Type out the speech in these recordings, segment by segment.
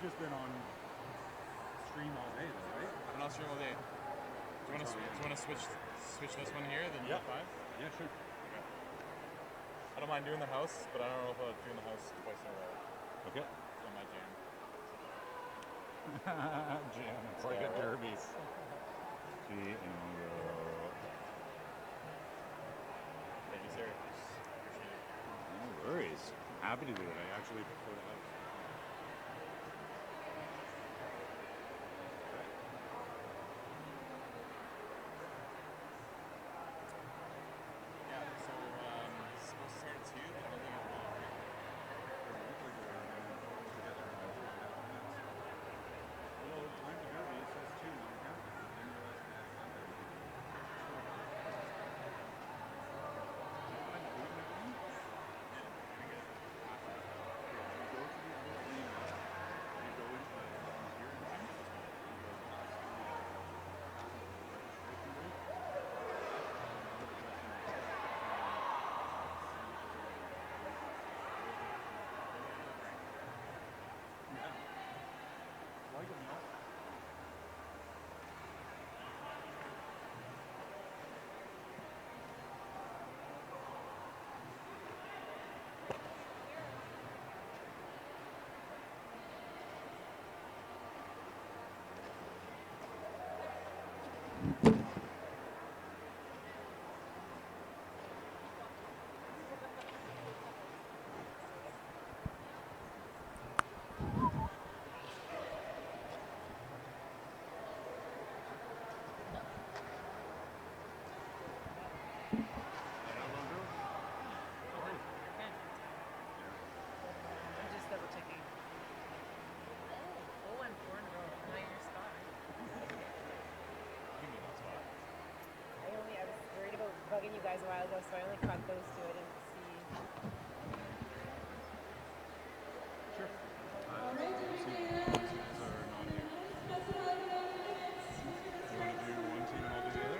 You've just been on stream all day, though, right? I've been on stream all day. Do you want to switch this one here, then yeah. 5? Yeah, sure. Okay. I don't mind doing the house, but I don't know if I'll doing the house twice in a row. Okay. It's on my jam. Jam. It's like a derby. Thank you, sir. Appreciate it. No worries. Happy to do it. I actually prefer to have. Bugging you guys a while ago, so I only caught those two. I didn't see. Sure. You want to do one team all together?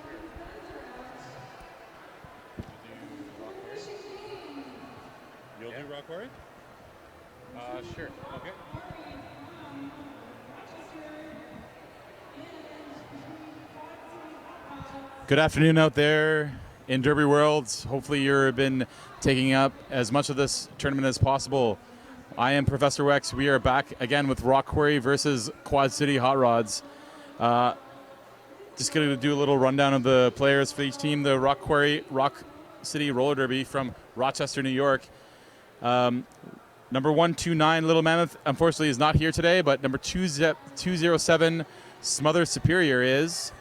Sure. You'll do Rock Quarry? Sure. Okay. Good afternoon out there in Derby World. Hopefully you've been taking up as much of this tournament as possible. I am Professor Wex. We are back again with Rock Quarry versus Quad City Hot Rods. Just going to do a little rundown of the players for each team. The Rock City Roller Derby from Rochester, New York. Number 129 Little Mammoth unfortunately is not here today, but number 207 Smother Superior is.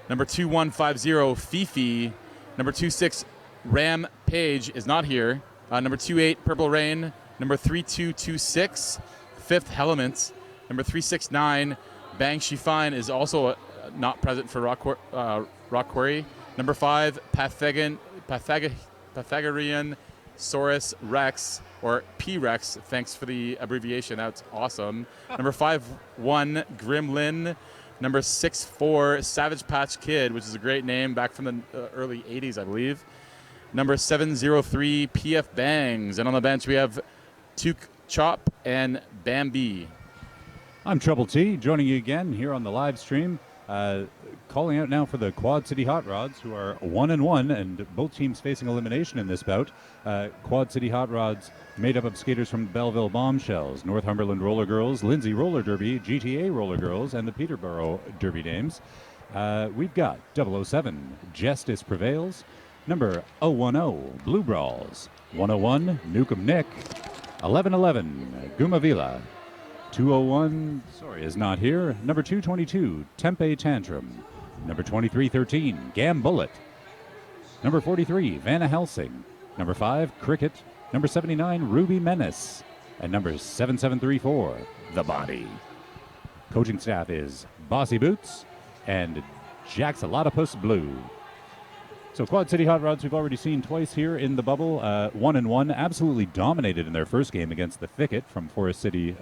Number 2150 Fifi. Number 26 Ram Page is not here. Number 28 Purple Rain. Number 3226 Fifth Element. Number 369 Bang She Fine is also not present for Rock Quarry. Number 5 Pythagorean Saurus Rex, or P-Rex. Thanks for the abbreviation. That's awesome. Number 5-1 Gremlin. Number 6-4 Savage Patch Kid, which is a great name back from the early 80s, I believe. Number 703 PF Bangs. And on the bench we have Took Chop and Bambi. I'm Trouble T, joining you again here on the live stream. Calling out now for the Quad City Hot Rods, who are 1-1, and both teams facing elimination in this bout. Quad City Hot Rods made up of skaters from Belleville Bombshells, Northumberland Roller Girls, Lindsay Roller Derby, GTA Roller Girls, and the Peterborough Derby Dames. We've got 007 Justice Prevails, Number 010, Blue Brawls. 101, Nukem Nick. 1111, Gumavila. 201, is not here. Number 222, Tempe Tantrum. Number 2313, Gam Bullet. Number 43, Vanna Helsing. Number 5, Cricket. Number 79, Ruby Menace. And number 7734, The Body. Coaching staff is Bossy Boots and Jaxalotopus Blue. So Quad City Hot Rods we've already seen twice here in the bubble. 1-1, absolutely dominated in their first game against the Thicket from Forest City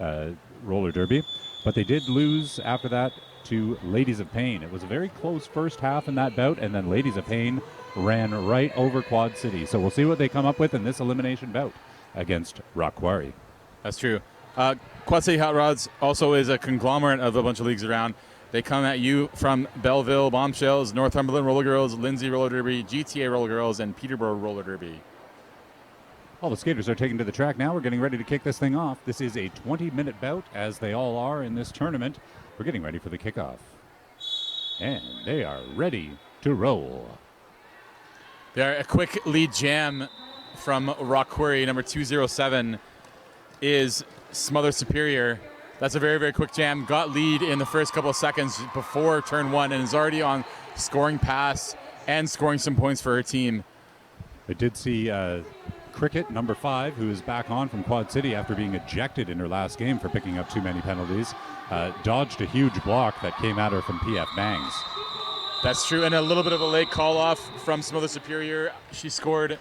Roller Derby. But they did lose after that to Ladies of Pain. It was a very close first half in that bout, and then Ladies of Pain ran right over Quad City. So we'll see what they come up with in this elimination bout against Rock Quarry. That's true. Quad City Hot Rods also is a conglomerate of a bunch of leagues around. They come at you from Belleville Bombshells, Northumberland RollerGirls, Lindsay Roller Derby, GTA RollerGirls, and Peterborough Roller Derby. All the skaters are taken to the track now. We're getting ready to kick this thing off. This is a 20-minute bout, as they all are in this tournament. We're getting ready for the kickoff. And they are ready to roll. There, a quick lead jam from Rock Quarry, number 207, is Smother Superior. That's a very, very quick jam. Got lead in the first couple of seconds before turn one and is already on scoring pass and scoring some points for her team. I did see Cricket, number 5, who is back on from Quad City after being ejected in her last game for picking up too many penalties. Dodged a huge block that came at her from PF Bangs. That's true, and a little bit of a late call-off from Smother Superior. She scored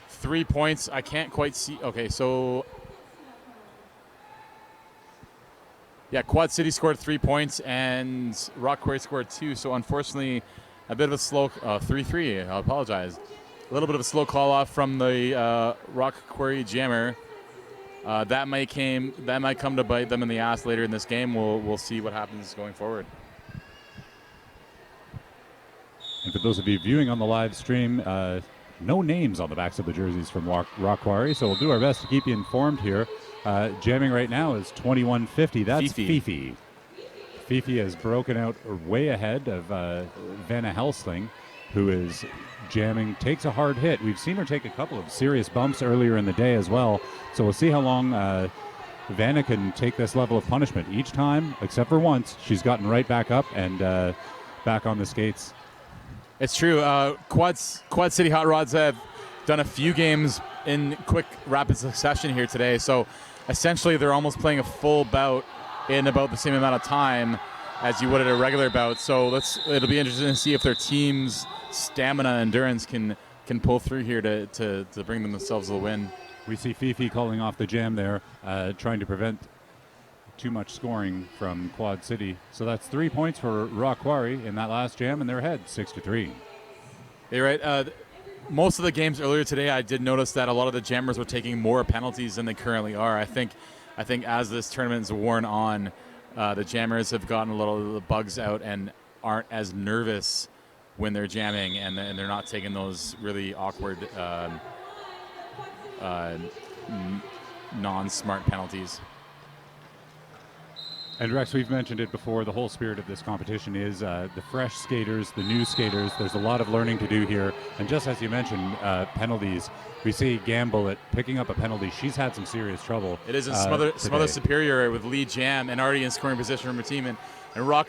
3 points. I can't quite see. Okay, so... yeah, Quad City scored 3 points, and Rock Quarry scored 2. So unfortunately, a bit of a slow 3-3. I apologize. A little bit of a slow call off from the Rock Quarry jammer. That might come to bite them in the ass later in this game. We'll see what happens going forward. And for those of you viewing on the live stream, no names on the backs of the jerseys from Rock Quarry, so we'll do our best to keep you informed here. Jamming right now is 2150. That's Fifi. Fifi has broken out way ahead of Vanna Helsing, who is jamming, takes a hard hit. We've seen her take a couple of serious bumps earlier in the day as well. So we'll see how long Vanna can take this level of punishment. Each time, except for once, she's gotten right back up and back on the skates. It's true. Quad City Hot Rods have done a few games in quick, rapid succession here today. So essentially, they're almost playing a full bout in about the same amount of time as you would at a regular bout. So it'll be interesting to see if their team's stamina and endurance can pull through here to bring themselves a win. We see Fifi calling off the jam there, trying to prevent too much scoring from Quad City. So that's 3 points for Rock Quarry in that last jam, and they're ahead 6-3. You're right. Most of the games earlier today, I did notice that a lot of the jammers were taking more penalties than they currently are. I think as this tournament's worn on, the jammers have gotten a little of the bugs out and aren't as nervous when they're jamming, and they're not taking those really awkward non-smart penalties. And Rex, we've mentioned it before, the whole spirit of this competition is the fresh skaters, the new skaters. There's a lot of learning to do here. And just as you mentioned, penalties, we see Gamble picking up a penalty. She's had some serious trouble. It is in Smother Superior with lead jam and already in scoring position from her team. And Rock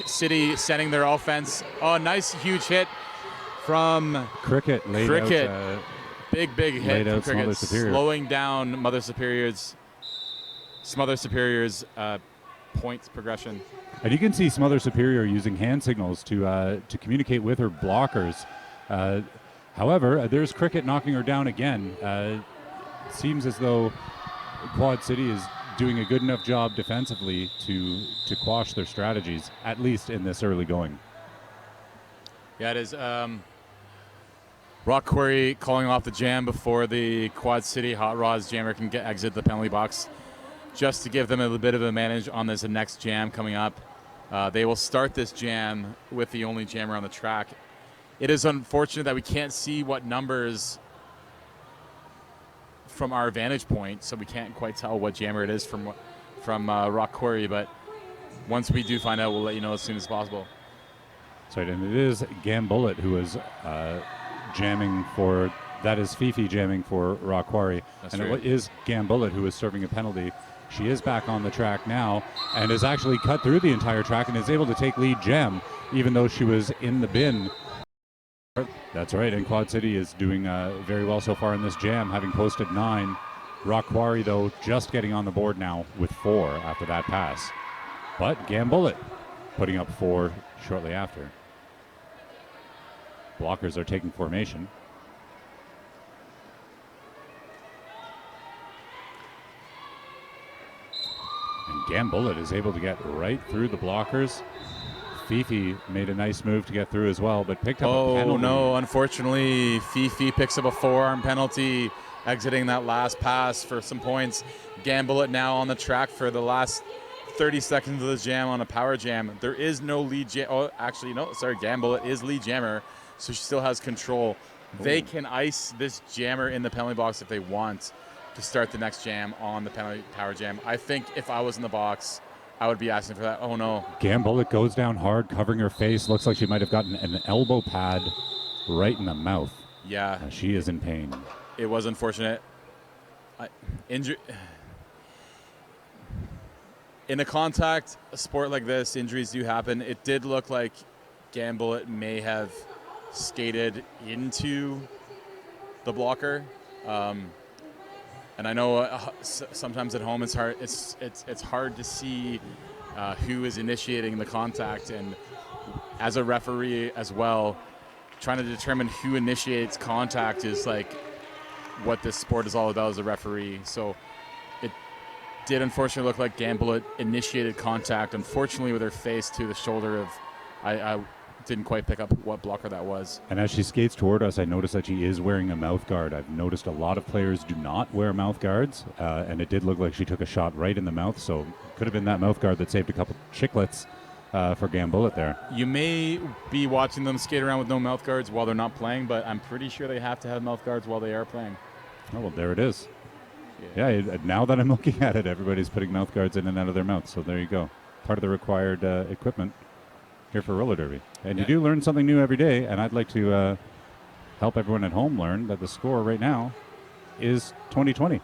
City setting their offense. Oh, nice huge hit from Cricket. Out, big hit from Cricket, slowing down Smother Superior's points progression. And you can see Smother Superior using hand signals to communicate with her blockers. However, there's Cricket knocking her down again. Seems as though Quad City is doing a good enough job defensively to quash their strategies, at least in this early going. Yeah, it is. Rock Quarry calling off the jam before the Quad City Hot Rods jammer can exit the penalty box, just to give them a little bit of an advantage on this next jam coming up. They will start this jam with the only jammer on the track. It is unfortunate that we can't see what numbers from our vantage point, so we can't quite tell what jammer it is from Rock Quarry, but once we do find out, we'll let you know as soon as possible. So, and it is Gam Bullet who is jamming for, that is Fifi jamming for Rock Quarry. That's and right. it is Gambullet who is serving a penalty. She is back on the track now and has actually cut through the entire track and is able to take lead jam, even though she was in the bin. That's right, and Quad City is doing very well so far in this jam, having posted 9. Rock Quarry, though, just getting on the board now with 4 after that pass. But Gambullet putting up 4 shortly after. Blockers are taking formation. And Gambullet is able to get right through the blockers. Fifi made a nice move to get through as well, but picked up a penalty. Oh, no. Unfortunately, Fifi picks up a forearm penalty, exiting that last pass for some points. Gambullet now on the track for the last 30 seconds of the jam on a power jam. There is no lead jam. Oh, actually, no, sorry. Gambullet is lead jammer, so she still has control. They can ice this jammer in the penalty box if they want to start the next jam on the penalty power jam. I think if I was in the box, I would be asking for that. Oh, no. Gambullet goes down hard, covering her face. Looks like she might have gotten an elbow pad right in the mouth. Yeah. She is in pain. It was unfortunate. In a contact sport like this, injuries do happen. It did look like Gambullet may have skated into the blocker. And I know sometimes at home it's hard. It's hard to see who is initiating the contact, and as a referee as well, trying to determine who initiates contact is like what this sport is all about as a referee. So it did unfortunately look like Gambullet initiated contact, unfortunately with her face to the shoulder of. I didn't quite pick up what blocker that was. And as she skates toward us, I noticed that she is wearing a mouth guard. I've noticed a lot of players do not wear mouth guards, and it did look like she took a shot right in the mouth, so it could have been that mouth guard that saved a couple chiclets for Gambullet there. You may be watching them skate around with no mouth guards while they're not playing, but I'm pretty sure they have to have mouth guards while they are playing. Oh, well, there it is. Yeah, now that I'm looking at it, everybody's putting mouth guards in and out of their mouth, so there you go. Part of the required equipment here for roller derby. And you do learn something new every day, and I'd like to help everyone at home learn that the score right now is 20-20.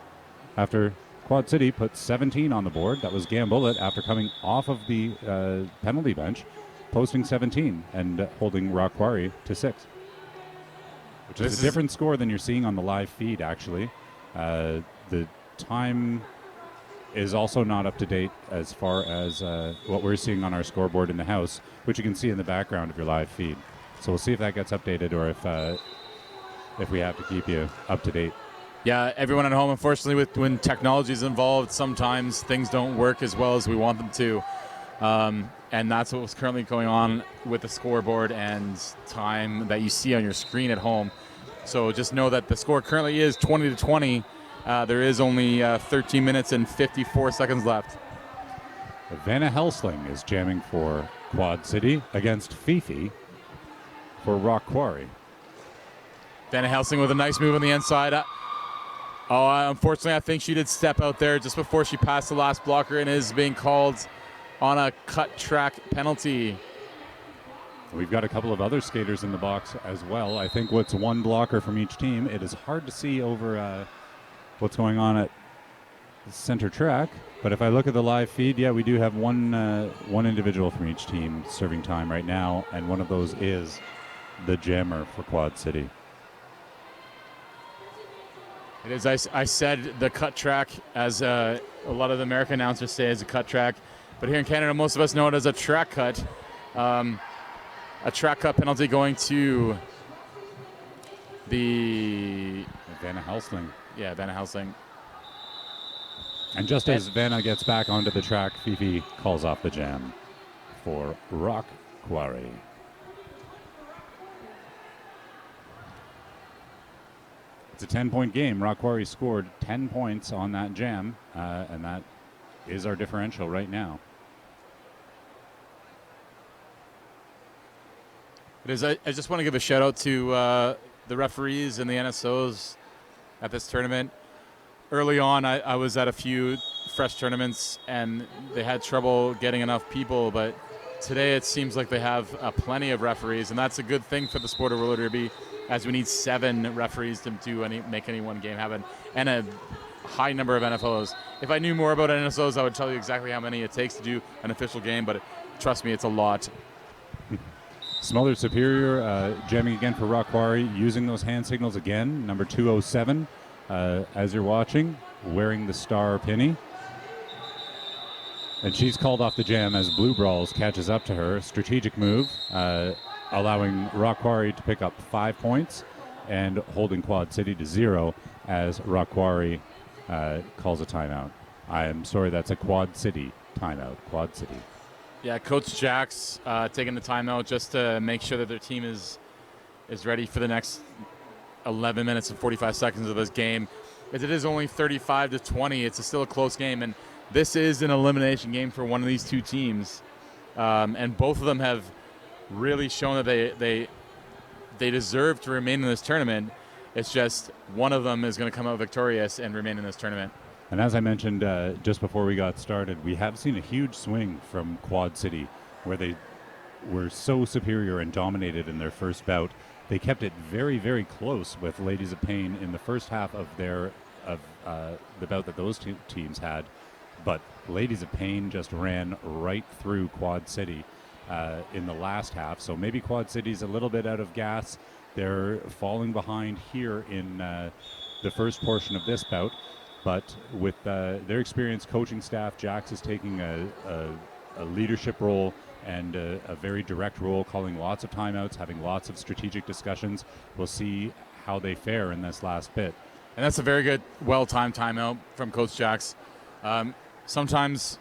After Quad City put 17 on the board, that was Gambullet after coming off of the penalty bench, posting 17 and holding Rock Quarry to 6. Which is a different score than you're seeing on the live feed, actually. The time is also not up to date as far as what we're seeing on our scoreboard in the house, which you can see in the background of your live feed. So we'll see if that gets updated, or if we have to keep you up to date. Yeah, everyone at home, unfortunately, when technology is involved, sometimes things don't work as well as we want them to. And that's what's currently going on with the scoreboard and time that you see on your screen at home. So just know that the score currently is 20-20. There is only 13 minutes and 54 seconds left. Vanna Helsling is jamming for Quad City against Fifi for Quarry. Vanna Helsling with a nice move on the inside. Unfortunately, I think she did step out there just before she passed the last blocker and is being called on a cut track penalty. We've got a couple of other skaters in the box as well. I think what's one blocker from each team. It is hard to see over what's going on at the center track, but if I look at the live feed, yeah, we do have one individual from each team serving time right now, and one of those is the jammer for Quad City. It is. I said the cut track, as a lot of the American announcers say, is a cut track, but here in Canada, most of us know it as a track cut. A track cut penalty going to the Vanna Helsling. Yeah, Vanna Helsling. And just as Vanna gets back onto the track, Fifi calls off the jam for Rock Quarry. It's a 10-point game. Rock Quarry scored 10 points on that jam, and that is our differential right now. It is. I just want to give a shout out to the referees and the NSOs at this tournament. Early on, I was at a few fresh tournaments, and they had trouble getting enough people, but today it seems like they have plenty of referees, and that's a good thing for the sport of roller derby, as we need 7 referees to make any one game happen, and a high number of NFOs. If I knew more about NFOs, I would tell you exactly how many it takes to do an official game, but trust me, it's a lot. Smuller Superior jamming again for Rock Quarry, using those hand signals again. Number 207, as you're watching, wearing the star penny. And she's called off the jam as Blue Brawls catches up to her. Strategic move, allowing Rock Quarry to pick up 5 points and holding Quad City to 0 as Rock Quarry calls a timeout. I am sorry, that's a Quad City timeout. Quad City. Yeah, Coach Jack's taking the timeout just to make sure that their team is ready for the next 11 minutes and 45 seconds of this game. As it is only 35-20, it's still a close game, and this is an elimination game for one of these two teams. And both of them have really shown that they deserve to remain in this tournament. It's just one of them is going to come out victorious and remain in this tournament. And as I mentioned just before we got started, we have seen a huge swing from Quad City, where they were so superior and dominated in their first bout. They kept it very, very close with Ladies of Pain in the first half of the bout that those two teams had. But Ladies of Pain just ran right through Quad City in the last half. So maybe Quad City's a little bit out of gas. They're falling behind here in the first portion of this bout. But with their experienced coaching staff, Jax is taking a leadership role and a very direct role, calling lots of timeouts, having lots of strategic discussions. We'll see how they fare in this last bit. And that's a very good, well-timed timeout from Coach Jax. Sometimes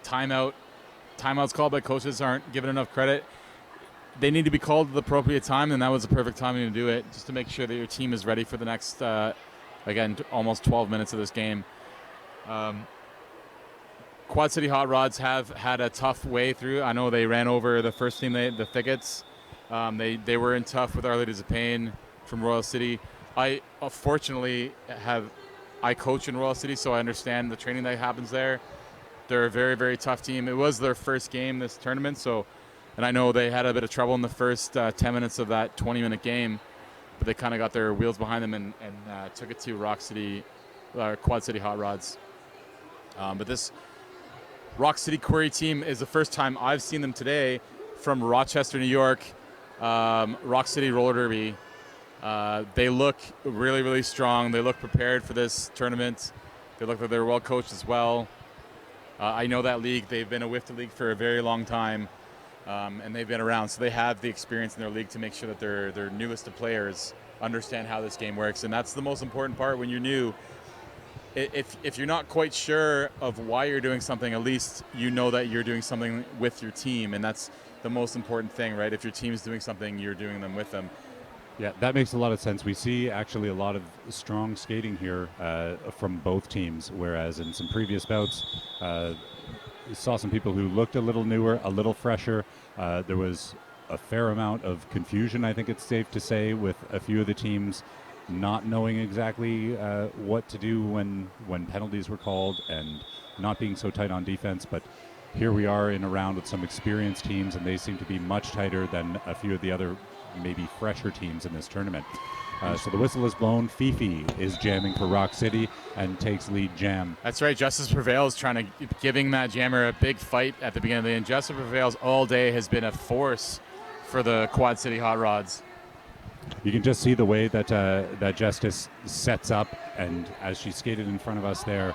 timeouts called by coaches aren't given enough credit. They need to be called at the appropriate time, and that was the perfect timing to do it, just to make sure that your team is ready for the next again, almost 12 minutes of this game. Quad City Hot Rods have had a tough way through. I know they ran over the first team, the Thickets. They were in tough with Our Ladies of Pain from Royal City. I fortunately I coach in Royal City, so I understand the training that happens there. They're a very, very tough team. It was their first game this tournament, and I know they had a bit of trouble in the first 10 minutes of that 20-minute game. But they kind of got their wheels behind them and took it to Quad City Hot Rods. But this Rock City Quarry team is the first time I've seen them today from Rochester, New York, Rock City Roller Derby. They look really, really strong. They look prepared for this tournament. They look like they're well coached as well. I know that league. They've been a WIFTA league for a very long time. And they've been around, so they have the experience in their league to make sure that their newest of players understand how this game works, and that's the most important part when you're new. If you're not quite sure of why you're doing something, at least you know that you're doing something with your team, and that's the most important thing, right? If your team is doing something, you're doing them with them. Yeah, that makes a lot of sense. We see actually a lot of strong skating here from both teams, whereas in some previous bouts, we saw some people who looked a little newer, a little fresher. There was a fair amount of confusion, I think it's safe to say, with a few of the teams not knowing exactly what to do when penalties were called and not being so tight on defense. But here we are in a round with some experienced teams, and they seem to be much tighter than a few of the other maybe fresher teams in this tournament. So the whistle is blown. Fifi is jamming for Rock City and takes lead jam. That's right. Justice Prevails giving that jammer a big fight at the beginning of the game. Justice Prevails all day has been a force for the Quad City Hot Rods. You can just see the way that that Justice sets up, and as she skated in front of us there,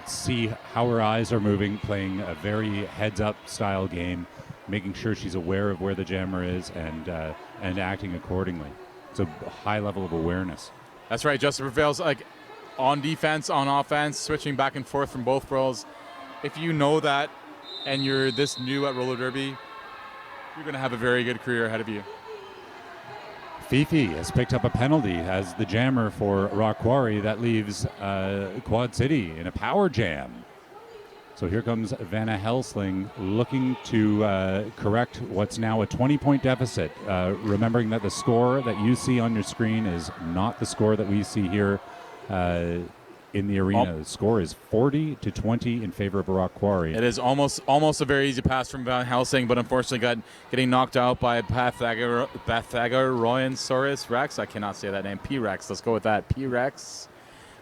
see how her eyes are moving, playing a very heads-up style game, making sure she's aware of where the jammer is and acting accordingly. It's a high level of awareness. That's right. Justice Prevails, like on defense, on offense, switching back and forth from both roles. If you know that and you're this new at roller derby, you're going to have a very good career ahead of you. Fifi has picked up a penalty as the jammer for Rock Quarry. That leaves Quad City in a power jam. So here comes Vanna Helsling looking to correct what's now a 20-point deficit. Remembering that the score that you see on your screen is not the score that we see here in the arena. The score is 40-20 in favor of Rock Quarry. It is almost a very easy pass from Van Helsing, but unfortunately getting knocked out by Pythagoreansaurus Rex. I cannot say that name. P-Rex. Let's go with that. P-Rex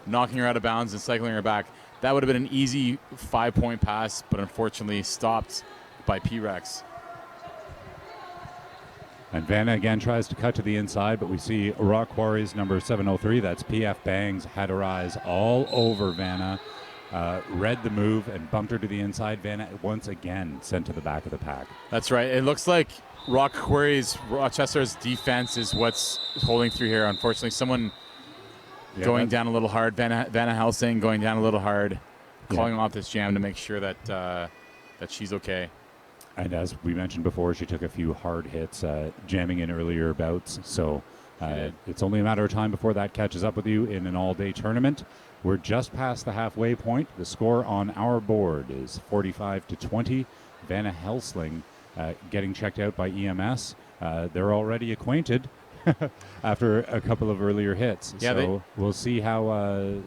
knocking her out of bounds and cycling her back. That would have been an easy 5-point pass, but unfortunately stopped by P-Rex. And Vanna again tries to cut to the inside, but we see Rock Quarry's number 703, that's PF Bangs, had her eyes all over Vanna, read the move and bumped her to the inside. Vanna once again sent to the back of the pack. That's right. It looks like Rochester's defense is what's holding through here. Unfortunately, someone going down a little hard. Vanna Helsing going down a little hard, calling off this jam to make sure that that she's okay. And as we mentioned before, she took a few hard hits, jamming in earlier bouts. So it's only a matter of time before that catches up with you in an all-day tournament. We're just past the halfway point. The score on our board is 45-20. Vanna Helsing getting checked out by EMS. They're already acquainted after a couple of earlier hits. Yeah, so we'll see how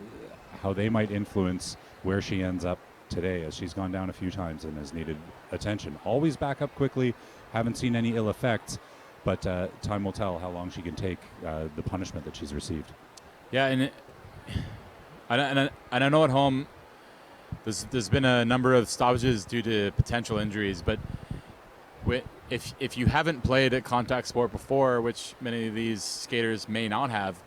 they might influence where she ends up today, as she's gone down a few times and has needed attention. Always back up quickly. Haven't seen any ill effects, but time will tell how long she can take the punishment that she's received. Yeah, and I know at home there's been a number of stoppages due to potential injuries, but if you haven't played a contact sport before, which many of these skaters may not have,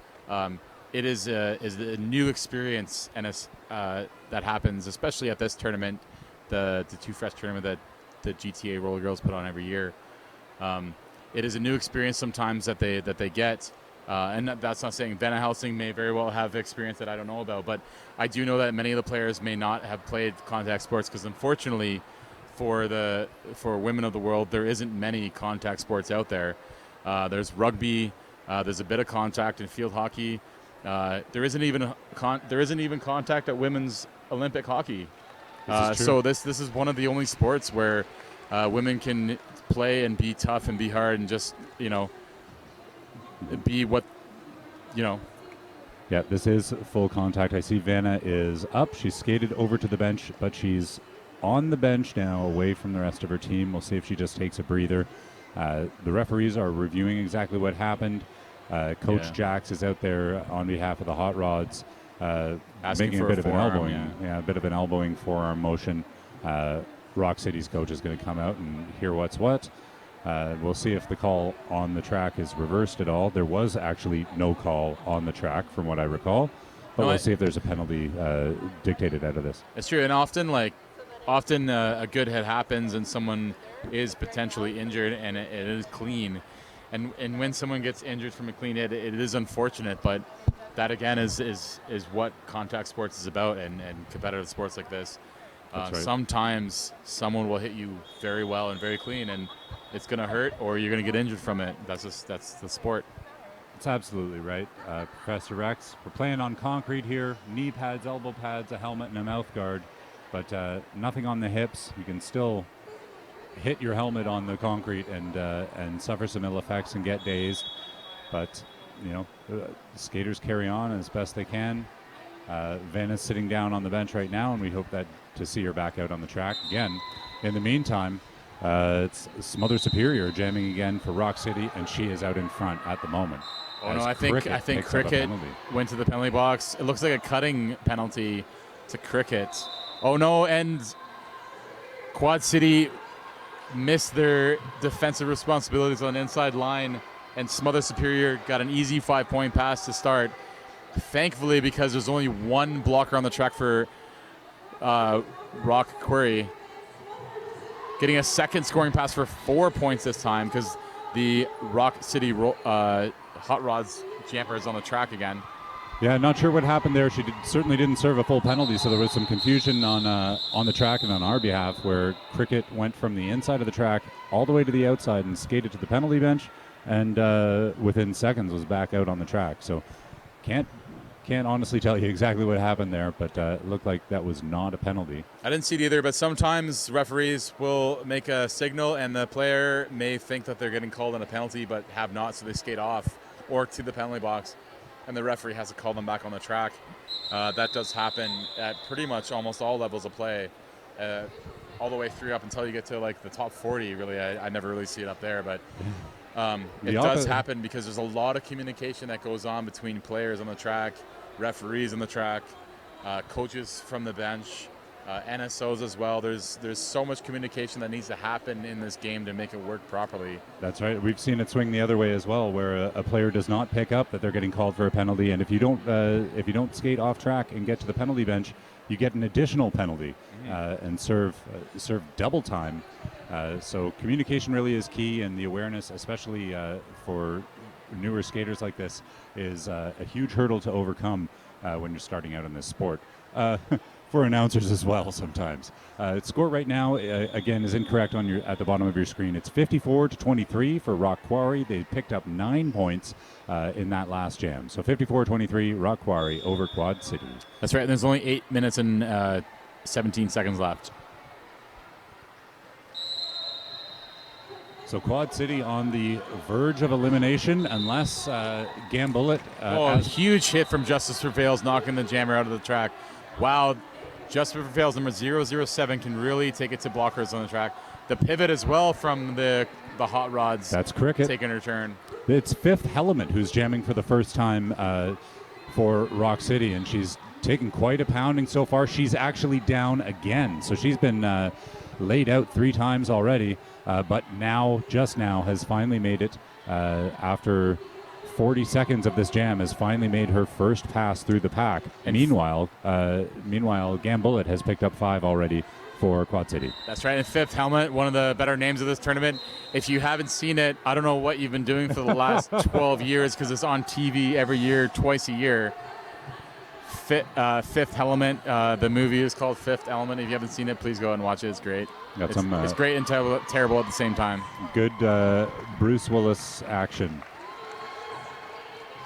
it is a new experience, and that happens especially at this tournament, the Too Fresh tournament that the GTA RollerGirls put on every year. It is a new experience sometimes that they get, and that's not saying Vanna Helsing may very well have experience that I don't know about, but I do know that many of the players may not have played contact sports because unfortunately for women of the world there isn't many contact sports out there. There's rugby, there's a bit of contact in field hockey. There isn't even contact at women's Olympic hockey. So this is one of the only sports where women can play and be tough and be hard and just be what. Yeah, this is full contact. I see Vanna is up. She's skated over to the bench, but she's on the bench now, away from the rest of her team. We'll see if she just takes a breather. The referees are reviewing exactly what happened. Coach Jax is out there on behalf of the Hot Rods, making a bit of an elbowing, a bit of an elbowing forearm motion. Rock City's coach is going to come out and hear what's what. We'll see if the call on the track is reversed at all. There was actually no call on the track, from what I recall, but we'll see if there's a penalty dictated out of this. It's true, and often a good hit happens and someone is potentially injured, and it is clean. And when someone gets injured from a clean hit, it is unfortunate, but that again is what contact sports is about, and competitive sports like this. Right. Sometimes someone will hit you very well and very clean, and it's going to hurt, or you're going to get injured from it. That's the sport. It's absolutely right, Professor Rex. We're playing on concrete here: knee pads, elbow pads, a helmet, and a mouth guard, but nothing on the hips. You can still hit your helmet on the concrete and suffer some ill effects and get dazed, but skaters carry on as best they can. Vanna's sitting down on the bench right now, and we hope to see her back out on the track again. In the meantime, it's Smother Superior jamming again for Rock City, and she is out in front at the moment. Oh no, I think Cricket went to the penalty box. It looks like a cutting penalty to Cricket. Oh no, and Quad City missed their defensive responsibilities on the inside line, and Smother Superior got an easy 5-point pass to start. Thankfully, because there's only one blocker on the track for Rock Quarry, getting a second scoring pass for 4 points this time, because the Rock City Hot Rods jamper is on the track again. Yeah, not sure what happened there. She certainly didn't serve a full penalty, so there was some confusion on the track and on our behalf, where Cricket went from the inside of the track all the way to the outside and skated to the penalty bench, and within seconds was back out on the track. So can't honestly tell you exactly what happened there, but it looked like that was not a penalty. I didn't see it either, but sometimes referees will make a signal and the player may think that they're getting called on a penalty but have not, so they skate off or to the penalty box. and the referee has to call them back on the track. That does happen at pretty much almost all levels of play, all the way through up until you get to like the top 40. Really, I never really see it up there, but it does happen because there's a lot of communication that goes on between players on the track, referees on the track, coaches from the bench, NSOs as well. There's so much communication that needs to happen in this game to make it work properly. That's right. We've seen it swing the other way as well, where a player does not pick up that they're getting called for a penalty, and if you don't skate off track and get to the penalty bench, you get an additional penalty and serve double time. So communication really is key, and the awareness, especially for newer skaters like this, is a huge hurdle to overcome when you're starting out in this sport. For announcers as well sometimes. Score right now, again, is incorrect at the bottom of your screen. It's 54-23 for Rock Quarry. They picked up 9 points in that last jam. So 54-23, Rock Quarry over Quad City. That's right. There's only 8 minutes and 17 seconds left. So Quad City on the verge of elimination unless Gambullet... a huge hit from Justice Prevails, knocking the jammer out of the track. Wow. Justice Prevails number 007 can really take it to blockers on the track. The pivot as well from the Hot Rods. That's Cricket. Taking her turn. It's Fifth Element who's jamming for the first time for Rock City, and she's taken quite a pounding so far. She's actually down again. So she's been laid out 3 times already, but just now, has finally made it after 40 seconds of this jam, has finally made her first pass through the pack. And meanwhile, Gambullet has picked up 5 already for Quad City. That's right. And Fifth Helmet, one of the better names of this tournament. If you haven't seen it, I don't know what you've been doing for the last 12 years, because it's on TV every year, twice a year. Fifth Element. The movie is called Fifth Element. If you haven't seen it, please go and watch it. It's great. It's great and terrible at the same time. Good Bruce Willis action.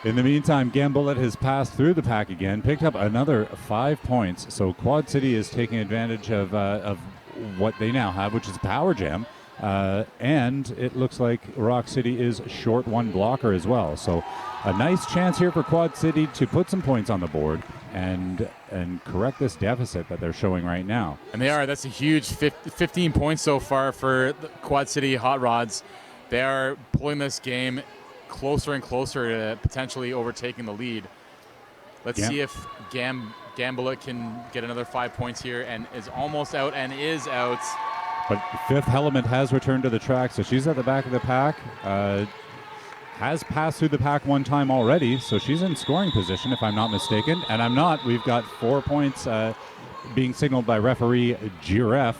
In the meantime, Gambullet has passed through the pack again, picked up another 5 points. So Quad City is taking advantage of what they now have, which is Power Jam. And it looks like Rock City is short 1 blocker as well. So a nice chance here for Quad City to put some points on the board and correct this deficit that they're showing right now. And they are. That's a huge 15 points so far for the Quad City Hot Rods. They are pulling this game closer and closer to potentially overtaking the lead. Let's see if Gambullet can get another 5 points here, and is almost out and is out. But Fifth Element has returned to the track, so she's at the back of the pack. Has passed through the pack 1 time already, so she's in scoring position, if I'm not mistaken. And I'm not. We've got 4 points being signaled by referee Giref.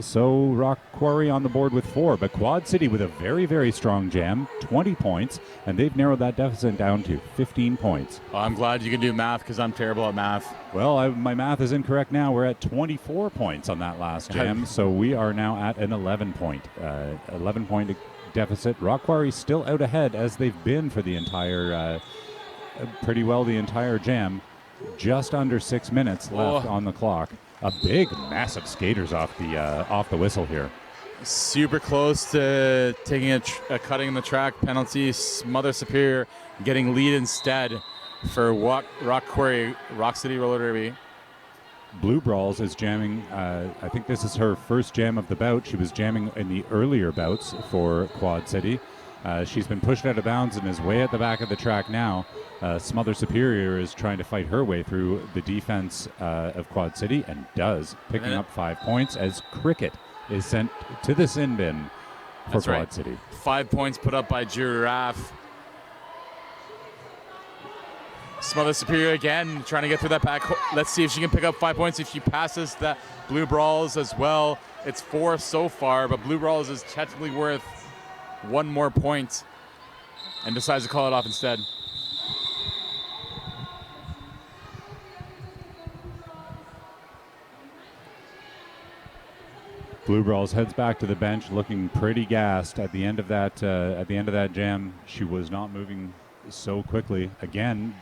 So Rock Quarry on the board with 4, but Quad City with a very, very strong jam, 20 points, and they've narrowed that deficit down to 15 points. Well, I'm glad you can do math, because I'm terrible at math. Well, my math is incorrect now. We're at 24 points on that last jam, so we are now at an 11-point deficit. Rock Quarry still out ahead, as they've been for the entire, pretty well the entire jam. Just under 6 minutes left on the clock. A big, massive skaters off the whistle here. Super close to taking a cutting in the track penalty. Smother Superior getting lead instead for Rock Quarry, Rock City Roller Derby. Blue Brawls is jamming. I think this is her first jam of the bout. She was jamming in the earlier bouts for Quad City. She's been pushed out of bounds and is way at the back of the track now. Smother Superior is trying to fight her way through the defense of Quad City, and does, picking up 5 points as Cricket is sent to the sin bin for Quad City. 5 points put up by Giraffe. Smother Superior again, trying to get through that pack. Let's see if she can pick up 5 points. If she passes that Blue Brawls as well. It's 4 so far, but Blue Brawls is technically worth 1 more point, and decides to call it off instead. Blue Brawls heads back to the bench, looking pretty gassed at the end of that. At the end of that jam, she was not moving so quickly. Again,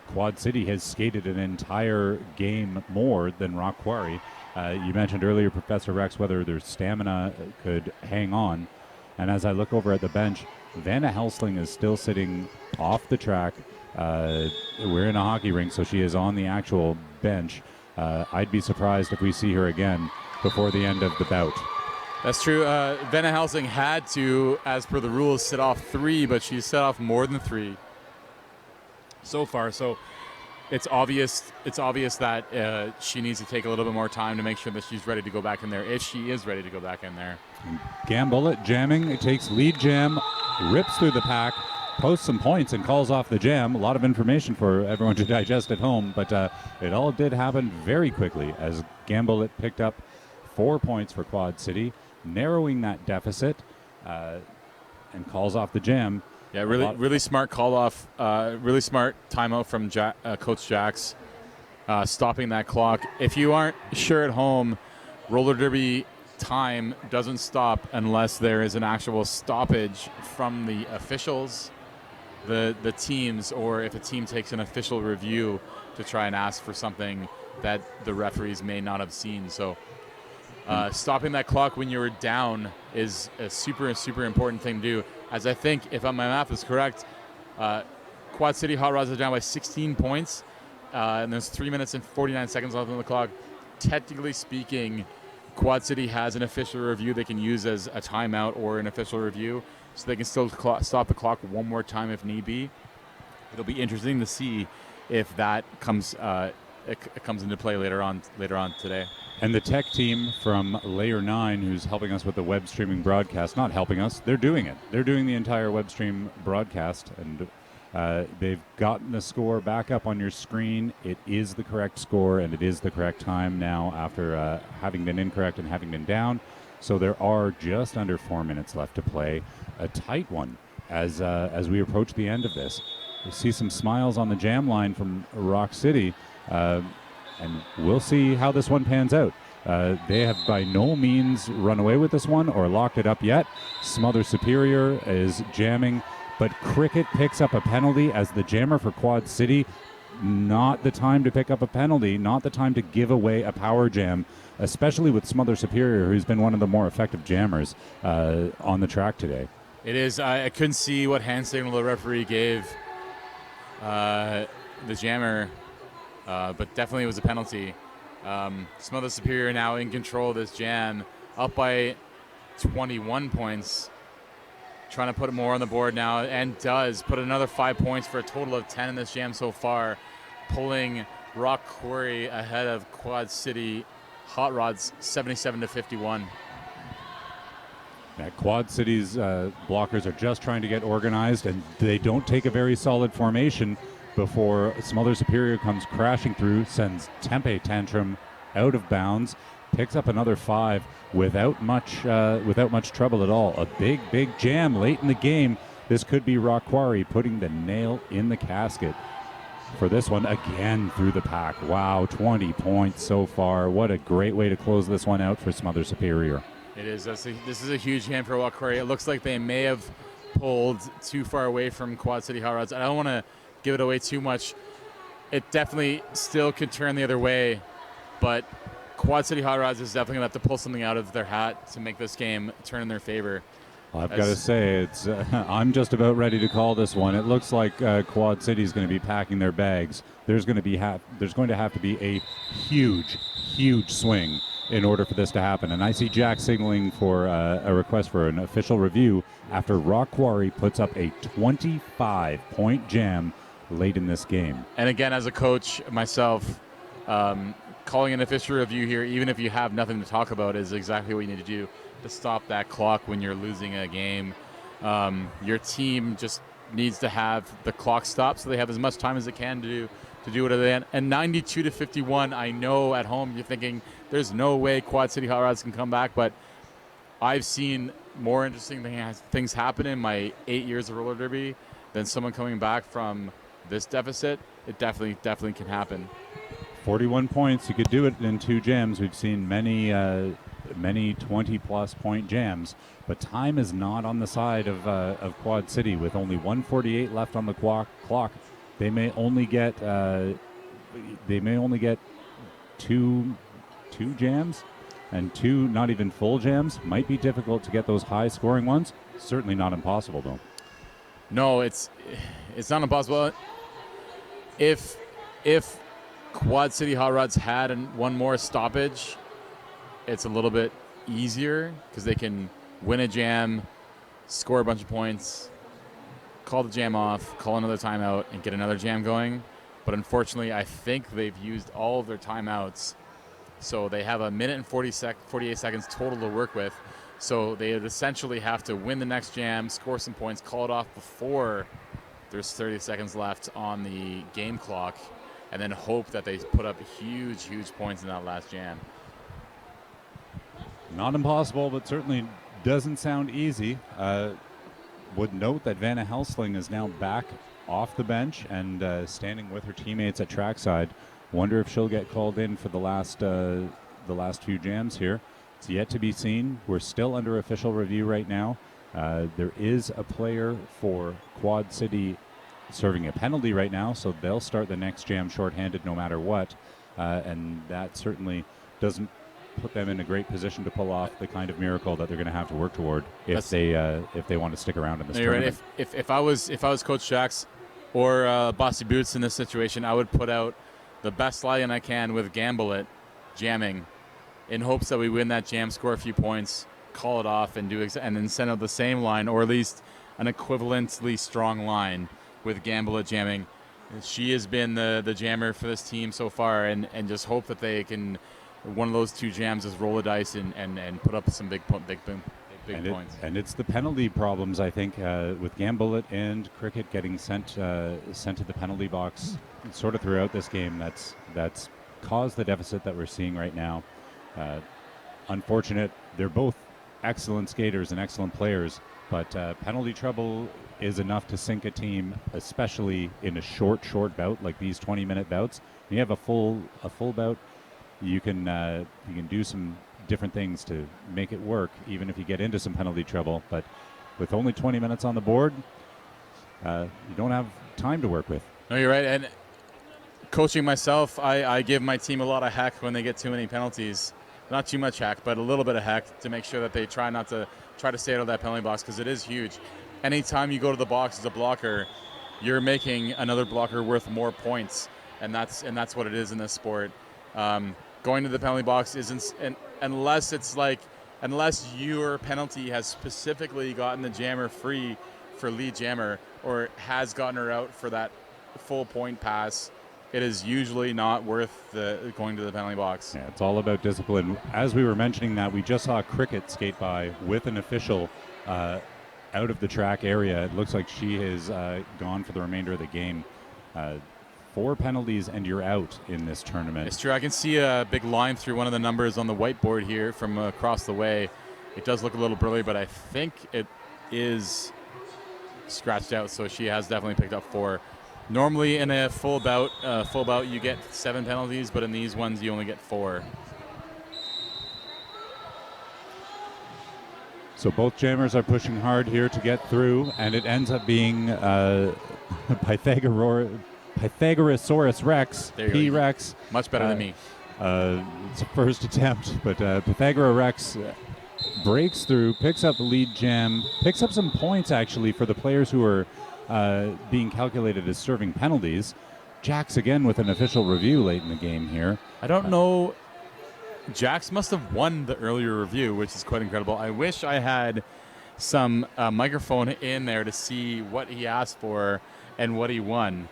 Quad City has skated an entire game more than Rock Quarry. You mentioned earlier, Professor Rex, whether their stamina could hang on. And as I look over at the bench, Vanna Helsling is still sitting off the track. We're in a hockey rink, so she is on the actual bench. I'd be surprised if we see her again before the end of the bout. That's true. Vanna Helsing had to, as per the rules, sit off 3, but she's set off more than 3 so far. So it's obvious. It's obvious that she needs to take a little bit more time to make sure that she's ready to go back in there, if she is ready to go back in there. Gambullet jamming. It takes lead jam, rips through the pack, posts some points, and calls off the jam. A lot of information for everyone to digest at home, but it all did happen very quickly as Gambullet picked up 4 points for Quad City, narrowing that deficit, and calls off the jam. Yeah, really smart call off. Really smart timeout from Coach Jax, stopping that clock. If you aren't sure at home, roller derby time doesn't stop unless there is an actual stoppage from the officials, the teams, or if a team takes an official review to try and ask for something that the referees may not have seen. So stopping that clock when you're down is a super important thing to do. As I think, if my math is correct, Quad City Hot Rods are down by 16 points, and there's 3 minutes and 49 seconds left on the clock. Technically speaking, Quad City has an official review they can use as a timeout or an official review, so they can still stop the clock one more time if need be. It'll be interesting to see if that comes into play later on today. And the tech team from Layer 9, who's helping us with the web streaming broadcast, not helping us, they're doing it. They're doing the entire web stream broadcast, and they've gotten the score back up on your screen. It is the correct score, and it is the correct time now after having been incorrect and having been down. So there are just under 4 minutes left to play. A tight one as we approach the end of this. We see some smiles on the jam line from Rock City. And we'll see how this one pans out. They have by no means run away with this one or locked it up yet. Smother Superior is jamming, but Cricket picks up a penalty as the jammer for Quad City. Not the time to pick up a penalty, not the time to give away a power jam, especially with Smother Superior, who's been one of the more effective jammers on the track today. It is. I couldn't see what hand signal the referee gave the jammer. But definitely it was a penalty. Smother Superior now in control of this jam, up by 21 points. Trying to put more on the board now, and does put another 5 points for a total of 10 in this jam so far, pulling Rock Quarry ahead of Quad City Hot Rods 77-51. Quad City's blockers are just trying to get organized, and they don't take a very solid formation before Smother Superior comes crashing through, sends Tempe Tantrum out of bounds, picks up another 5 without much trouble at all. A big jam late in the game. This could be Rock Quarry putting the nail in the casket for this one again through the pack. Wow, 20 points so far. What a great way to close this one out for Smother Superior. It is. This is a huge jam for Rock Quarry. It looks like they may have pulled too far away from Quad City Hot Rods. I don't want to give it away too much. It definitely still could turn the other way, but Quad City Hot Rods is definitely going to have to pull something out of their hat to make this game turn in their favor. Well, I've got to say, it's I'm just about ready to call this one. It looks like Quad City is going to be packing their bags. There's going to have to be a huge swing in order for this to happen. And I see Jack signaling for a request for an official review after Rock Quarry puts up a 25-point jam late in this game. And again, as a coach myself, calling an official review here, even if you have nothing to talk about, is exactly what you need to do to stop that clock when you're losing a game. Your team just needs to have the clock stop so they have as much time as they can to do what they can. And 92-51, I know at home you're thinking there's no way Quad City Hot Rods can come back, but I've seen more interesting things happen in my 8 years of roller derby than someone coming back from this deficit. It definitely can happen. 41 points. You could do it in 2 jams. We've seen many 20-plus point jams, but time is not on the side of Quad City. With only 1:48 left on the clock, they may only get two jams, and 2 not even full jams. Might be difficult to get those high scoring ones. Certainly not impossible though. No, it's not impossible. If Quad City Hot Rods had one more stoppage, it's a little bit easier because they can win a jam, score a bunch of points, call the jam off, call another timeout, and get another jam going. But unfortunately, I think they've used all of their timeouts, so they have a minute and 48 seconds total to work with. So they would essentially have to win the next jam, score some points, call it off before there's 30 seconds left on the game clock, and then hope that they put up huge points in that last jam. Not impossible, but certainly doesn't sound easy. Would note that Vanna Helsling is now back off the bench and standing with her teammates at trackside. Wonder if she'll get called in for the last few jams here. It's yet to be seen. We're still under official review right now. There is a player for Quad City serving a penalty right now, so they'll start the next jam shorthanded no matter what. And that certainly doesn't put them in a great position to pull off the kind of miracle that they're going to have to work toward if they want to stick around in this tournament. Right. If I was Coach Jax or Bossy Boots in this situation, I would put out the best line I can with Gamble It jamming, in hopes that we win that jam, score a few points, call it off, and and then send out the same line, or at least an equivalently strong line with Gamble It jamming. She has been the jammer for this team so far, and just hope that they can. One of those two jams is roll the dice and put up some big points. And it's the penalty problems, I think, with Gamble and Cricket getting sent to the penalty box sort of throughout this game. That's caused the deficit that we're seeing right now. Unfortunate. They're both excellent skaters and excellent players, but penalty trouble is enough to sink a team, especially in a short bout like these 20-minute bouts. When you have a full bout, you can do some different things to make it work, even if you get into some penalty trouble. But with only 20 minutes on the board, you don't have time to work with. No, you're right. And coaching myself, I give my team a lot of heck when they get too many penalties. Not too much heck, but a little bit of heck to make sure that they try to stay out of that penalty box, because it is huge. Anytime you go to the box as a blocker, you're making another blocker worth more points, and that's what it is in this sport. Going to the penalty box isn't, unless your penalty has specifically gotten the jammer free for lead jammer, or has gotten her out for that full point pass, it is usually not worth going to the penalty box. Yeah, it's all about discipline. As we were mentioning that, we just saw Cricket skate by with an official out of the track area. It looks like she has gone for the remainder of the game. 4 penalties and you're out in this tournament. It's true. I can see a big line through one of the numbers on the whiteboard here from across the way. It does look a little blurry, but I think it is scratched out, so she has definitely picked up 4. Normally in a full bout you get 7 penalties, but in these ones you only get 4. So both jammers are pushing hard here to get through, and it ends up being Pythagorasaurus Rex, P-Rex. Much better than me. It's a first attempt, but Pythagoras Rex breaks through, picks up the lead jam, picks up some points actually for the players who are being calculated as serving penalties. Jax again with an official review late in the game here. I don't know. Jax must have won the earlier review, which is quite incredible. I wish I had some microphone in there to see what he asked for and what he won,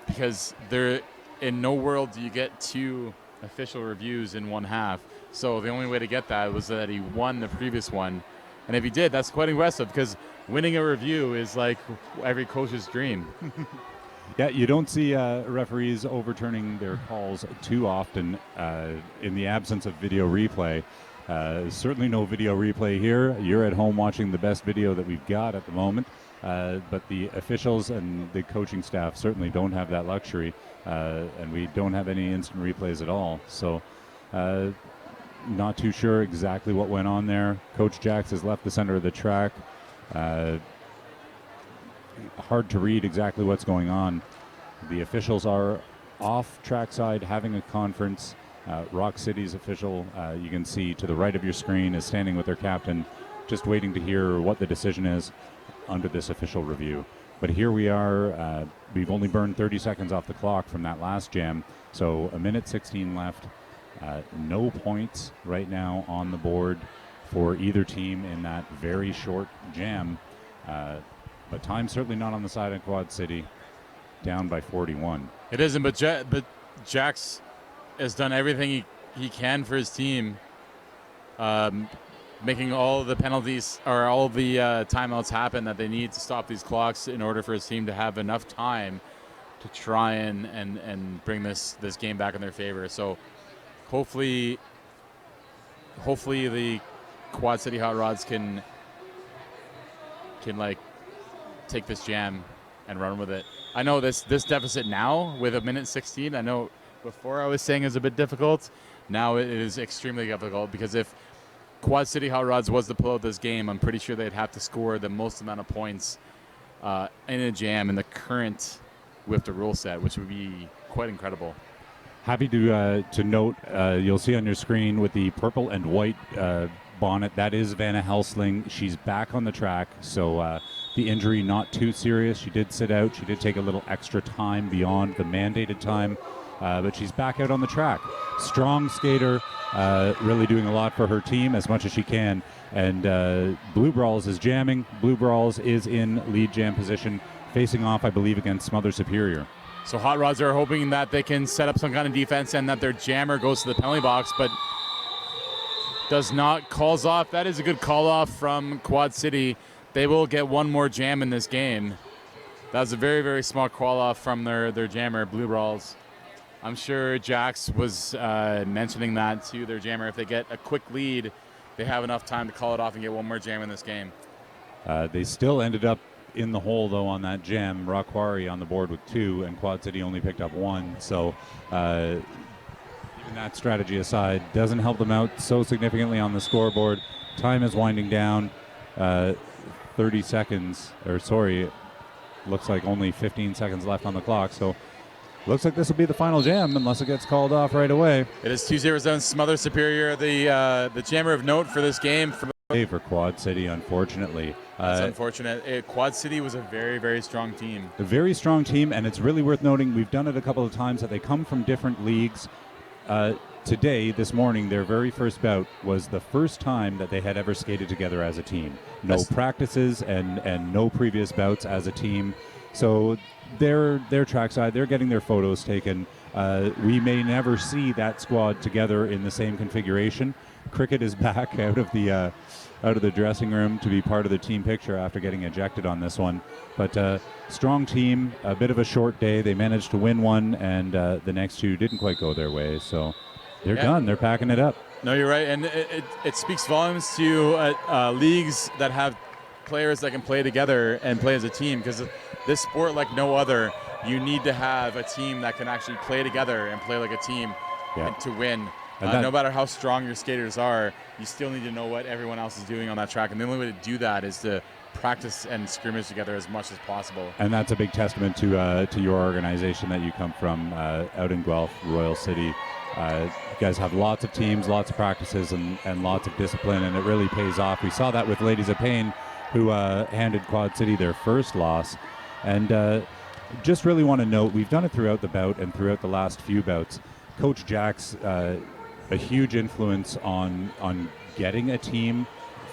because there, in no world do you get 2 official reviews in one half. So the only way to get that was that he won the previous one. And if he did, that's quite impressive, because winning a review is like every coach's dream. Yeah, you don't see referees overturning their calls too often in the absence of video replay. Certainly no video replay here. You're at home watching the best video that we've got at the moment. But the officials and the coaching staff certainly don't have that luxury, and we don't have any instant replays at all. So not too sure exactly what went on there. Coach Jax has left the center of the track. Hard to read exactly what's going on. The officials are off trackside having a conference. Rock City's official, you can see to the right of your screen, is standing with their captain, just waiting to hear what the decision is under this official review. But here we are. We've only burned 30 seconds off the clock from that last jam. So 1:16 left. No points right now on the board for either team in that very short jam. But time's certainly not on the side of Quad City, down by 41. It isn't, but Jax has done everything he can for his team, making all the penalties or all the timeouts happen that they need to stop these clocks in order for his team to have enough time to try and bring this game back in their favor. So hopefully the Quad City Hot Rods can like take this jam and run with it. I know this deficit now with 1:16. I know before I was saying is a bit difficult. Now it is extremely difficult because if Quad City Hot Rods was to pull out this game, I'm pretty sure they'd have to score the most amount of points in a jam in the current with the rule set, which would be quite incredible. Happy to note, you'll see on your screen with the purple and white bonnet, that is Vanna Helsling. She's back on the track, so the injury not too serious. She did sit out. She did take a little extra time beyond the mandated time, but she's back out on the track. Strong skater, really doing a lot for her team as much as she can. And Blue Brawls is jamming. Blue Brawls is in lead jam position, facing off, I believe, against Smother Superior. So Hot Rods are hoping that they can set up some kind of defense and that their jammer goes to the penalty box, but does not. Calls off. That is a good call off from Quad City. They will get one more jam in this game. That was a very, very small call off from their jammer, Blue Brawls. I'm sure Jax was mentioning that to their jammer. If they get a quick lead, they have enough time to call it off and get one more jam in this game. They still ended up in the hole, though, on that jam. Quarry on the board with 2, and Quad City only picked up 1. So even that strategy aside, doesn't help them out so significantly on the scoreboard. Time is winding down. 30 seconds, or sorry, looks like only 15 seconds left on the clock. So looks like this will be the final jam unless it gets called off right away. It is 2-0 Smother Superior, the jammer of note for this game. For Quad City, unfortunately. That's unfortunate. Quad City was a very, very strong team. A very strong team, and it's really worth noting, we've done it a couple of times, that they come from different leagues. Today, this morning, their very first bout was the first time that they had ever skated together as a team. No practices and no previous bouts as a team. So they're trackside, they're getting their photos taken. We may never see that squad together in the same configuration. Cricket is back out of the dressing room to be part of the team picture after getting ejected on this one. But strong team, a bit of a short day. They managed to win one, and the next two didn't quite go their way. So they're done. They're packing it up. No, you're right, and it speaks volumes to leagues that have players that can play together and play as a team, because this sport, like no other, you need to have a team that can actually play together and play like a team and to win. No matter how strong your skaters are, you still need to know what everyone else is doing on that track, and the only way to do that is to practice and scrimmage together as much as possible. And that's a big testament to your organization that you come from out in Guelph, Royal City. You guys have lots of teams, lots of practices, and lots of discipline, and it really pays off. We saw that with Ladies of Pain, who handed Quad City their first loss. And just really want to note, we've done it throughout the bout and throughout the last few bouts. Coach Jack's a huge influence on getting a team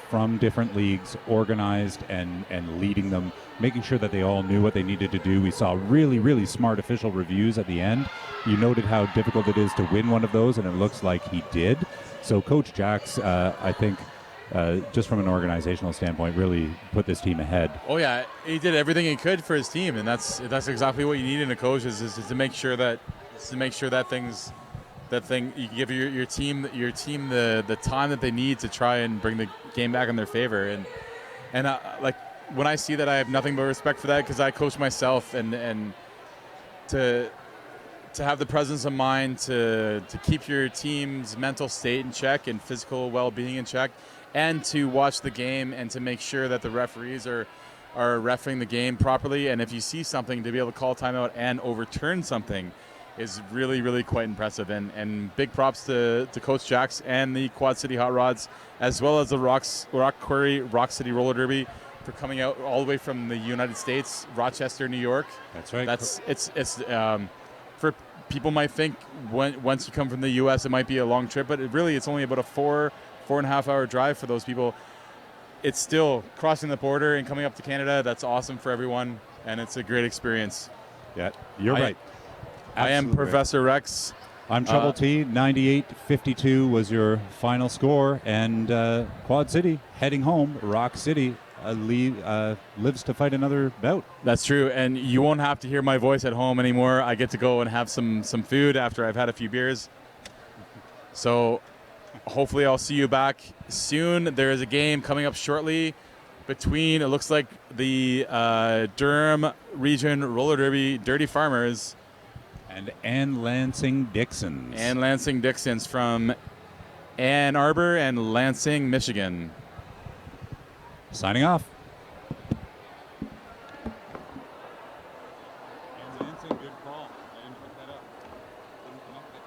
from different leagues organized and leading them, making sure that they all knew what they needed to do. We saw really, really smart official reviews at the end. You noted how difficult it is to win one of those, and it looks like he did. So Coach Jack's, I think, just from an organizational standpoint, really put this team ahead. Oh yeah, he did everything he could for his team, and that's exactly what you need in a coach is to make sure that you give your team the time that they need to try and bring the game back in their favor. And like when I see that, I have nothing but respect for that, because I coach myself, and to have the presence of mind to keep your team's mental state in check and physical well-being in check, and to watch the game and to make sure that the referees are reffing the game properly. And if you see something, to be able to call timeout and overturn something is really, really quite impressive. And big props to Coach Jax and the Quad City Hot Rods, as well as the Rock Quarry Rock City Roller Derby for coming out all the way from the United States, Rochester, New York. That's right. It's for people might think once you come from the U.S. it might be a long trip, but it's only about a 4.5 hour drive for those people. It's still crossing the border and coming up to Canada. That's awesome for everyone, and it's a great experience. Yeah, you're right. I am Absolutely right. Professor Rex. I'm Trouble T. 98-52 was your final score, and Quad City heading home. Rock City lives to fight another bout. That's true, and you won't have to hear my voice at home anymore. I get to go and have some food after I've had a few beers. So hopefully I'll see you back soon. There is a game coming up shortly between, it looks like, the Durham Region Roller Derby Dirty Farmers and Ann Lansing Dixons. Ann Lansing Dixons from Ann Arbor and Lansing, Michigan. Signing off. Good call. I didn't pick that up. Didn't connect it.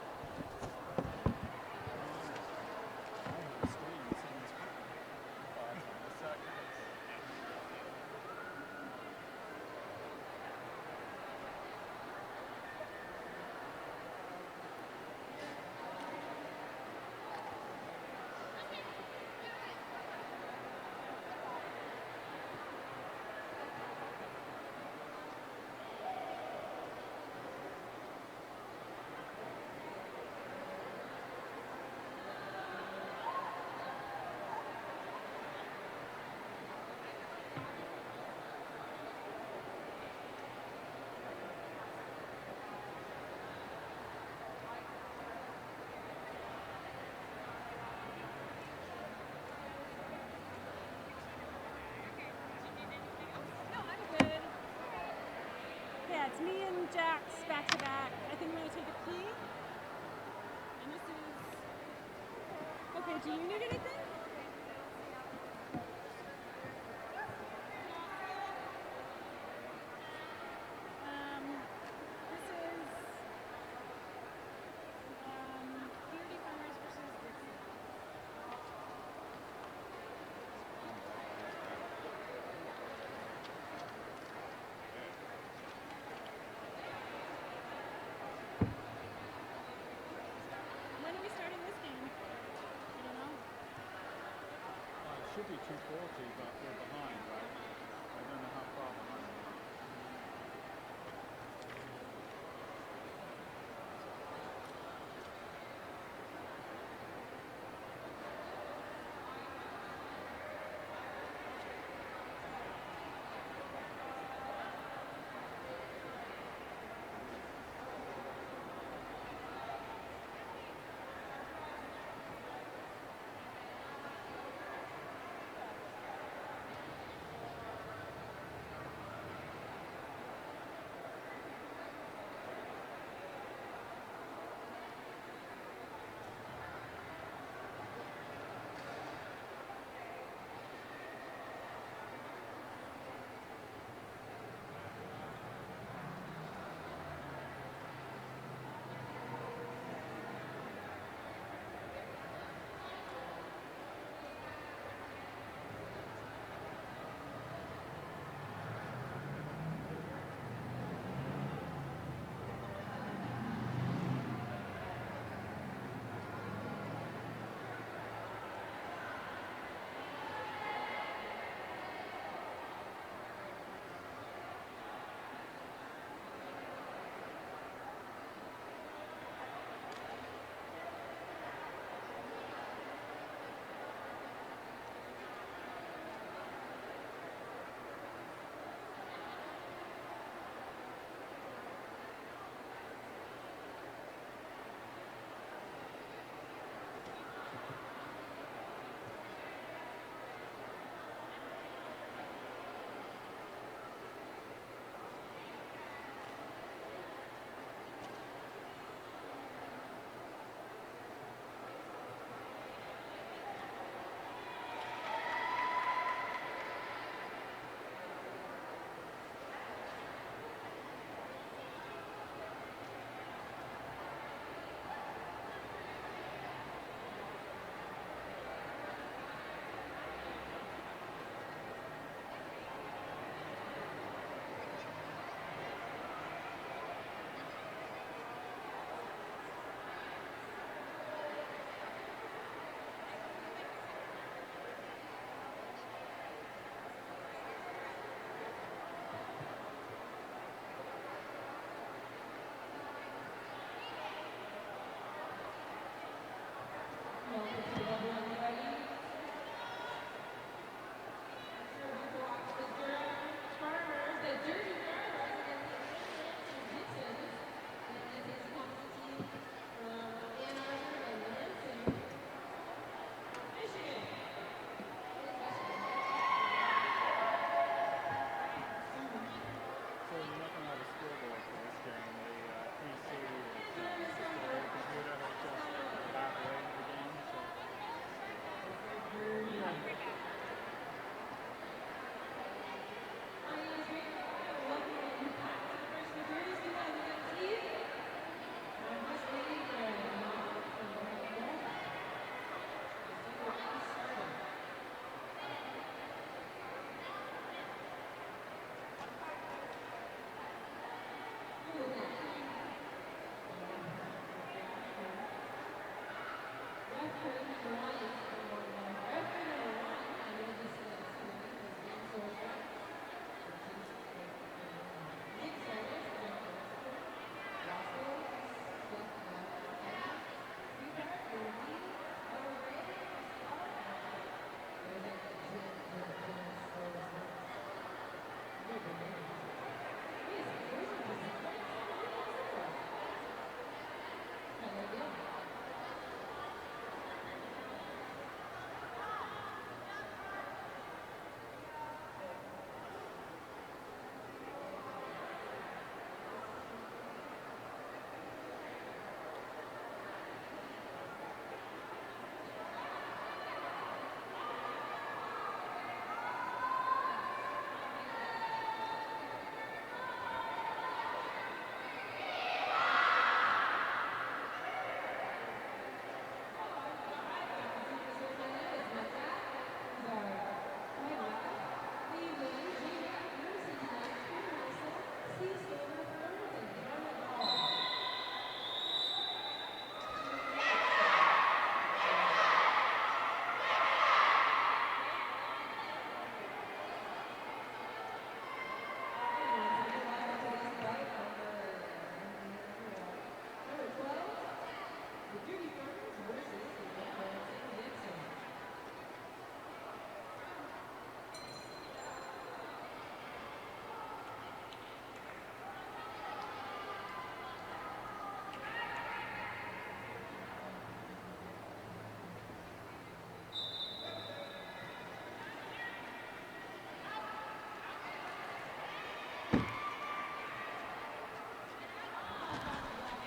Yeah, it's me and Jax back to back. I think I'm going to take a pee. And this is... Okay, do you need anything? This is... Dirty Farmers versus Dixie. When are we starting this game? I don't know. It should be 240, but we're behind, right? I don't know how far behind we are.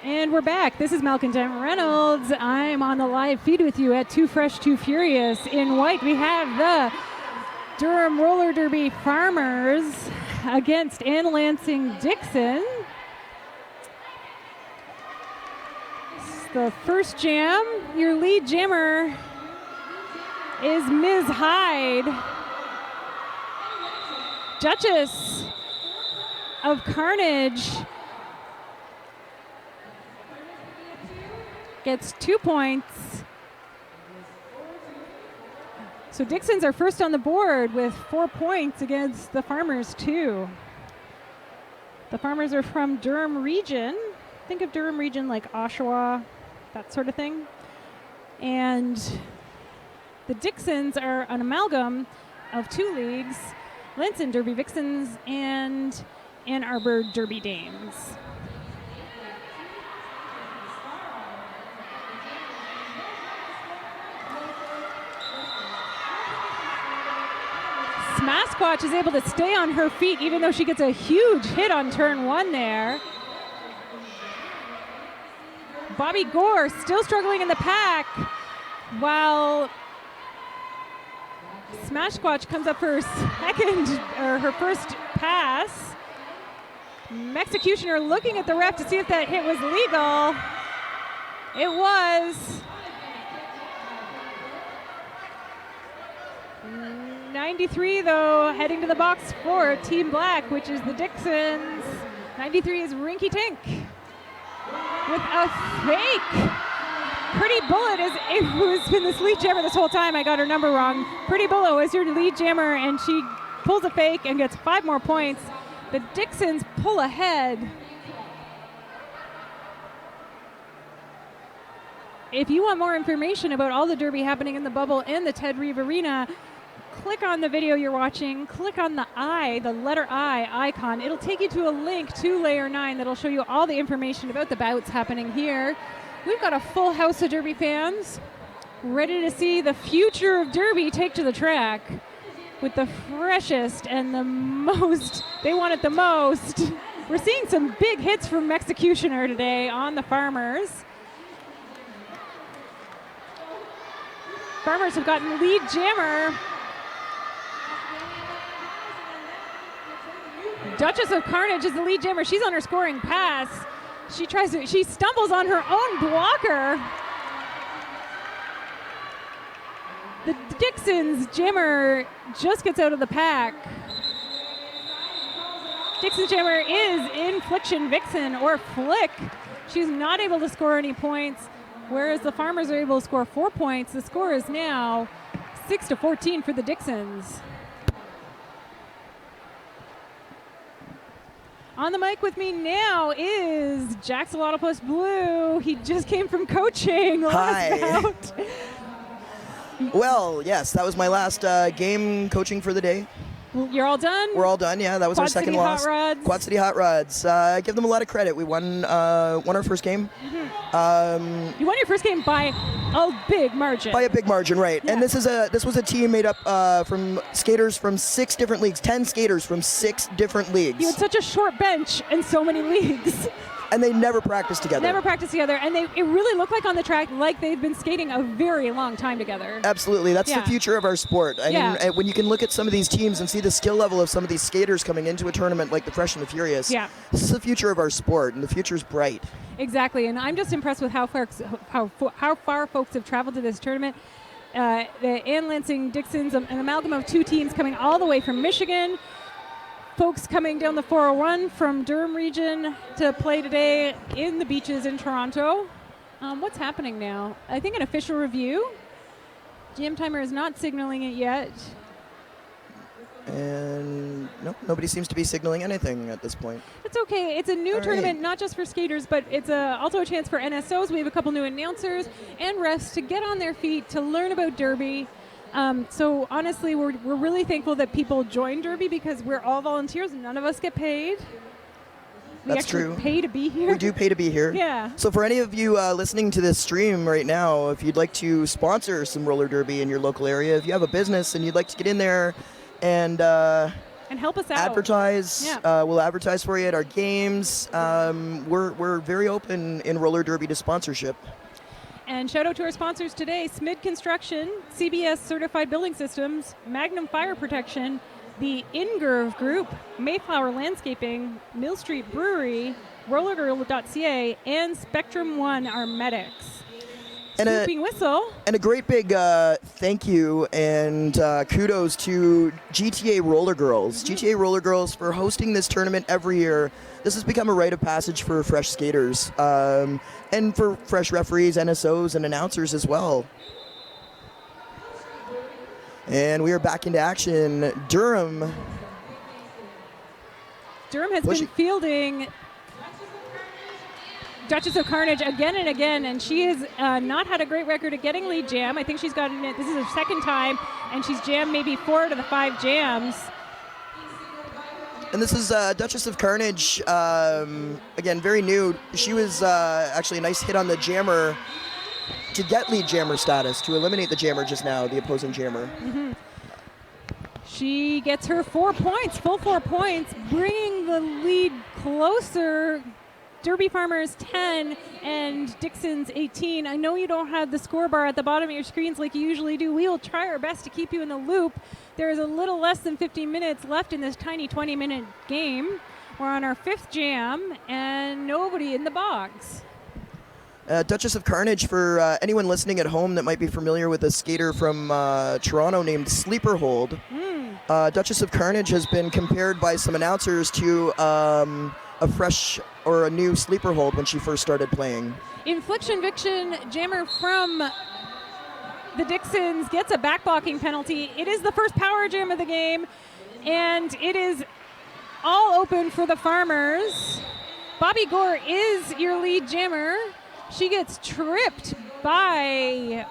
And we're back. This is Malcontent Reynolds. I'm on the live feed with you at Too Fresh, Too Furious. In white, we have the Durham Roller Derby Farmers against Ann Lansing Dixon. The first jam, your lead jammer is Ms. Hyde, Duchess of Carnage. Gets 2 points. So Dixons are first on the board with 4 points against the Farmers 2. The Farmers are from Durham region. Think of Durham region like Oshawa, that sort of thing. And the Dixons are an amalgam of 2 leagues, Linson Derby Vixens and Ann Arbor Derby Dames. Smasquatch is able to stay on her feet even though she gets a huge hit on turn 1 there. Bobby Gore still struggling in the pack while Smasquatch comes up for her first pass. Executioner looking at the ref to see if that hit was legal. It was. 93 though, heading to the box for Team Black, which is the Dixons. 93 is Rinky Tink with a fake. Pretty Bullet who's been this lead jammer this whole time. I got her number wrong. Pretty Bullet was your lead jammer, and she pulls a fake and gets 5 more points. The Dixons pull ahead. If you want more information about all the Derby happening in the bubble and the Ted Reeve Arena, click on the video you're watching, click on the letter I icon. It'll take you to a link to Layer 9 that'll show you all the information about the bouts happening here. We've got a full house of Derby fans ready to see the future of Derby take to the track with the freshest and the most, they want it the most. We're seeing some big hits from Executioner today on the Farmers. Farmers have gotten lead jammer. Duchess of Carnage is the lead jammer. She's on her scoring pass. She stumbles on her own blocker. The Dixons jammer just gets out of the pack. Dixon's jammer is Infliction Vixen or Flick. She's not able to score any points, whereas the Farmers are able to score 4 points. The score is now 6-14 for the Dixons. On the mic with me now is Jaxolotopus Blue. He just came from coaching last bout. Well, yes, that was my last game coaching for the day. You're all done? We're all done, yeah. That was Quad our second City loss. Hot Rods. Quad City Hot Rods. I give them a lot of credit. We won our first game. Mm-hmm. You won your first game by a big margin. By a big margin, right. Yeah. And this was a team made up from skaters from 6 different leagues, 10 skaters from 6 different leagues. You had such a short bench and so many leagugues. And they never practiced together. And it really looked like on the track like they've been skating a very long time together. Absolutely. That's the future of our sport. I mean, when you can look at some of these teams and see the skill level of some of these skaters coming into a tournament like the Fresh and the Furious, this is the future of our sport, and the future's bright. Exactly, and I'm just impressed with how far folks have traveled to this tournament. The Ann Lansing Dixons, an amalgam of 2 teams coming all the way from Michigan. Folks coming down the 401 from Durham region to play today in the beaches in Toronto. What's happening now? I think an official review. GM timer is not signaling it yet. And no, nobody seems to be signaling anything at this point. It's okay. It's a new tournament, not just for skaters, but it's also a chance for NSOs. We have a couple new announcers and refs to get on their feet to learn about Derby. So honestly, we're really thankful that people join Derby because we're all volunteers. None of us get paid. That's true. Pay to be here. We do pay to be here. Yeah. So for any of you listening to this stream right now, if you'd like to sponsor some roller derby in your local area, if you have a business and you'd like to get in there and And help us out. Advertise. Yeah. We'll advertise for you at our games. We're very open in roller derby to sponsorship. And shout out to our sponsors today, Smid Construction, CBS Certified Building Systems, Magnum Fire Protection, the Ingerv Group, Mayflower Landscaping, Mill Street Brewery, RollerGirl.ca, and Spectrum One, our medics. And whistle. And a great big thank you and kudos to GTA RollerGirls. GTA RollerGirls for hosting this tournament every year. This has become a rite of passage for fresh skaters and for fresh referees, NSOs, and announcers as well. And we are back into action. Durham has been fielding Duchess of Carnage again and again, and she has not had a great record at getting lead jam. I think she's gotten it. This is her second time, and she's jammed maybe 4 out of the 5 jams. And this is Duchess of Carnage, again, very new. She was actually a nice hit on the jammer to get lead jammer status, to eliminate the jammer just now, the opposing jammer. Mm-hmm. She gets her 4 points, full 4 points, bringing the lead closer. Derby Farmers 10 and Dixon's 18. I know you don't have the score bar at the bottom of your screens like you usually do. We will try our best to keep you in the loop. There is a little less than 15 minutes left in this tiny 20-minute game. We're on our 5th jam and nobody in the box. Duchess of Carnage, for anyone listening at home that might be familiar with a skater from Toronto named Sleeper Hold. Duchess of Carnage has been compared by some announcers to a fresh or a new Sleeper Hold when she first started playing. Infliction Viction jammer from the Dixons gets a back blocking penalty. It is the first power jam of the game, and it is all open for the Farmers. Bobby Gore is your lead jammer. She gets tripped by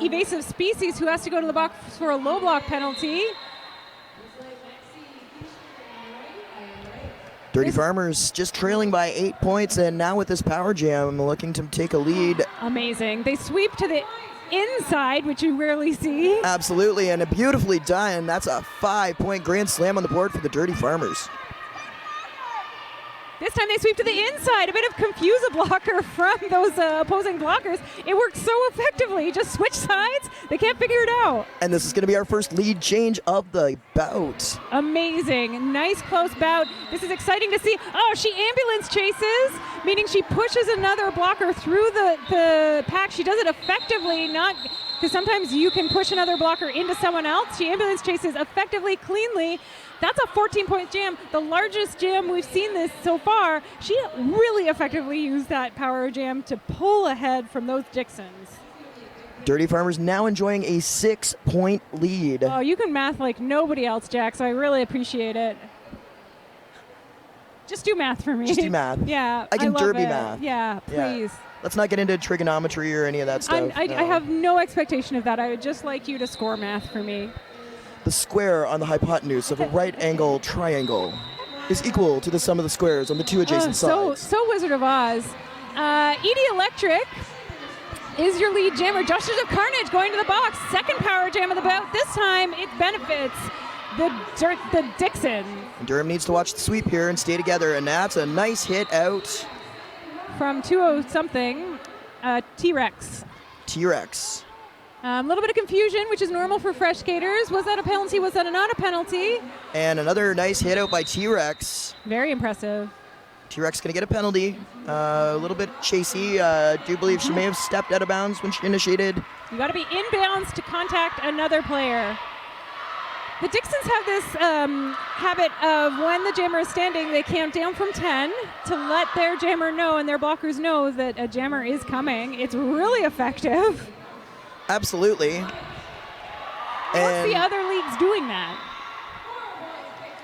Evasive Species, who has to go to the box for a low block penalty. Dirty Farmers just trailing by 8 points, and now with this power jam looking to take a lead. Amazing. They sweep to the inside, which you rarely see. Absolutely, and beautifully done. That's a 5-point grand slam on the board for the Dirty Farmers. This time they sweep to the inside. A bit of confuse a blocker from those opposing blockers. It works so effectively. Just switch sides. They can't figure it out. And this is going to be our first lead change of the bout. Amazing. Nice close bout. This is exciting to see. Oh, she ambulance chases, meaning she pushes another blocker through the pack. She does it effectively, not because sometimes you can push another blocker into someone else. She ambulance chases effectively, cleanly. That's a 14-point jam, the largest jam we've seen this so far. She really effectively used that power jam to pull ahead from those Dixons. Dirty Farmers now enjoying a 6-point lead. Oh, you can math like nobody else, Jack, so I really appreciate it. Just do math for me. Just do math. Yeah, I can love derby it. math. Yeah, please. Yeah. Let's not get into trigonometry or any of that stuff. I have no expectation of that. I would just like you to score math for me. The square on the hypotenuse of a right-angle triangle is equal to the sum of the squares on the two adjacent sides. So Wizard of Oz. Edie Electric is your lead jammer. Duchess of Carnage going to the box. Second power jam of the bout. This time it benefits the Dixon. Durham needs to watch the sweep here and stay together, and that's a nice hit out. From 2-0-something, T-Rex. T-Rex. A little bit of confusion, which is normal for fresh skaters. Was that a penalty? Was that not a penalty? And another nice hit out by T-Rex. Very impressive. T-Rex going to get a penalty. A little bit chasey. Do believe she may have stepped out of bounds when she initiated. You got to be inbounds to contact another player. The Dixons have this habit of when the jammer is standing, they count down from 10 to let their jammer know and their blockers know that a jammer is coming. It's really effective. Absolutely. And what's the other leagues doing that?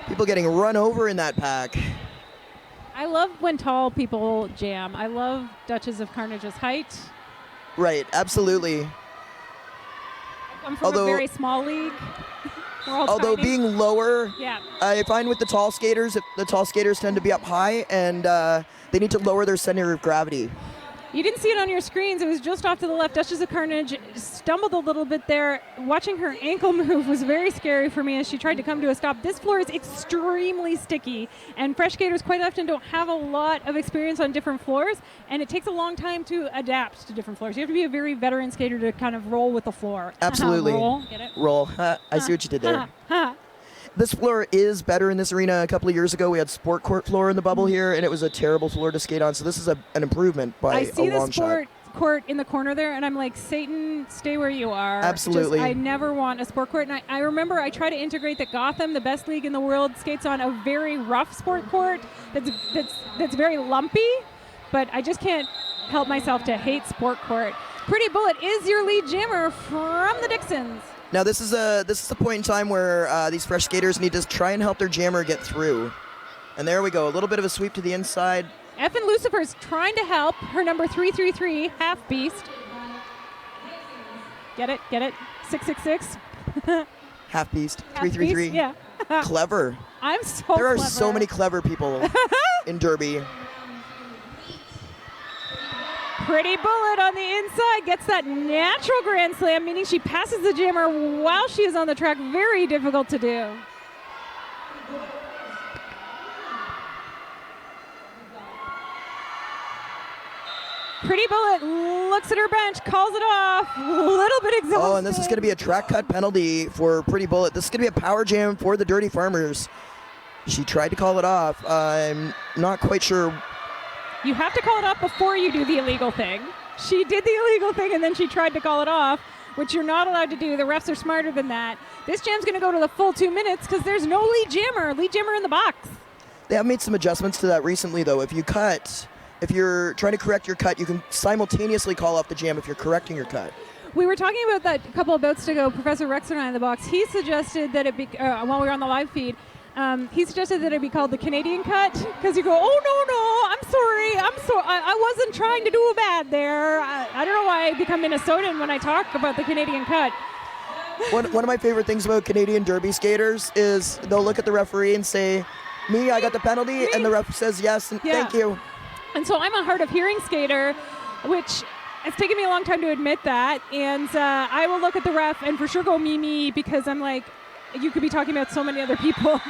People getting run over in that pack. I love when tall people jam. I love Duchess of Carnage's height. Right, absolutely. I'm from a very small league. Although tiny. being lower, yeah. I find with the tall skaters, the tall skaters tend to be up high, and they need to lower their center of gravity. You didn't see it on your screens. It was just off to the left. Duchess of Carnage stumbled a little bit there. Watching her ankle move was very scary for me as she tried to come to a stop. This floor is extremely sticky, and fresh skaters quite often don't have a lot of experience on different floors, and it takes a long time to adapt to different floors. You have to be a very veteran skater to kind of roll with the floor. Absolutely. Roll. Get it? Roll. I see what you did there. This floor is better in this arena. A couple of years ago, we had sport court floor in the bubble here, and it was a terrible floor to skate on. So this is an improvement by a long shot. I see the sport court in the corner there, and I'm like, Satan, stay where you are. Absolutely. I never want a sport court. And I remember I try to integrate that Gotham, the best league in the world, skates on a very rough sport court that's very lumpy, but I just can't help myself to hate sport court. Pretty Bullet is your lead jammer from the Dixons. Now this is a point in time where these fresh skaters need to try and help their jammer get through. And there we go, a little bit of a sweep to the inside. Effin Lucifer's trying to help her number 333, Half Beast. Get it? 666. Half Beast, 333. Yeah. Clever. I'm so There are clever. so many clever people in Derby. Pretty Bullet on the inside gets that natural Grand Slam, meaning she passes the jammer while she is on the track. Very difficult to do. Pretty Bullet looks at her bench, calls it off. A little bit exhausted. Oh, and this is going to be a track cut penalty for Pretty Bullet. This is going to be a power jam for the Dirty Farmers. She tried to call it off. I'm not quite sure. You have to call it off before you do the illegal thing. She did the illegal thing, and then she tried to call it off, which you're not allowed to do. The refs are smarter than that. This jam's going to go to the full 2 minutes because there's no lead jammer. Lead jammer in the box. They have made some adjustments to that recently, though. If you're trying to correct your cut, you can simultaneously call off the jam if you're correcting your cut. We were talking about that a couple of bouts ago. Professor Rex and I in the box, he suggested that it be, while we were on the live feed, he suggested that it be called the Canadian cut, because you go, oh, no, I'm sorry, I wasn't trying to do a bad there. I don't know why I become Minnesotan when I talk about the Canadian cut. One of my favorite things about Canadian Derby skaters is they'll look at the referee and say, me, I got the penalty, and the ref says yes, and thank you. And so I'm a hard of hearing skater, which it's taken me a long time to admit that, and I will look at the ref and for sure go me, because I'm like, you could be talking about so many other people.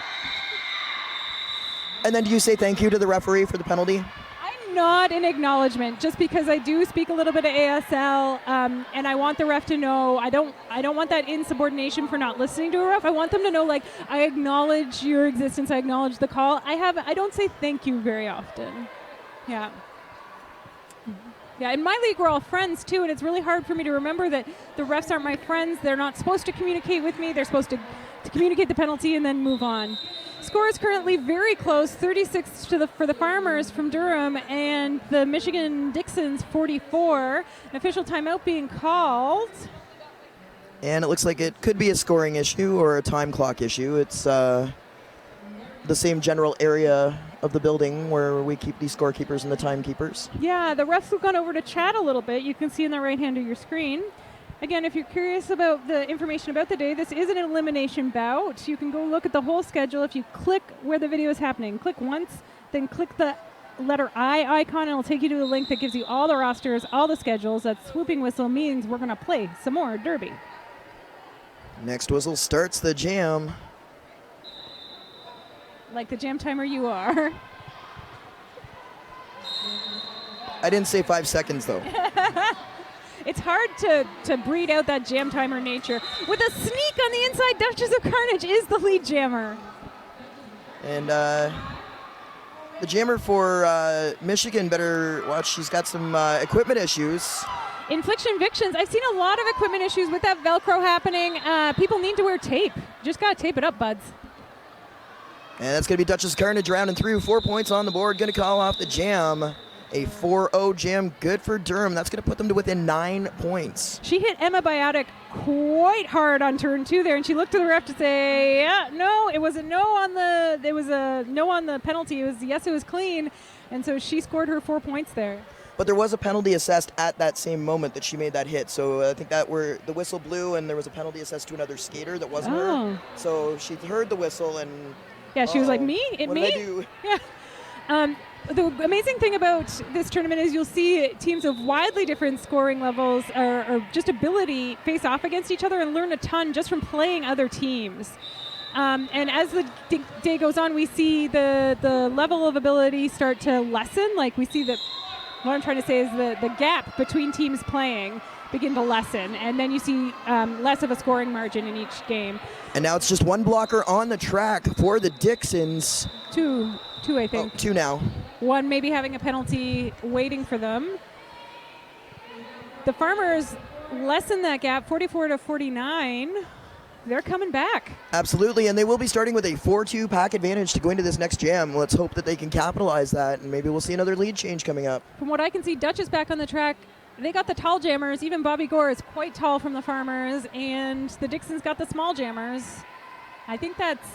And then do you say thank you to the referee for the penalty? I'm not in acknowledgement, just because I do speak a little bit of ASL, and I want the ref to know, I don't want that insubordination for not listening to a ref. I want them to know, like, I acknowledge your existence, I acknowledge the call. I don't say thank you very often. Yeah. Yeah, in my league, we're all friends, too, and it's really hard for me to remember that the refs aren't my friends. They're not supposed to communicate with me. They're supposed to communicate the penalty and then move on. Score is currently very close, 36 for the Farmers from Durham, and the Michigan Dixons 44. An official timeout being called. And it looks like it could be a scoring issue or a time clock issue. It's the same general area of the building where we keep these scorekeepers and the timekeepers. Yeah, the refs have gone over to chat a little bit. You can see in the right hand of your screen. Again, if you're curious about the information about the day, this is an elimination bout. You can go look at the whole schedule. If you click where the video is happening, click once, then click the letter I icon, and it'll take you to a link that gives you all the rosters, all the schedules. That swooping whistle means we're going to play some more Derby. Next whistle starts the jam. Like the jam timer you are. I didn't say 5 seconds, though. It's hard to breed out that jam timer nature. With a sneak on the inside, Duchess of Carnage is the lead jammer. And the jammer for Michigan better watch. She's got some equipment issues. Infliction Victions. I've seen a lot of equipment issues with that Velcro happening. People need to wear tape. Just got to tape it up, buds. And that's going to be Duchess Carnage rounding through. 4 points on the board. Going to call off the jam. A 4-0 jam. Good for Durham. That's going to put them to within 9 points. She hit Emma Biotic quite hard on turn 2 there, and she looked to the ref to say, yeah, no, it was a no on the penalty. It was yes, it was clean. And so she scored her 4 points there. But there was a penalty assessed at that same moment that she made that hit. So I think that the whistle blew, and there was a penalty assessed to another skater that wasn't her. So she heard the whistle, and yeah, she was like, me? What did I do? Yeah. The amazing thing about this tournament is you'll see teams of widely different scoring levels or just ability face off against each other and learn a ton just from playing other teams. And as the day goes on, we see the level of ability start to lessen. Like we see that, what I'm trying to say is the gap between teams playing begin to lessen. And then you see less of a scoring margin in each game. And now it's just one blocker on the track for the Dixons. Two, I think. Oh, two now. One maybe having a penalty waiting for them. The Farmers lessen that gap, 44-49. They're coming back. Absolutely, and they will be starting with a 4-2 pack advantage to go into this next jam. Let's hope that they can capitalize that, and maybe we'll see another lead change coming up. From what I can see, Dutch is back on the track. They got the tall jammers. Even Bobby Gore is quite tall from the Farmers, and the Dixons got the small jammers. I think that's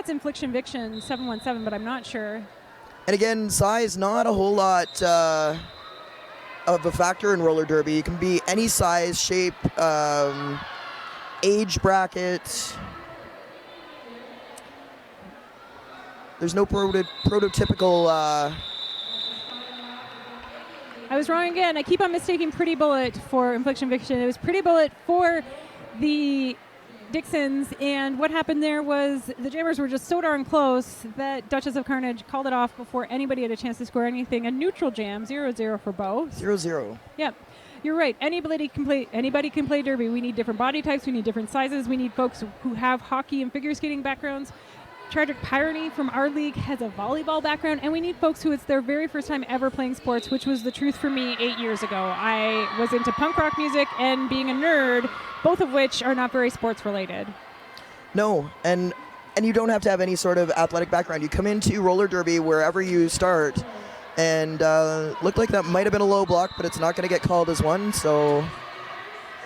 Infliction Viction 717, but I'm not sure. And again, size not a whole lot of a factor in roller derby. You can be any size, shape, age bracket. There's no prototypical. I was wrong again. I keep on mistaking Pretty Bullet for Infliction Viction. It was Pretty Bullet for the Dixons, and what happened there was the jammers were just so darn close that Duchess of Carnage called it off before anybody had a chance to score anything. A neutral jam, 0-0 for both. 0-0. Yep. You're right. Anybody can play derby. We need different body types. We need different sizes. We need folks who have hockey and figure skating backgrounds. Tragic Pyroney from our league has a volleyball background, and we need folks who it's their very first time ever playing sports, which was the truth for me 8 years ago. I was into punk rock music and being a nerd, both of which are not very sports related. No, and you don't have to have any sort of athletic background. You come into roller derby wherever you start, and looked like that might have been a low block, but it's not going to get called as one, so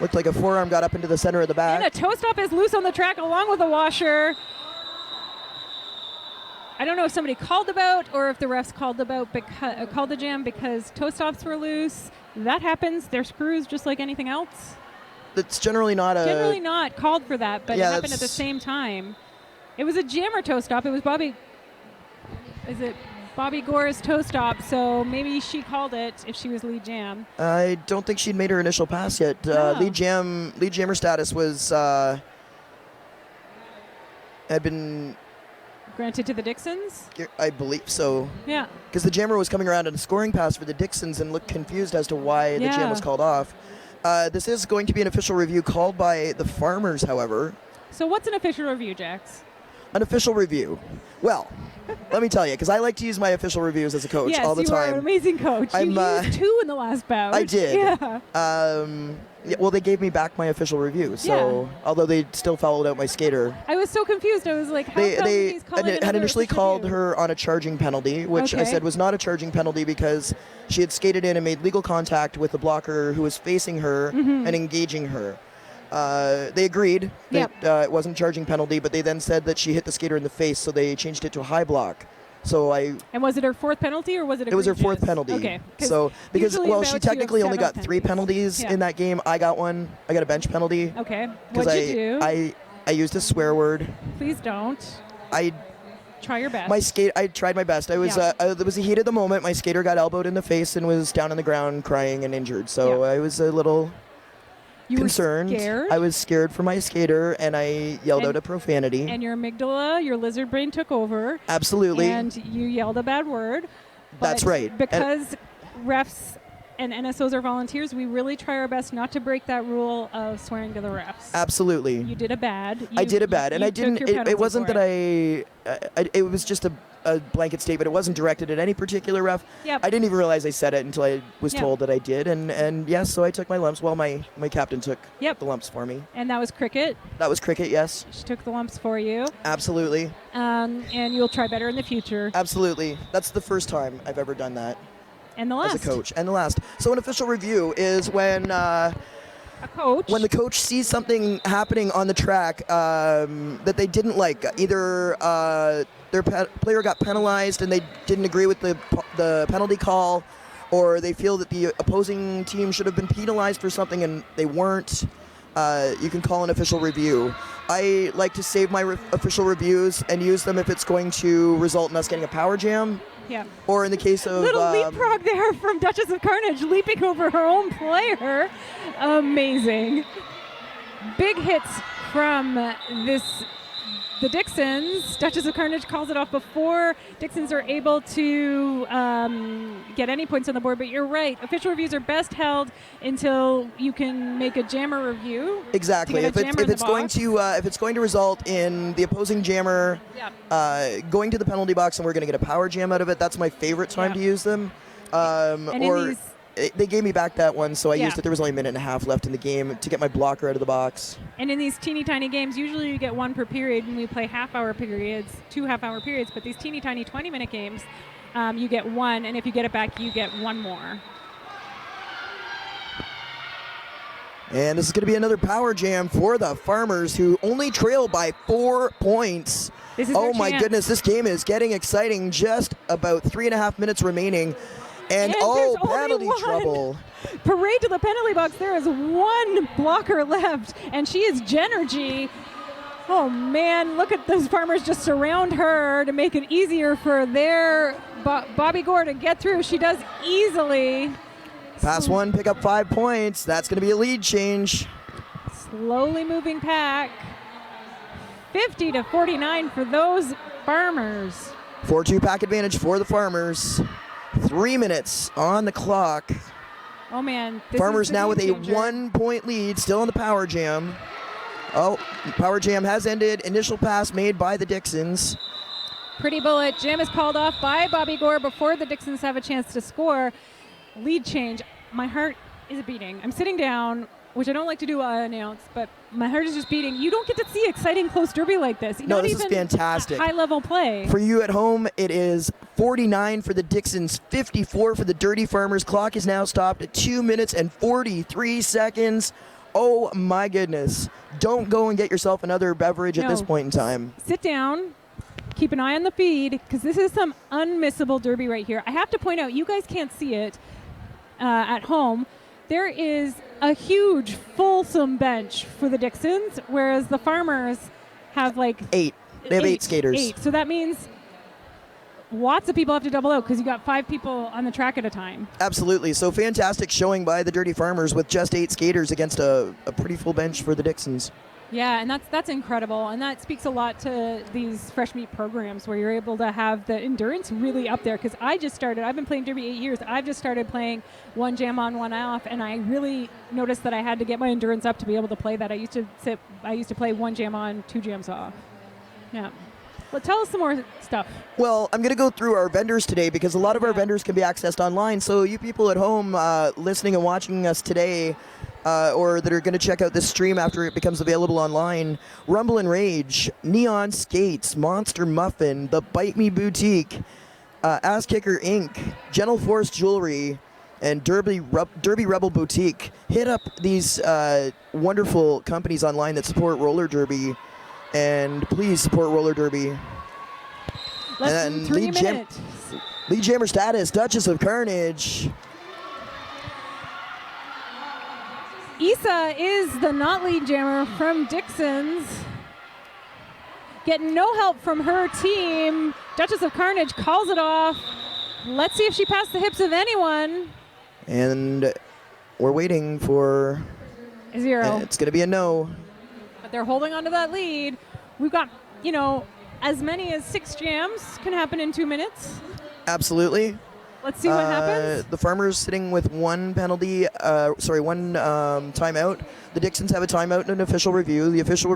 looked like a forearm got up into the center of the back. And a toe stop is loose on the track along with a washer. I don't know if somebody called the bout or if the refs called the jam because toe stops were loose. That happens. They're screws just like anything else. It's generally not called for that, but yeah, it happened at the same time. It was a jammer toe stop. It was Bobby Gore's toe stop, so maybe she called it if she was lead jam. I don't think she'd made her initial pass yet. No. Lead jammer status was had been granted to the Dixons? I believe so. Yeah. Because the jammer was coming around on a scoring pass for the Dixons and looked confused as to why the jam was called off. This is going to be an official review called by the Farmers, however. So what's an official review, Jax? An official review. Well, let me tell you, because I like to use my official reviews as a coach all the time. Yes, you are an amazing coach. You used 2 in the last bout. I did. Yeah. Yeah, well, they gave me back my official review, so although they still followed out my skater. I was so confused. I was like, how they had initially called review? her on a charging penalty, which I said was not a charging penalty because she had skated in and made legal contact with the blocker who was facing her and engaging her. They agreed that it wasn't a charging penalty, but they then said that she hit the skater in the face, so they changed it to a high block. So And was it her 4th penalty or was it? It was her 4th penalty. Okay. So because she technically only got 3 penalties in that game. I got one. I got a bench penalty. Okay. What'd you do? I used a swear word. Please don't. Try your best. I tried my best. It was a heat of the moment. My skater got elbowed in the face and was down on the ground crying and injured. So I was a little concerned. Were scared? I was scared for my skater, and I yelled out a profanity. And your amygdala, your lizard brain took over. Absolutely. And you yelled a bad word. That's right. Because refs and NSOs are volunteers, we really try our best not to break that rule of swearing to the refs. Absolutely. You did a bad. I did a bad, and I didn't. It wasn't that it was just a blanket statement. It wasn't directed at any particular ref. Yep. I didn't even realize I said it until I was told that I did, and yes, so I took my lumps. Well, my captain took the lumps for me. And that was Cricket. That was Cricket, yes. She took the lumps for you. Absolutely. And you'll try better in the future. Absolutely. That's the first time I've ever done that. And the last. As a coach. And the last. So an official review is when a coach. When the coach sees something happening on the track that they didn't like, either their player got penalized and they didn't agree with the penalty call, or they feel that the opposing team should have been penalized for something and they weren't. you can call an official review. I like to save my official reviews and use them if it's going to result in us getting a power jam. Yeah. Or in the case of... Little leapfrog there from Duchess of Carnage, leaping over her own player. Amazing. Big hits from the Dixons. Duchess of Carnage calls it off before Dixons are able to get any points on the board, but you're right. Official reviews are best held until you can make a jammer review. Exactly. If it's going to result in the opposing jammer going to the penalty box and we're going to get a power jam out of it, that's my favorite time to use them. They gave me back that one, so I used it. There was only a minute and a half left in the game to get my blocker out of the box. And in these teeny tiny games, usually you get one per period, and we play half-hour periods, 2 half-hour periods. But these teeny tiny 20-minute games, you get one, and if you get it back, you get one more. And this is going to be another power jam for the Farmers, who only trail by 4 points. Oh my goodness, this game is getting exciting. Just about 3.5 minutes remaining. And penalty trouble. Parade to the penalty box. There is one blocker left, and she is Genergy. Oh, man, look at those Farmers just surround her to make it easier for their Bobby Gore to get through. She does easily. Pass one, pick up 5 points. That's going to be a lead change. Slowly moving pack. 50-49 for those Farmers. 4-2 pack advantage for the Farmers. 3 minutes on the clock. Oh, man. Farmers now with a 1-point lead, still in the power jam. Oh, power jam has ended. Initial pass made by the Dixons. Pretty bullet. Jam is called off by Bobby Gore before the Dixons have a chance to score. Lead change. My heart is beating. I'm sitting down, which I don't like to do while I announce, but my heart is just beating. You don't get to see exciting close derby like this. No, this is fantastic. High-level play. For you at home, it is 49 for the Dixons, 54 for the Dirty Farmers. Clock is now stopped at 2 minutes and 43 seconds. Oh, my goodness. Don't go and get yourself another beverage at this point in time. Sit down. Keep an eye on the feed, because this is some unmissable derby right here. I have to point out, you guys can't see it at home. There is a huge, fulsome bench for the Dixons, whereas the Farmers have like 8. They have 8 skaters. 8. So that means lots of people have to double out because you got 5 people on the track at a time. Absolutely. So fantastic showing by the Dirty Farmers with just 8 skaters against a pretty full bench for the Dixons. Yeah, and that's incredible, and that speaks a lot to these fresh meat programs where you're able to have the endurance really up there. Because I've been playing derby 8 years. I've just started playing one jam on, one off, and I really noticed that I had to get my endurance up to be able to play that. I used to play one jam on, 2 jams off. Yeah. Well, tell us some more stuff. Well, I'm going to go through our vendors today because a lot of our vendors can be accessed online. So you people at home listening and watching us today, or that are going to check out this stream after it becomes available online, Rumble and Rage, Neon Skates, Monster Muffin, The Bite Me Boutique, Ass Kicker Inc., Gentle Force Jewelry, and Derby Rebel Boutique. Hit up these wonderful companies online that support roller derby, and please support roller derby. Less than 3 minutes. Lead jammer status, Duchess of Carnage. Issa is the not lead jammer from Dixons. Getting no help from her team. Duchess of Carnage calls it off. Let's see if she passed the hips of anyone. And we're waiting for a 0. It's going to be a no. But they're holding on to that lead. We've got, as many as 6 jams can happen in 2 minutes. Absolutely. Let's see what happens. The Farmers sitting with one penalty, one timeout. The Dixons have a timeout and an official review. The official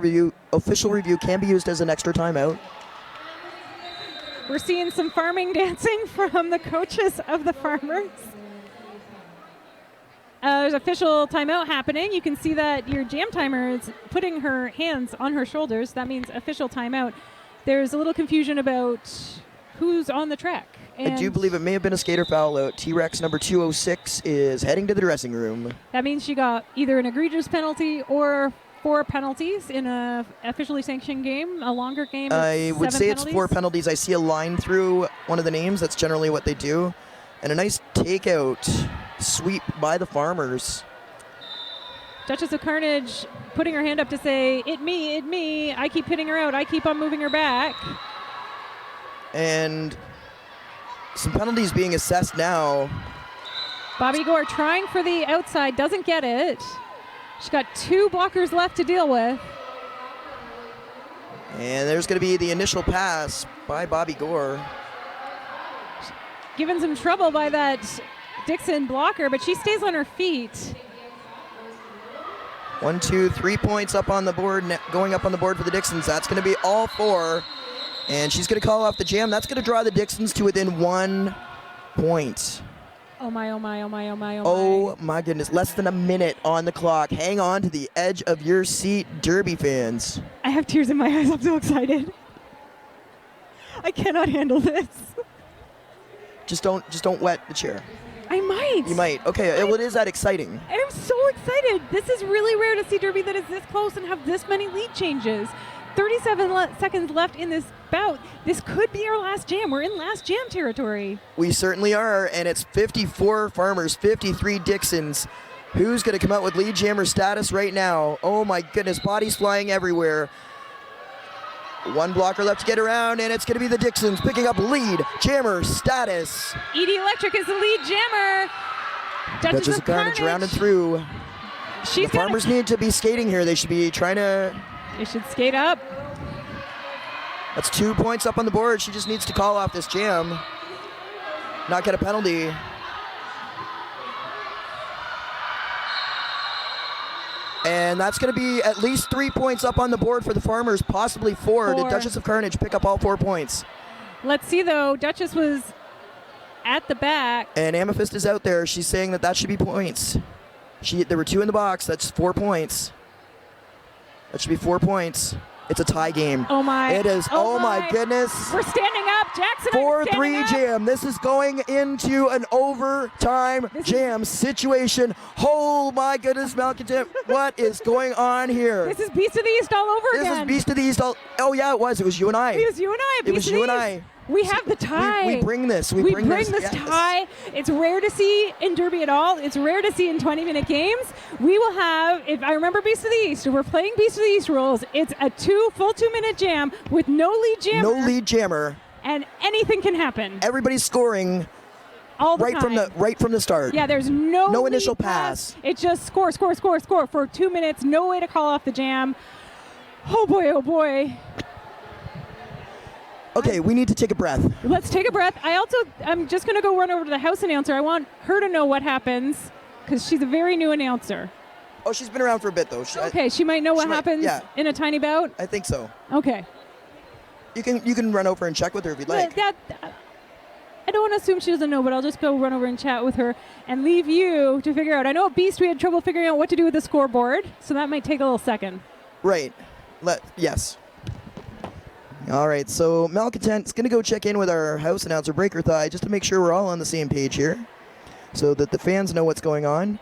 review can be used as an extra timeout. We're seeing some farming dancing from the coaches of the Farmers. There's official timeout happening. You can see that your jam timer is putting her hands on her shoulders. That means official timeout. There's a little confusion about who's on the track. I do believe it may have been a skater foul out. T-Rex number 206 is heading to the dressing room. That means she got either an egregious penalty or 4 penalties in a officially sanctioned game, a longer game. I would say it's 4 penalties. I see a line through one of the names. That's generally what they do. And a nice takeout sweep by the Farmers. Duchess of Carnage putting her hand up to say, it me. I keep hitting her out. I keep on moving her back. And some penalties being assessed now. Bobby Gore trying for the outside, doesn't get it. She's got 2 blockers left to deal with. And there's going to be the initial pass by Bobby Gore. Given some trouble by that Dixon blocker, but she stays on her feet. 1, 2, 3 points up on the board, going up on the board for the Dixons. That's going to be all 4. And she's going to call off the jam. That's going to draw the Dixons to within 1 point. Oh my, oh my, oh my, oh my, Oh my goodness, less than a minute on the clock. Hang on to the edge of your seat, Derby fans. I have tears in my eyes. I'm so excited. I cannot handle this. Just don't wet the chair. I might. You might. Okay, well, it is that exciting. I'm so excited. This is really rare to see Derby that is this close and have this many lead changes. 37 seconds left in this bout. This could be our last jam. We're in last jam territory. We certainly are, and it's 54 Farmers, 53 Dixons. Who's going to come out with lead jammer status right now? Oh my goodness, bodies flying everywhere. 1 blocker left to get around, and it's going to be the Dixons picking up lead jammer status. Edie Electric is the lead jammer. Duchess of Carnage round and through. The Farmers need to be skating here. They should be trying to... They should skate up. That's 2 points up on the board. She just needs to call off this jam, not get a penalty. And that's going to be at least 3 points up on the board for the Farmers, possibly 4. Did Duchess of Carnage pick up all 4 points? Let's see, though. Duchess was at the back. And Amethyst is out there. She's saying that should be points. There were 2 in the box. That's 4 points. That should be 4 points. It's a tie game. Oh my. It is. Oh my goodness. We're standing up. Jackson. 4-3 jam. This is going into an overtime jam situation. Oh my goodness, Malcontent. What is going on here? This is Beast of the East all over again. This is Beast of the East oh yeah, it was. It was you and I. It was you and I. It was you and I. We have the tie. We bring this. We bring this tie. It's rare to see in Derby at all. It's rare to see in 20-minute games. We will have, if I remember Beast of the East, we're playing Beast of the East rules. It's a full 2-minute jam with no lead jammer. No lead jammer. And anything can happen. Everybody's scoring all the right time. from the start. Yeah, there's no initial pass. It's just score for 2 minutes. No way to call off the jam. Oh boy, oh boy. Okay, we need to take a breath. Let's take a breath. I'm just going to go run over to the house announcer. I want her to know what happens because she's a very new announcer. Oh, she's been around for a bit, though. She might know what happens in a tiny bout? I think so. Okay. You can run over and check with her if you'd like. I don't want to assume she doesn't know, but I'll just go run over and chat with her and leave you to figure out. I know at Beast we had trouble figuring out what to do with the scoreboard, so that might take a little second. Right. Yes. All right, so Malcontent's going to go check in with our house announcer, Breaker Thigh, just to make sure we're all on the same page here so that the fans know what's going on.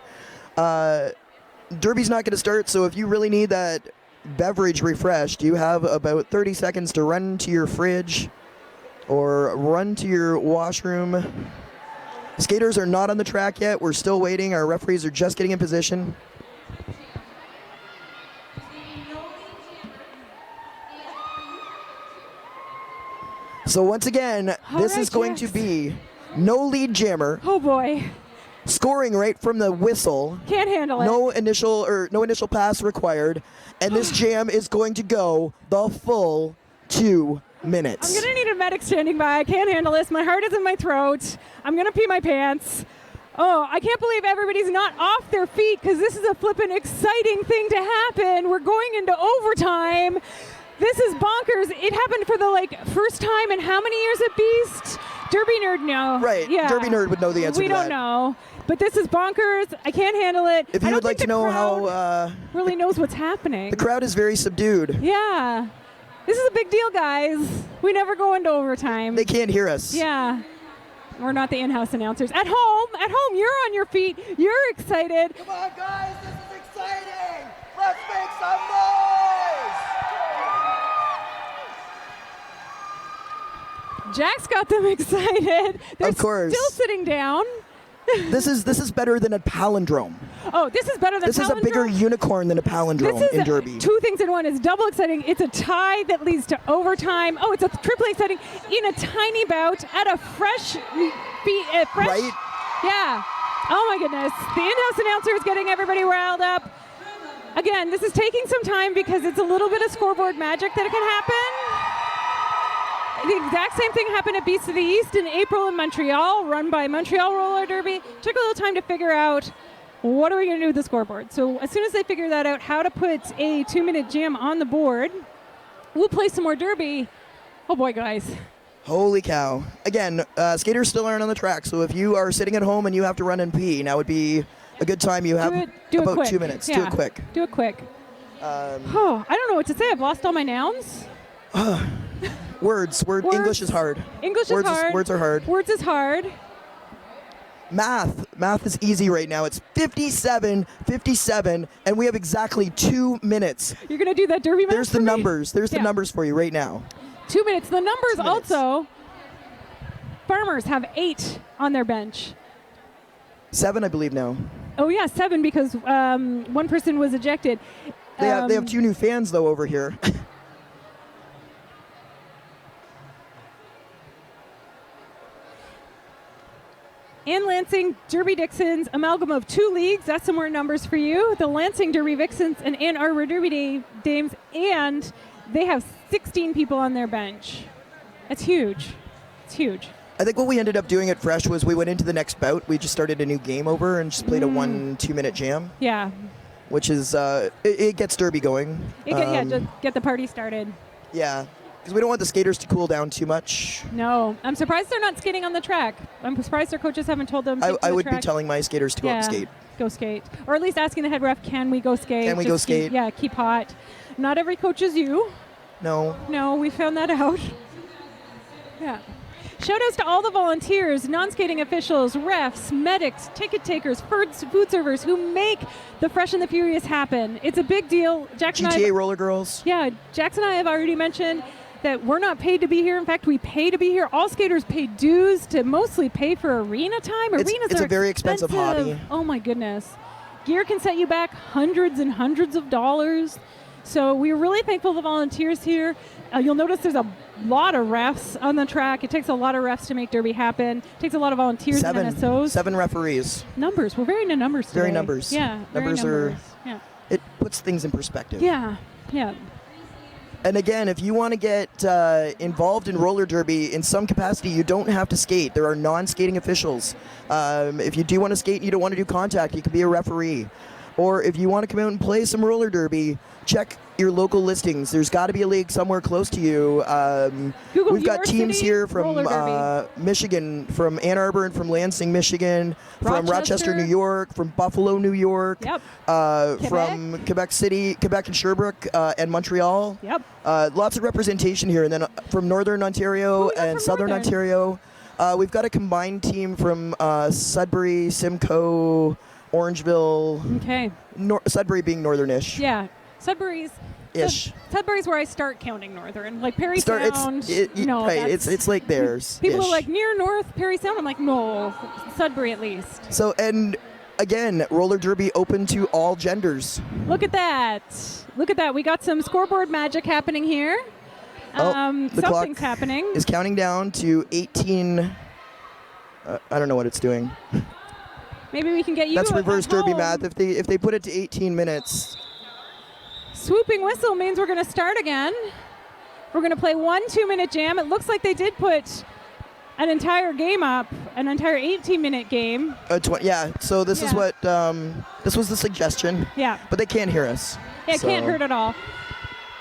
Derby's not going to start, so if you really need that beverage refreshed, you have about 30 seconds to run to your fridge or run to your washroom. Skaters are not on the track yet. We're still waiting. Our referees are just getting in position. So once again, this is going to be no lead jammer. Oh boy. Scoring right from the whistle. Can't handle it. No initial pass required. And this jam is going to go the full 2 minutes. I'm going to need a medic standing by. I can't handle this. My heart is in my throat. I'm going to pee my pants. Oh, I can't believe everybody's not off their feet because this is a flippin' exciting thing to happen. We're going into overtime. This is bonkers. It happened for the first time in how many years at Beast? Derby Nerd, no. Right. Yeah. Derby Nerd would know the answer to that. We don't know. But this is bonkers. I can't handle it. If you would like to know how... really knows what's happening. The crowd is very subdued. Yeah. This is a big deal, guys. We never go into overtime. They can't hear us. Yeah. We're not the in-house announcers. At home, you're on your feet. You're excited. Come on, guys. This is exciting. Let's make some noise. Jack's got them excited. They're of course. Still sitting down. This is better than a palindrome. Oh, this is better than This is a bigger unicorn than a palindrome This is in Derby. two things in one. It's double exciting. It's a tie that leads to overtime. Oh, it's a triple exciting in a tiny bout at a fresh. Right? Yeah. Oh my goodness. The in-house announcer is getting everybody riled up. Again, this is taking some time because it's a little bit of scoreboard magic that can happen. The exact same thing happened at Beasts of the East in April in Montreal, run by Montreal Roller Derby. Took a little time to figure out what are we going to do with the scoreboard. So as soon as they figure that out, how to put a 2-minute jam on the board, we'll play some more Derby. Oh boy, guys. Holy cow. Again, skaters still aren't on the track, so if you are sitting at home and you have to run and pee, now would be a good time. You have do it about quick. 2 minutes. Yeah. Do it quick. Do it quick. I don't know what to say. I've lost all my nouns. Words. English is hard. English Words is hard. Words are hard. Words is hard. Math is easy right now. It's 57, and we have exactly 2 minutes. You're going to do that Derby math There's the for me? numbers. There's the numbers for you right now. 2 minutes. The numbers 2 minutes. also, Farmers have 8 on their bench. 7, I believe now. Oh, yeah, 7 because one person was ejected. They have 2 new fans, though, over here. And Lansing Derby Dixons, amalgam of 2 leagues. That's some more numbers for you. The Lansing Derby Vixens and Ann Arbor Derby Dames, and they have 16 people on their bench. That's huge. It's huge. I think what we ended up doing at Fresh was we went into the next bout. We just started a new game over and just played a 1-2 minute jam. Yeah. Which is, it gets Derby going. Just get the party started. Yeah. Because we don't want the skaters to cool down too much. No. I'm surprised they're not skating on the track. I'm surprised their coaches haven't told them to I would track. be telling my skaters to go out and skate. Go skate. Or at least asking the head ref, can we go skate? Can we go skate? Keep hot. Not every coach is you. No. No, we found that out. Yeah. Shout outs to all the volunteers, non-skating officials, refs, medics, ticket takers, food servers who make the Fresh and the Furious happen. It's a big deal. GTA RollerGirls. Yeah, Jax and I have already mentioned that we're not paid to be here. In fact, we pay to be here. All skaters pay dues to mostly pay for arena time. It's a very expensive hobby. Oh my goodness. Gear can set you back hundreds and hundreds of dollars. So we're really thankful for the volunteers here. You'll notice there's a lot of refs on the track. It takes a lot of refs to make Derby happen. It takes a lot of volunteers and NSOs. 7 referees. Numbers. We're very into numbers today. Very numbers. Yeah. Numbers are. Yeah. It puts things in perspective. Yeah. Yeah. And again, if you want to get involved in roller derby in some capacity, you don't have to skate. There are non-skating officials. If you do want to skate and you don't want to do contact, you can be a referee. Or if you want to come out and play some roller derby, check your local listings. There's got to be a league somewhere close to you. We've got teams here from Michigan, from Ann Arbor and from Lansing, Michigan, from Rochester, New York, from Buffalo, New York, from Quebec City, Quebec and Sherbrooke, and Montreal. Yep. Lots of representation here. And then from Northern Ontario and Southern Ontario. We've got a combined team from Sudbury, Simcoe, Orangeville. Okay. Sudbury being northern-ish. Yeah. Sudbury's where I start counting northern. Like Perry Sound. It's like theirs. People are like near North Perry Sound. I'm like, no, Sudbury at least. So, and again, roller derby open to all genders. Look at that. Look at that. We got some scoreboard magic happening here. The something's happening. Is counting down to 18. I don't know what it's doing. Maybe we can get you. That's reverse derby math. If they put it to 18 minutes. Swooping whistle means we're going to start again. We're going to play 1 2-minute jam. It looks like they did put an entire game up, an entire 18-minute game. So this is what this was the suggestion. Yeah. But they can't hear us. Yeah, it can't hurt at all.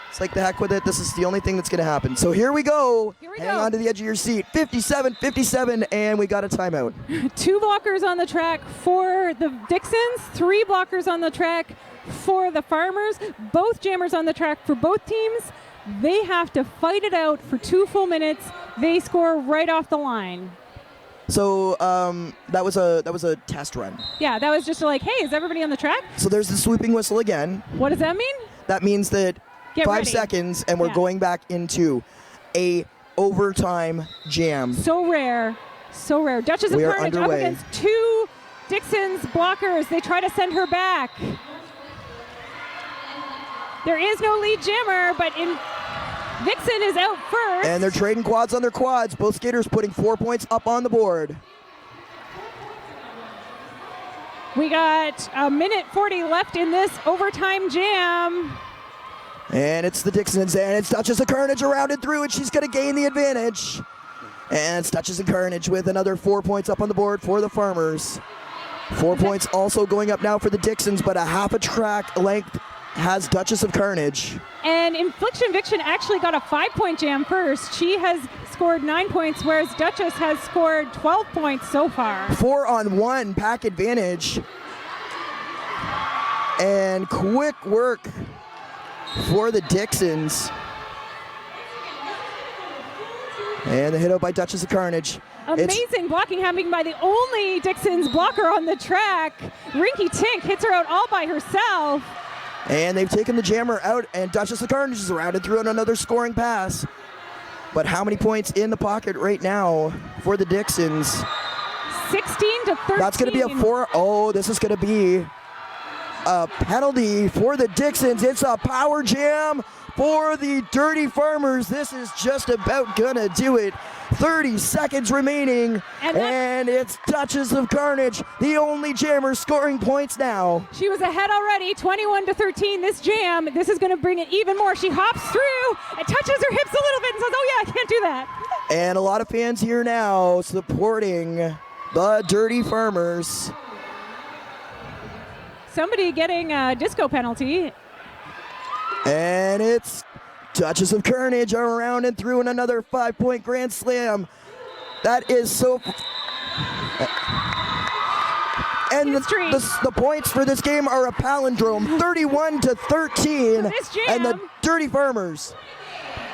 It's like the heck with it. This is the only thing that's going to happen. So here we go. Hang on to the edge of your seat. 57, and we got a timeout. 2 blockers on the track for the Dixons, 3 blockers on the track for the Farmers, both jammers on the track for both teams. They have to fight it out for 2 full minutes. They score right off the line. So that was a test run. Yeah, that was just like, hey, is everybody on the track? So there's the swooping whistle again. What does that mean? That means that Get 5 ready. seconds, and we're going back into a overtime jam. So rare. Duchess of We are Carnage underway. up against 2 Dixon's blockers. They try to send her back. There is no lead jammer, but Vixen is out first. And they're trading quads on their quads. Both skaters putting 4 points up on the board. We got a minute 40 left in this overtime jam. And it's the Dixons, and it's Duchess of Carnage around and through, and she's going to gain the advantage. And it's Duchess of Carnage with another 4 points up on the board for the Farmers. 4 points also going up now for the Dixons, but a half a track length has Duchess of Carnage. And Infliction Viction actually got a 5-point jam first. She has scored 9 points, whereas Duchess has scored 12 points so far. 4-on-1 pack advantage. And quick work for the Dixons. And the hit out by Duchess of Carnage. Amazing blocking happening by the only Dixon's blocker on the track. Rinky Tink hits her out all by herself. And they've taken the jammer out, and Duchess of Carnage is around and through on another scoring pass. But how many points in the pocket right now for the Dixons? 16 to 13. That's going to be a 4. Oh, this is going to be a penalty for the Dixons. It's a power jam for the Dirty Farmers. This is just about going to do it. 30 seconds remaining, and it's Duchess of Carnage, the only jammer scoring points now. She was ahead already, 21 to 13 this jam. This is going to bring it even more. She hops through and touches her hips a little bit and says, oh yeah, I can't do that. And a lot of fans here now supporting the Dirty Farmers. Somebody getting a disco penalty. And it's Duchess of Carnage around and through in another 5-point grand slam. That is so... And the points for this game are a palindrome, 31 to 13. This jam, and the Dirty Farmers.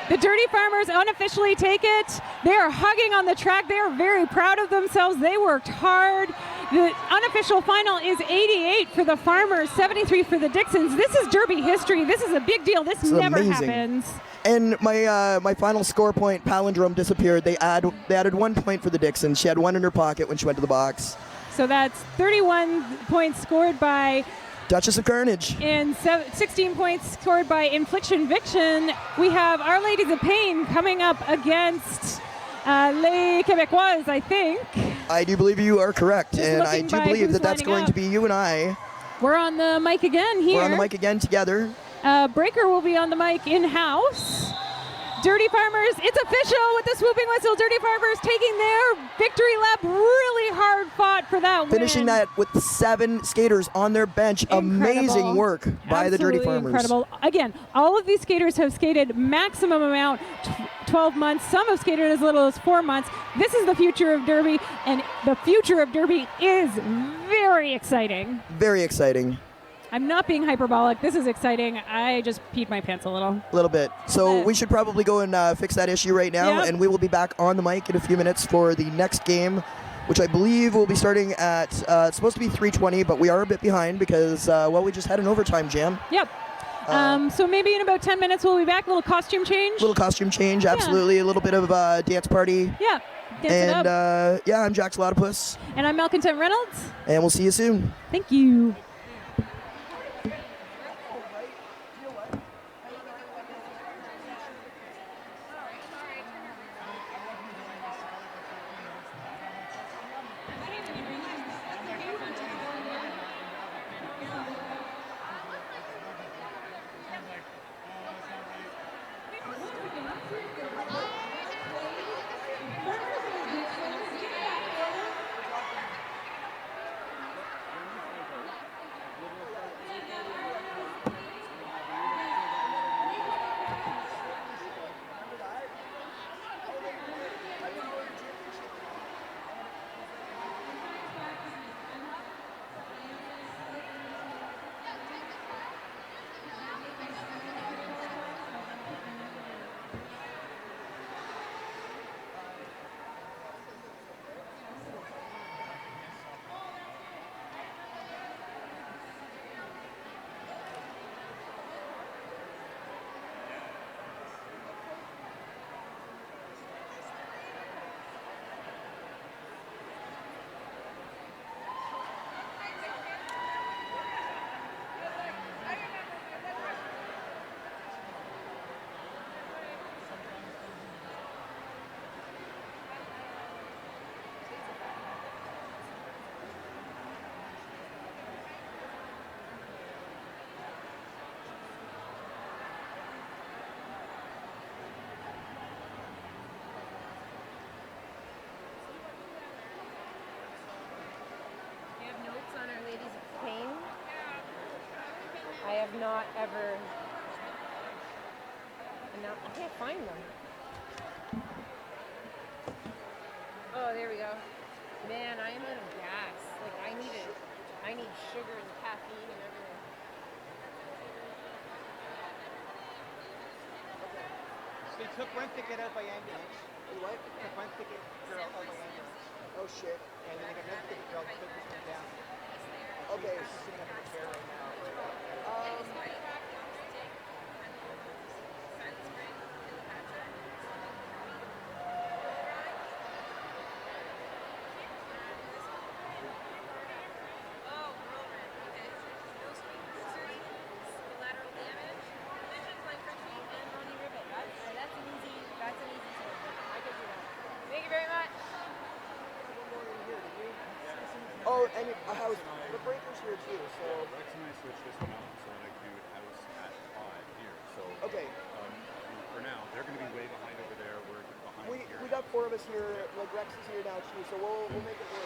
The Dirty Farmers unofficially take it. They are hugging on the track. They are very proud of themselves. They worked hard. The unofficial final is 88 for the Farmers, 73 for the Dixons. This is Derby history. This is a big deal. This never happens. And my final score point palindrome disappeared. They added 1 point for the Dixons. She had one in her pocket when she went to the box. So that's 31 points scored by Duchess of Carnage. And 16 points scored by Infliction Viction. We have Our Ladies of Pain coming up against Les Québécoises, I think. I do believe you are correct, Just and I do believe that that's going to be you and I. We're on the mic again here. We're on the mic again together. Breaker will be on the mic in-house. Dirty Farmers, it's official with the swooping whistle. Dirty Farmers taking their victory lap. Really hard fought for that win. Finishing that with 7 skaters on their bench. Incredible. Amazing work by Absolutely the Dirty Farmers. Incredible. Again, all of these skaters have skated maximum amount 12 months. Some have skated as little as 4 months. This is the future of Derby, and the future of Derby is very exciting. Very exciting. I'm not being hyperbolic. This is exciting. I just peed my pants a little. A little bit. So we should probably go and fix that issue right now, and we will be back on the mic in a few minutes for the next game, which I believe will be starting at, it's supposed to be 3:20, but we are a bit behind because, we just had an overtime jam. Yep. So maybe in about 10 minutes we'll be back. A little costume change. Little costume change, absolutely. A little bit of a dance party. Yeah. Dance and, it up. I'm Jax Lotopus. And I'm Malcontent Reynolds. And we'll see you soon. Thank you. have not ever. And now I can't find them. Oh, there we go. Man, I am out of gas. Like I need sugar and caffeine and everything. They took one ticket out by ambulance. What? Took one ticket girl out by ambulance. Oh shit. And then they got another ticket girl that took this one down. Okay. She's sitting up in the chair right now. Oh, and a house. The breaker's here too, so. Rex and I switched this one out so that I can do house at 5 here. So Okay. For now, they're going to be way behind over there. We're behind here. We got 4 of us here. Like Rex is here now too, so we'll make it work.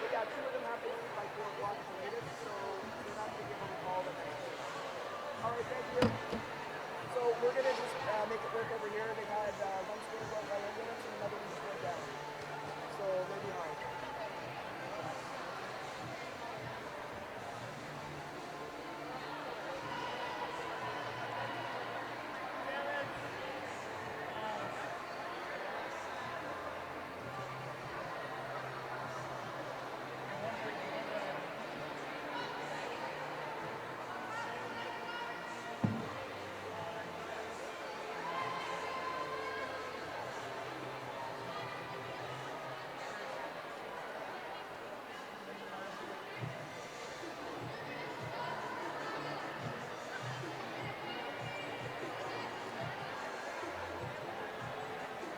But yeah, 2 of them have to leave by 4 o'clock the latest, so we're not gonna give them a call the next day. All right, thank you. So we're gonna just make it work over here. They had one scooter brought by ambulance and another one just went down. So they're behind.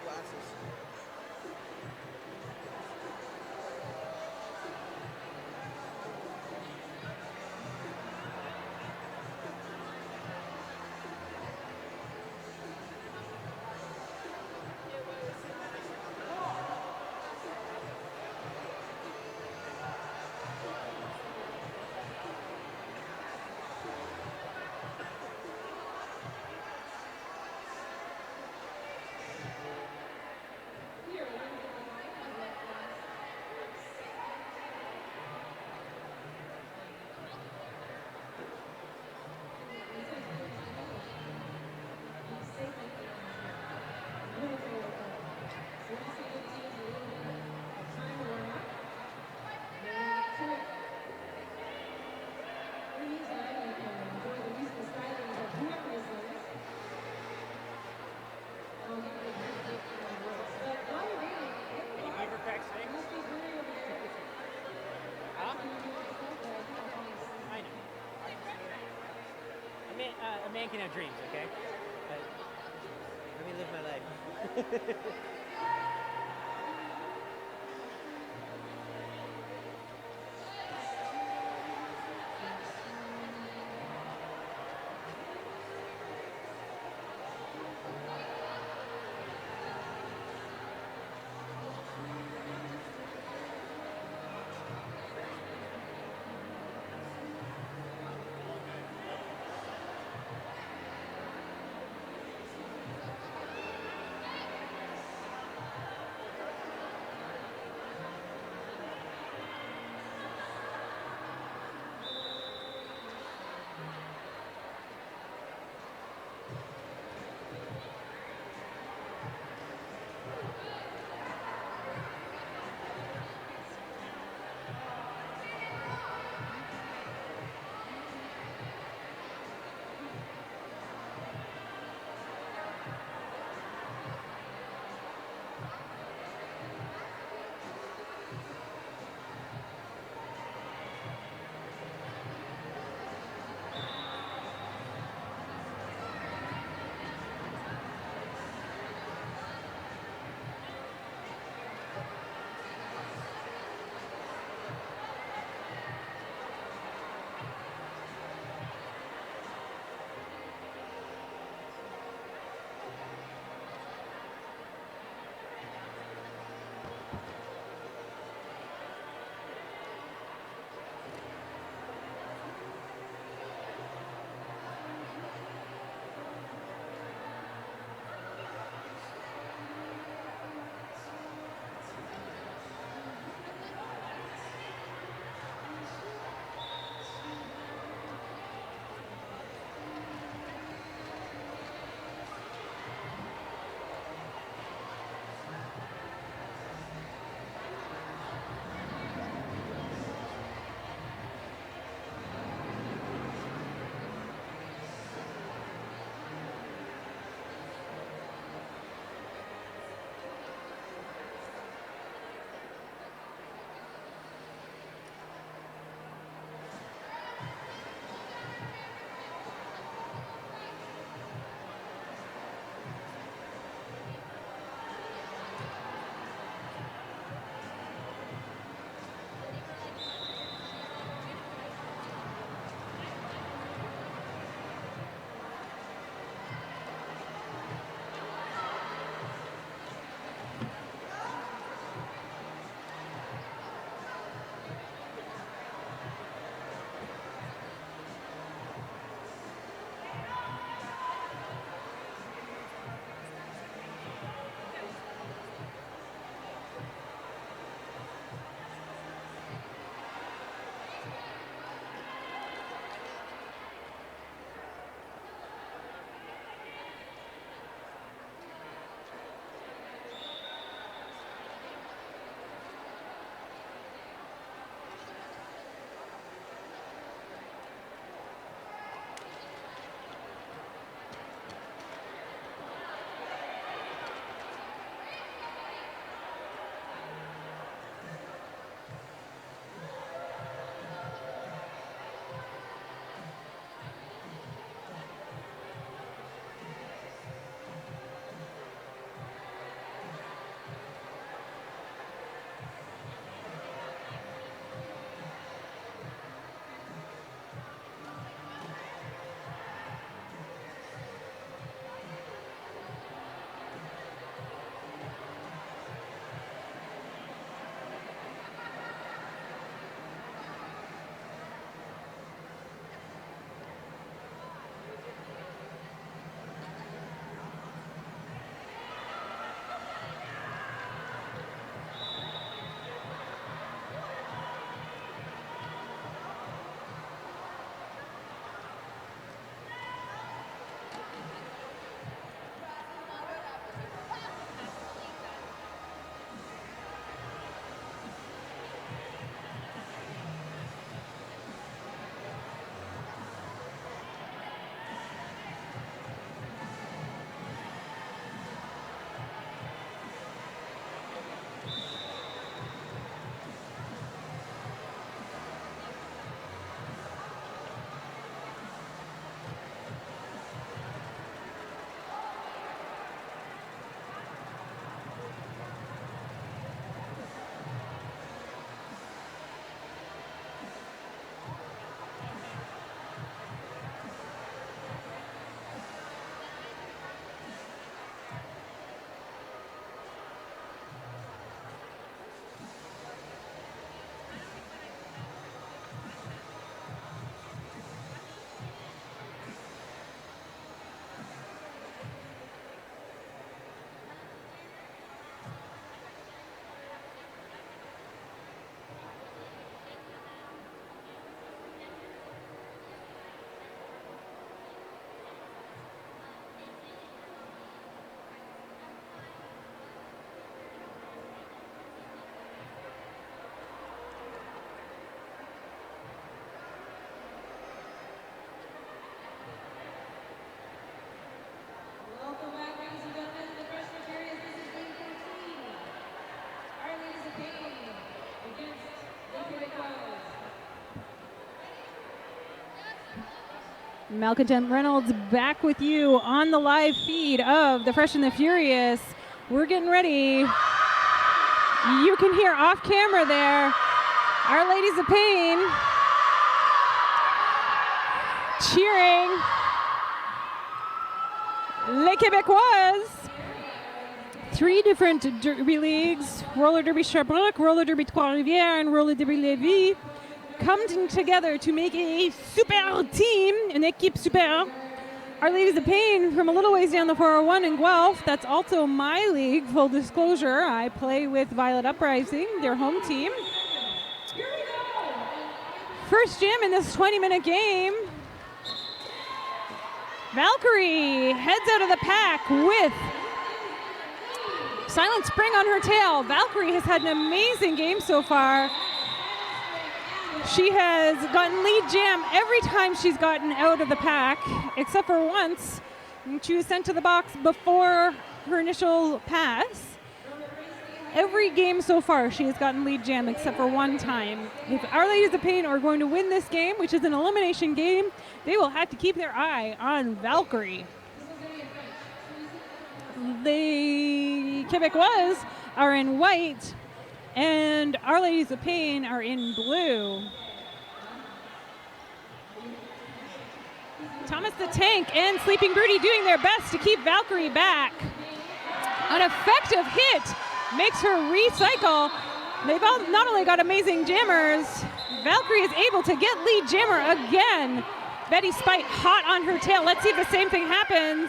Glasses. A man can have dreams, okay? But let me live my life. Malcontent Reynolds back with you on the live feed of the Fresh and the Furious. We're getting ready. You can hear off camera there Our Ladies of Pain cheering Les Québécoises. 3 different derby leagues, Roller Derby Sherbrooke, Roller Derby Trois-Rivières, and Roller Derby Lévis, coming together to make a super team, an équipe super. Our Ladies of Pain from a little ways down the 401 in Guelph. That's also my league, full disclosure. I play with Violet Uprising, their home team. First jam in this 20-minute game. Valkyrie heads out of the pack with Silent Spring on her tail. Valkyrie has had an amazing game so far. She has gotten lead jam every time she's gotten out of the pack, except for once. She was sent to the box before her initial pass. Every game so far, she has gotten lead jam except for one time. If Our Ladies of Pain are going to win this game, which is an elimination game, they will have to keep their eye on Valkyrie. The Québécois are in white, and Our Ladies of Pain are in blue. Thomas the Tank and Sleeping Broody doing their best to keep Valkyrie back. An effective hit makes her recycle. They've all not only got amazing jammers, Valkyrie is able to get lead jammer again. Betty Spite hot on her tail. Let's see if the same thing happens.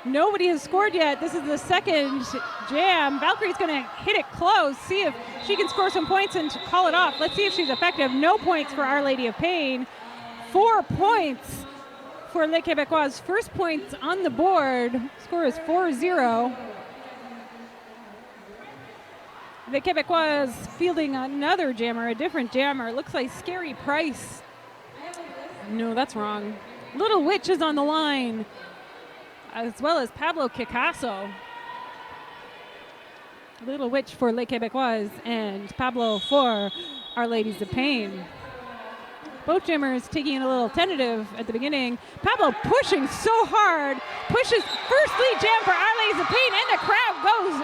Nobody has scored yet. This is the second jam. Valkyrie's going to hit it close, see if she can score some points and call it off. Let's see if she's effective. No points for Our Lady of Pain. 4 points for Les Québécois. First points on the board. Score is 4-0. The Québécois fielding another jammer, a different jammer. Looks like Scary Price. No, that's wrong. Little Witch is on the line, as well as Pablo Picasso. Little Witch for Les Québécois and Pablo for Our Ladies of Pain. Both jammers taking a little tentative at the beginning. Pablo pushing so hard, pushes first lead jam for Our Ladies of Pain, and the crowd goes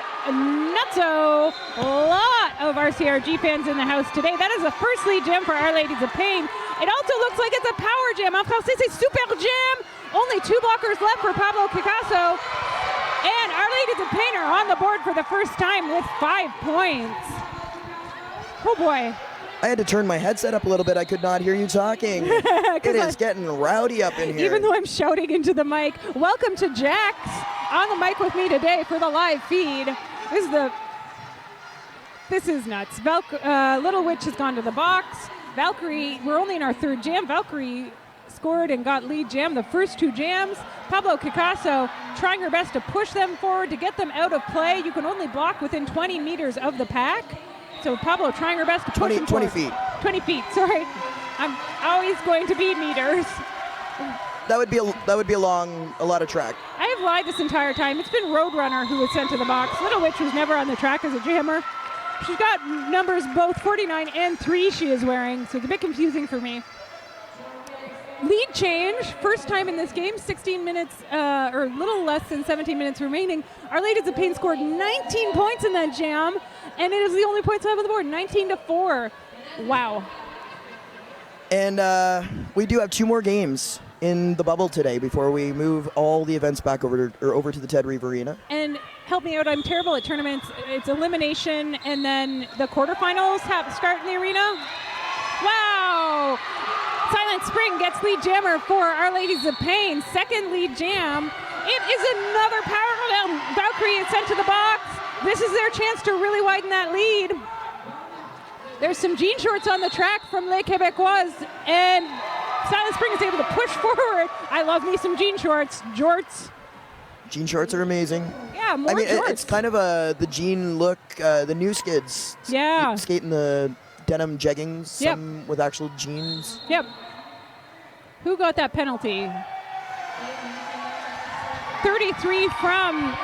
nutso. A lot of RCRG fans in the house today. That is the first lead jam for Our Ladies of Pain. It also looks like it's a power jam. En français, c'est super jam. Only 2 blockers left for Pablo Picasso. And Our Ladies of Pain are on the board for the first time with 5 points. Oh boy. I had to turn my headset up a little bit. I could not hear you talking. It is getting rowdy up in here. Even though I'm shouting into the mic. Welcome to Jax on the mic with me today for the live feed. This is nuts. Little Witch has gone to the box. Valkyrie, we're only in our 3rd jam. Valkyrie scored and got lead jam the first 2 jams. Pablo Picasso trying her best to push them forward to get them out of play. You can only block within 20 meters of the pack. So Pablo trying her best to push them 20 forward. feet. 20 feet, sorry. I'm always going to be meters. That would be a lot of track. I have lied this entire time. It's been Roadrunner who was sent to the box. Little Witch was never on the track as a jammer. She's got numbers both 49 and 3 she is wearing, so it's a bit confusing for me. Lead change, first time in this game, 16 minutes, or a little less than 17 minutes remaining. Our Ladies of Pain scored 19 points in that jam, and it is the only points I have on the board, 19-4. Wow. And we do have 2 more games in the bubble today before we move all the events back over to the Ted Reeve Arena. And help me out, I'm terrible at tournaments. It's elimination, and then the quarterfinals start in the arena. Wow! Silent Spring gets lead jammer for Our Ladies of Pain. Second lead jam. It is another power down. Valkyrie is sent to the box. This is their chance to really widen that lead. There's some jean shorts on the track from Les Québécois, and Silent Spring is able to push forward. I love me some jean shorts. Jorts. Jean shorts are amazing. Yeah, more jorts. It's kind of the jean look, the new skids. Yeah. Skating the denim jeggings, Yep. some with actual jeans. Yep. Who got that penalty? 33 from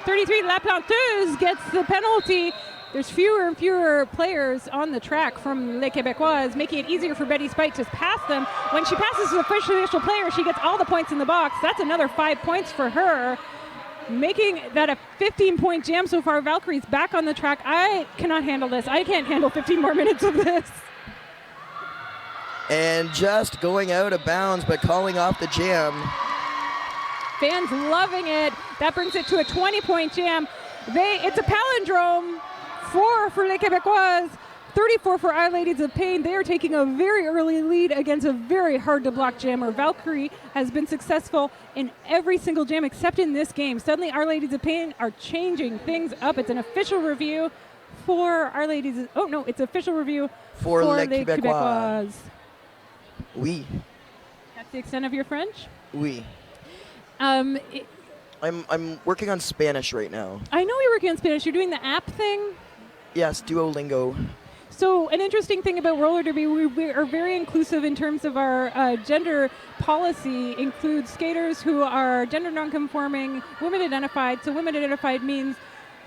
33, La Planteuse gets the penalty. There's fewer and fewer players on the track from Les Québécoises, making it easier for Betty Spite to pass them. When she passes to the official player, she gets all the points in the box. That's another 5 points for her, making that a 15-point jam so far. Valkyrie's back on the track. I cannot handle this. I can't handle 15 more minutes of this. And just going out of bounds, but calling off the jam. Fans loving it. That brings it to a 20-point jam. It's a palindrome. 4 for Les Québécoises, 34 for Our Ladies of Pain. They are taking a very early lead against a very hard-to-block jammer. Valkyrie has been successful in every single jam except in this game. Suddenly, Our Ladies of Pain are changing things up. It's an official review for Our Ladies. Oh, no, it's official review For Les Les Québécois. Québécoises. Oui. That's the extent of your French? Oui. It, I'm working on Spanish right now. I know you're working on Spanish. You're doing the app thing? Yes, Duolingo. So an interesting thing about roller derby, we are very inclusive in terms of our gender policy. Includes skaters who are gender nonconforming, women identified. So women identified means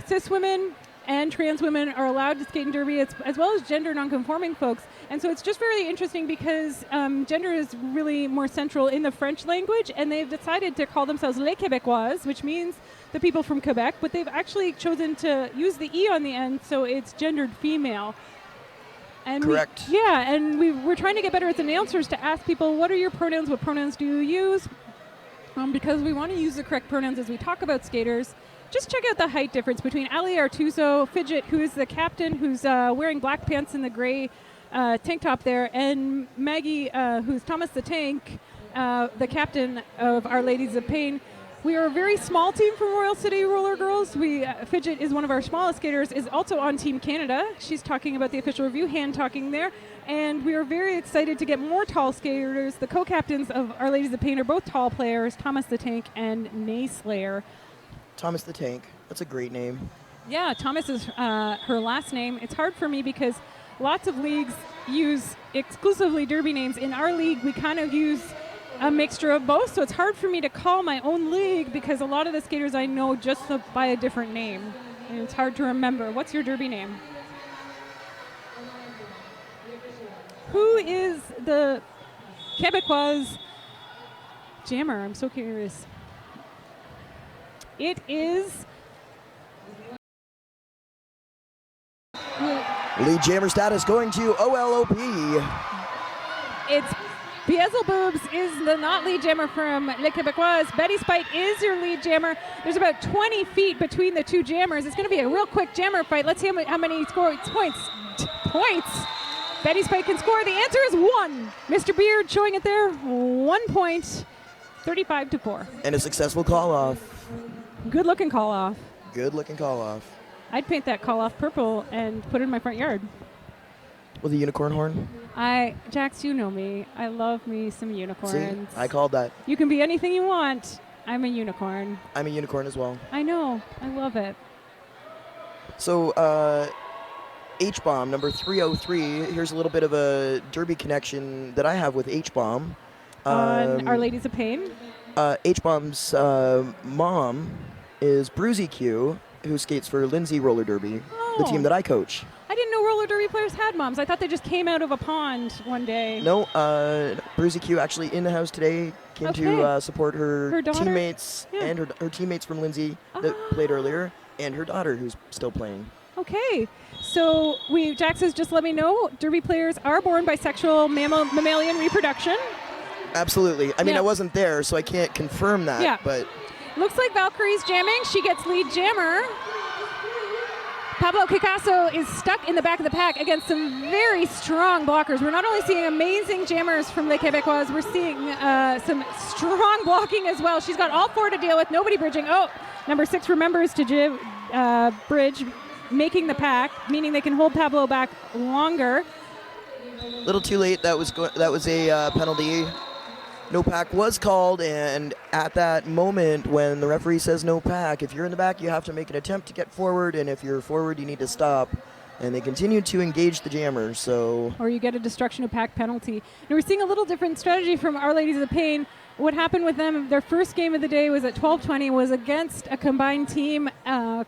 cis women and trans women are allowed to skate in derby, as well as gender nonconforming folks. And so it's just very interesting because gender is really more central in the French language, and they've decided to call themselves Les Québécoises, which means the people from Quebec, but they've actually chosen to use the E on the end, so it's gendered female. And Correct. And we're trying to get better as announcers to ask people, what are your pronouns, what pronouns do you use? Because we want to use the correct pronouns as we talk about skaters. Just check out the height difference between Ali Artuso, Fidget, who is the captain, who's wearing black pants and the gray tank top there, and Maggie, who's Thomas the Tank, the captain of Our Ladies of Pain. We are a very small team from Royal City Roller Girls. Fidget is one of our smallest skaters, is also on Team Canada. She's talking about the official review, hand talking there. And we are very excited to get more tall skaters. The co-captains of Our Ladies of Pain are both tall players, Thomas the Tank and Nay Slayer. Thomas the Tank. That's a great name. Yeah, Thomas is her last name. It's hard for me because lots of leagues use exclusively derby names. In our league, we kind of use a mixture of both, so it's hard for me to call my own league because a lot of the skaters I know just by a different name, and it's hard to remember. What's your derby name? Who is the Québécois jammer? I'm so curious. It is Lead jammer status going to OLOP. It's Beelzebubs is the not lead jammer from Les Québécoises. Betty Spite is your lead jammer. There's about 20 feet between the two jammers. It's going to be a real quick jammer fight. Let's see how many points. Betty Spite can score. The answer is 1. Mr. Beard showing it there. 1 point. 35-4. And a successful call off. Good looking call off. Good looking call off. I'd paint that call off purple and put it in my front yard. With a unicorn horn. Jax, you know me. I love me some unicorns. See, I called that. You can be anything you want. I'm a unicorn. I'm a unicorn as well. I know. I love it. So, H-Bomb, number 303. Here's a little bit of a derby connection that I have with H-Bomb. On Our Ladies of Pain? H-Bomb's mom is Bruzy Q, who skates for Lindsay Roller Derby, the team that I coach. I didn't know roller derby players had moms. I thought they just came out of a pond one day. No, Bruzy Q actually in the house today came to support her teammates and her teammates from Lindsay that played earlier, and her daughter who's still playing. Okay, so Jax has just let me know derby players are born by sexual mammalian reproduction. Absolutely. I mean, I wasn't there, so I can't confirm that, but... Looks like Valkyrie's jamming. She gets lead jammer. Pablo Picasso is stuck in the back of the pack against some very strong blockers. We're not only seeing amazing jammers from Les Québécoises, we're seeing some strong blocking as well. She's got all 4 to deal with, nobody bridging. Oh, number 6 remembers to bridge, making the pack, meaning they can hold Pablo back longer. Little too late. That was a penalty. No pack was called, and at that moment when the referee says no pack, if you're in the back, you have to make an attempt to get forward, and if you're forward, you need to stop. And they continue to engage the jammer, so... Or you get a destruction of pack penalty. Now we're seeing a little different strategy from Our Ladies of the Pain. what happened with them, their first game of the day was at 12:20, was against a combined team,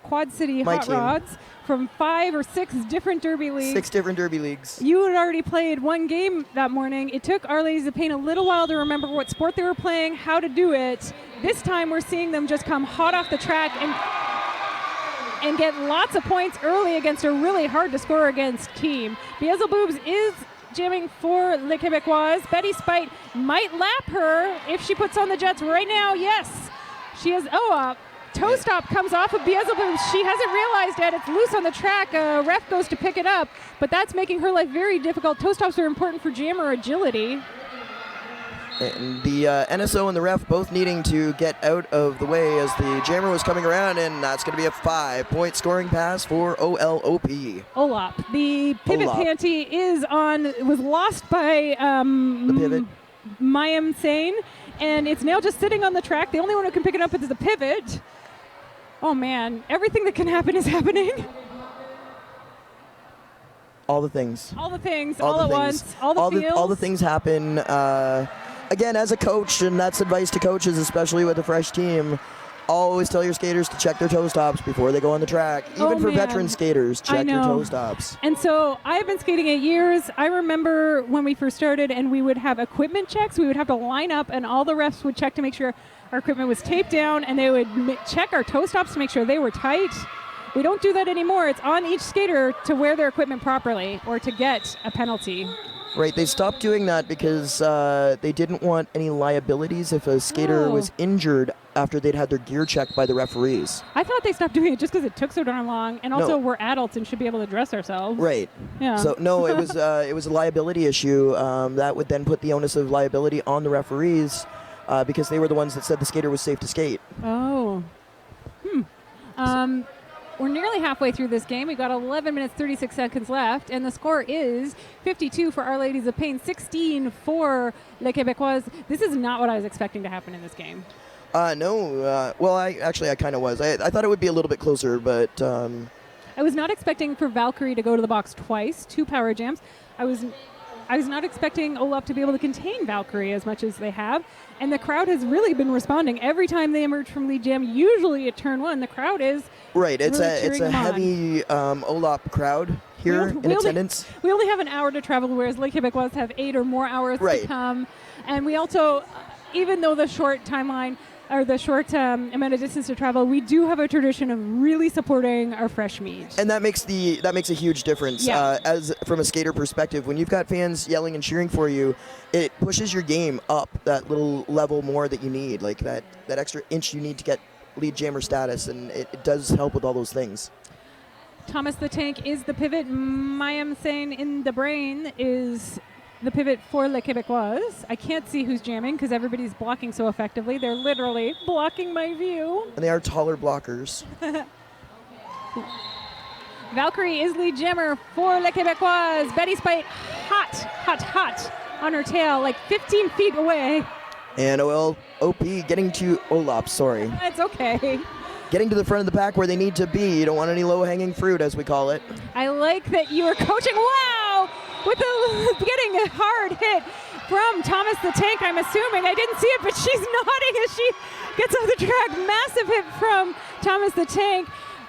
Quad City My Hot team. Rods, from 5 or 6 different derby leagues. 6 different derby leagues. You had already played one game that morning. It took Our Ladies of Pain a little while to remember what sport they were playing, how to do it. This time we're seeing them just come hot off the track and get lots of points early against a really hard to score against team. Beelzebubs is jamming for Les Québécoises. Betty Spite might lap her if she puts on the jets right now. Yes, she is. Toe stop comes off of Beelzebub. She hasn't realized yet it's loose on the track. Ref goes to pick it up, but that's making her life very difficult. Toe stops are important for jammer agility. And the NSO and the ref both needing to get out of the way as the jammer was coming around, and that's going to be a 5-point scoring pass for OLOP. Olop. The pivot Olop. panty was lost by The pivot. Mayim Sane, and it's now just sitting on the track. The only one who can pick it up is the pivot. Oh man, everything that can happen is happening. All the things. All the things, All all the at things. once, all the feels. all the things happen. Again, as a coach, and that's advice to coaches, especially with a fresh team, always tell your skaters to check their toe stops before they go on the track. Even Oh, for man. veteran skaters, I check your know. toe stops. And so I've been skating 8 years. I remember when we first started and we would have equipment checks. We would have to line up and all the refs would check to make sure our equipment was taped down, and they would check our toe stops to make sure they were tight. We don't do that anymore. It's on each skater to wear their equipment properly or to get a penalty. Right, they stopped doing that because they didn't want any liabilities if a skater Oh. was injured after they'd had their gear checked by the referees. I thought they stopped doing it just because it took so darn long, and also No. we're adults and should be able to dress ourselves. Right. Yeah. So no, it was a liability issue that would then put the onus of liability on the referees because they were the ones that said the skater was safe to skate. Oh. We're nearly halfway through this game. We've got 11 minutes, 36 seconds left, and the score is 52 for Our Ladies of Pain, 16 for Les Québécoises. This is not what I was expecting to happen in this game. No. Well, I kind of was. I thought it would be a little bit closer, but I was not expecting for Valkyrie to go to the box twice, 2 power jams. I was not expecting Olaf to be able to contain Valkyrie as much as they have, and the crowd has really been responding every time they emerge from lead jam. Usually at turn 1, the crowd is right. It's really a cheering them on. heavy Olap crowd here in attendance. We only have an hour to travel, whereas Les Québécoises have 8 or more hours Right. to come. And we also, even though the short timeline or the short amount of distance to travel, we do have a tradition of really supporting our fresh meat. And that makes a huge difference. Yeah. As from a skater perspective, when you've got fans yelling and cheering for you, it pushes your game up that little level more that you need, like that extra inch you need to get lead jammer status, and it does help with all those things. Thomas the Tank is the pivot. Mayim Sane in the brain is the pivot for Les Québécoises. I can't see who's jamming because everybody's blocking so effectively. They're literally blocking my view. And they are taller blockers. Valkyrie is lead jammer for Les Québécoises. Betty Spite hot on her tail, like 15 feet away. And OLOP getting to Olap, sorry. It's okay. Getting to the front of the pack where they need to be. You don't want any low-hanging fruit, as we call it. I like that you are coaching. Wow! With getting a hard hit from Thomas the Tank, I'm assuming. I didn't see it, but she's nodding as she gets off the track. Massive hit from Thomas the Tank.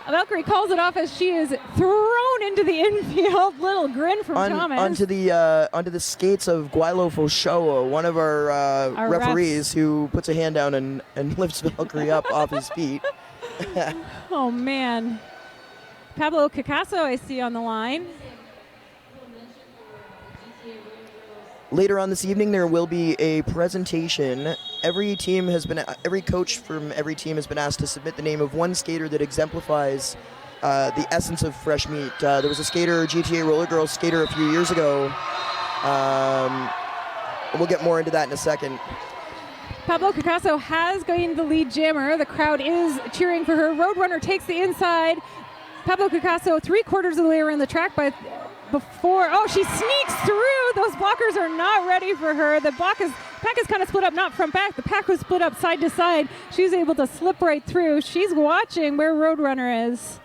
Valkyrie calls it off as she is thrown into the infield. Little grin from Thomas. Onto the skates of Guilo Foshoa, one of our referees refs. who puts a hand down and lifts Valkyrie up off his feet. Oh, man. Pablo Picasso, I see on the line. Later on this evening, there will be a presentation. Every coach from every team has been asked to submit the name of one skater that exemplifies the essence of fresh meat. There was a skater, GTA RollerGirls skater, a few years ago. We'll get more into that in a second. Pablo Picasso has gained the lead jammer. The crowd is cheering for her. Roadrunner takes the inside. Pablo Picasso 3/4 of the way around the track she sneaks through. Those blockers are not ready for her. The pack is kind of split up, not front back. The pack was split up side to side. She's able to slip right through. She's watching where Roadrunner is.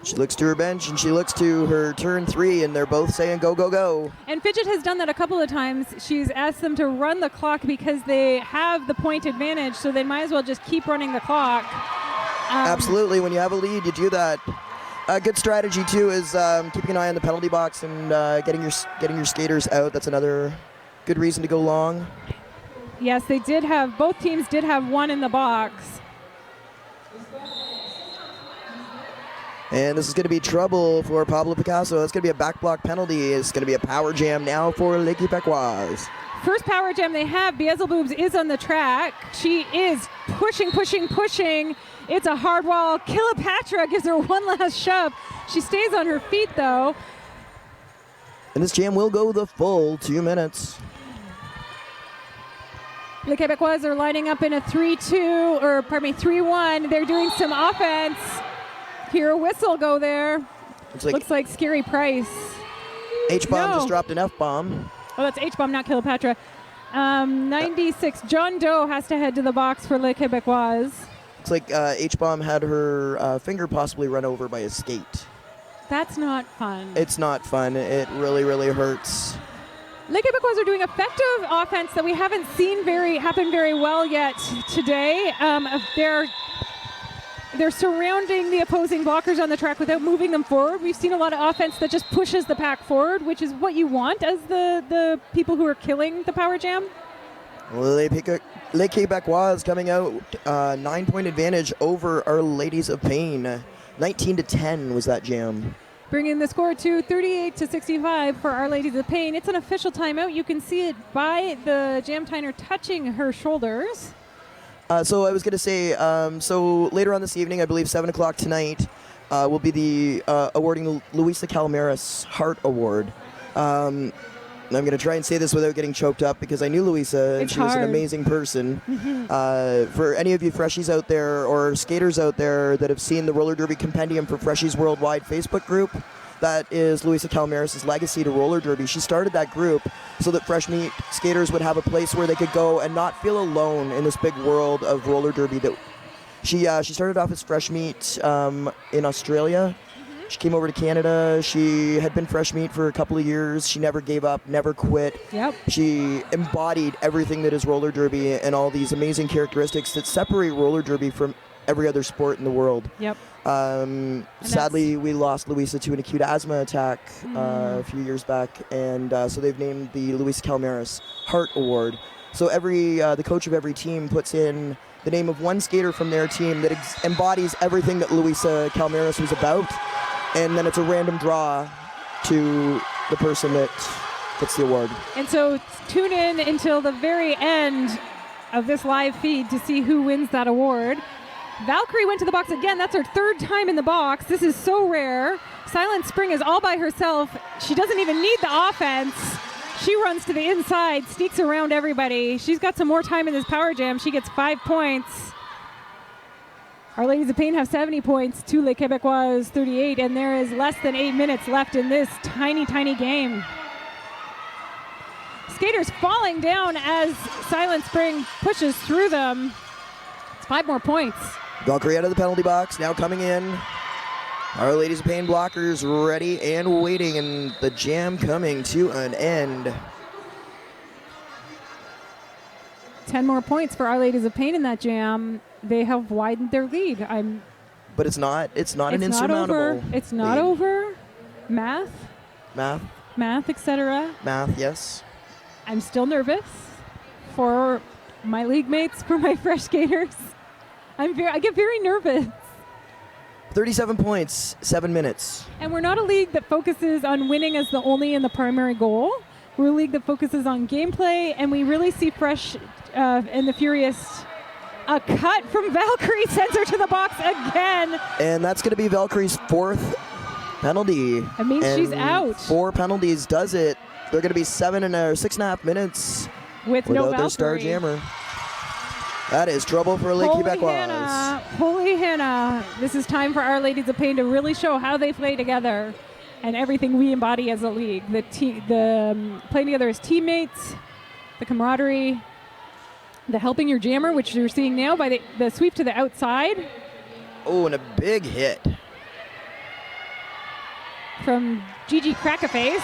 She looks to her bench and she looks to her turn 3, and they're both saying go, go, go. And Fidget has done that a couple of times. She's asked them to run the clock because they have the point advantage, so they might as well just keep running the clock. Absolutely. When you have a lead, you do that. A good strategy too is keeping an eye on the penalty box and getting your skaters out. That's another good reason to go long. Yes, they did have, both teams did have one in the box. And this is going to be trouble for Pablo Picasso. That's going to be a back block penalty. It's going to be a power jam now for Les Québécoises. First power jam they have, Beelzebubs is on the track. She is pushing. It's a hard wall. Kilopatra gives her one last shove. She stays on her feet, though. And this jam will go the full 2 minutes. Les Québécoises are lining up in a 3-2, or pardon me, 3-1. They're doing some offense. Hear a whistle go there. Looks like Scary Price. H-bomb just dropped an F-bomb. Oh, that's H-bomb, not Kilopatra. 96. John Doe has to head to the box for Les Québécoises. Looks like H-bomb had her finger possibly run over by a skate. That's not fun. It's not fun. It really, really hurts. Les Québécoises are doing effective offense that we haven't seen happen very well yet today. They're surrounding the opposing blockers on the track without moving them forward. We've seen a lot of offense that just pushes the pack forward, which is what you want as the people who are killing the power jam. Les Québécoises coming out 9-point advantage over Our Ladies of Pain. 19-10 was that jam. Bringing the score to 38-65 for Our Ladies of Pain. It's an official timeout. You can see it by the jam tiner touching her shoulders. So I was going to say, so later on this evening, I believe 7 o'clock tonight, will be the awarding Luisa Calmeras Heart Award. I'm going to try and say this without getting choked up because I knew Luisa and she was an amazing person. For any of you freshies out there or skaters out there that have seen the Roller Derby Compendium for Freshies Worldwide Facebook group, that is Luisa Calmeras' legacy to roller derby. She started that group so that fresh meat skaters would have a place where they could go and not feel alone in this big world of roller derby. That she started off as fresh meat in Australia. She came over to Canada. She had been fresh meat for a couple of years. She never gave up, never quit. Yep. She embodied everything that is roller derby and all these amazing characteristics that separate roller derby from every other sport in the world. Yep. Sadly, we lost Luisa to an acute asthma attack a few years back, and so they've named the Luisa Calmeras Heart Award. So the coach of every team puts in the name of one skater from their team that embodies everything that Luisa Calmeras was about, and then it's a random draw to the person that gets the award. And so tune in until the very end of this live feed to see who wins that award. Valkyrie went to the box again. That's her third time in the box. This is so rare. Silent Spring is all by herself. She doesn't even need the offense. She runs to the inside, sneaks around everybody. She's got some more time in this power jam. She gets 5 points. Our Ladies of Pain have 70 points to Les Québécoises 38, and there is less than 8 minutes left in this tiny, tiny game. Skaters falling down as Silent Spring pushes through them. It's 5 more points. Valkyrie out of the penalty box, now coming in. Our Ladies of Pain blockers ready and waiting, and the jam coming to an end. 10 more points for Our Ladies of Pain in that jam. They have widened their lead. But it's not an insurmountable lead. It's not over. Math, etc. Math, yes. I'm still nervous for my league mates, for my fresh skaters. I get very nervous. 37 points, 7 minutes. And we're not a league that focuses on winning as the only and the primary goal. We're a league that focuses on gameplay, and we really see Fresh and the Furious. A cut from Valkyrie sends her to the box again. And that's going to be Valkyrie's 4th penalty. That means she's out. 4 penalties does it. They're going to be 6.5 minutes with no Valkyrie. Their star jammer. That is trouble for Les Québécoises. Holy Hannah. This is time for Our Ladies of Pain to really show how they play together and everything we embody as a league. The playing together as teammates, the camaraderie, the helping your jammer, which you're seeing now by the sweep to the outside. Oh, and a big hit. from Gigi Crackaface.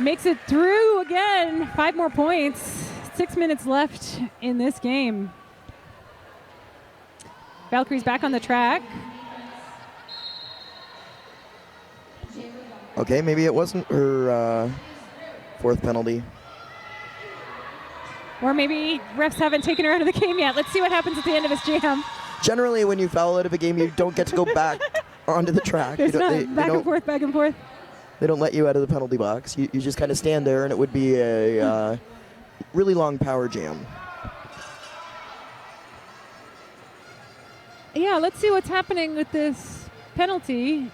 Makes it through again. 5 more points. 6 minutes left in this game. Valkyrie's back on the track. Okay, maybe it wasn't her 4th penalty. Or maybe refs haven't taken her out of the game yet. Let's see what happens at the end of this jam. Generally, when you foul out of a game, you don't get to go back onto the track. There's You don't- not they back don't- and forth, back and forth. They don't let you out of the penalty box. You just kind of stand there, and it would be a really long power jam. Yeah, let's see what's happening with this penalty.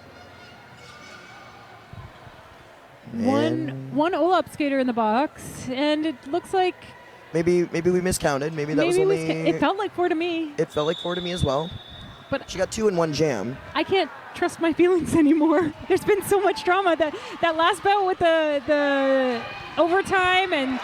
And One Olap skater in the box, and it looks like maybe we miscounted. Maybe that was maybe only. it felt like 4 to me. It felt like 4 to me as well. But She got 2 in 1 jam. I can't trust my feelings anymore. There's been so much drama. That last bout with the overtime and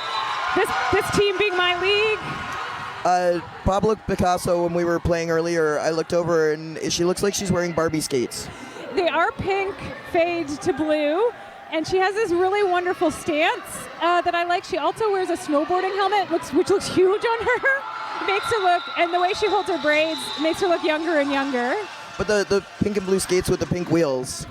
this team being my league. Pablo Picasso, when we were playing earlier, I looked over and she looks like she's wearing Barbie skates. They are pink fade to blue, and she has this really wonderful stance that I like. She also wears a snowboarding helmet, which looks huge on her. Makes her look, and the way she holds her braids makes her look younger and younger. But the pink and blue skates with the pink wheels,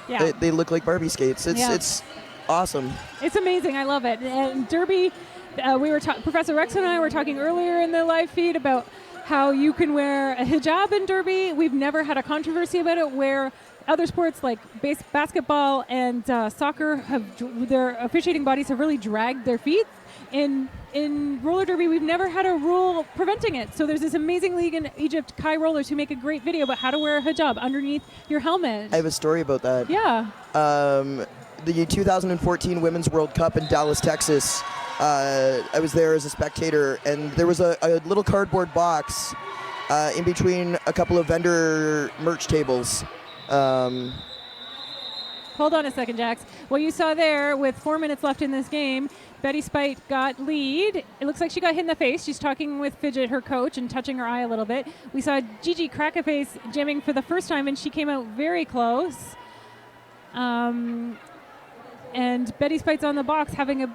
Yeah, they look like Barbie skates. Yeah. It's awesome. it's amazing. I love it. And Derby, Professor Rex and I were talking earlier in the live feed about how you can wear a hijab in Derby. We've never had a controversy about it, where other sports like basketball and soccer their officiating bodies have really dragged their feet. In roller derby, we've never had a rule preventing it. So there's this amazing league in Egypt, Kai Rollers, who make a great video about how to wear a hijab underneath your helmet. I have a story about that. Yeah. The 2014 Women's World Cup in Dallas, Texas. I was there as a spectator, and there was a little cardboard box in between a couple of vendor merch tables. Hold on a second, Jax. What you saw there with 4 minutes left in this game, Betty Spite got lead. It looks like she got hit in the face. She's talking with Fidget, her coach, and touching her eye a little bit. We saw Gigi Crackaface jamming for the first time, and she came out very close. And Betty Spite's on the box having a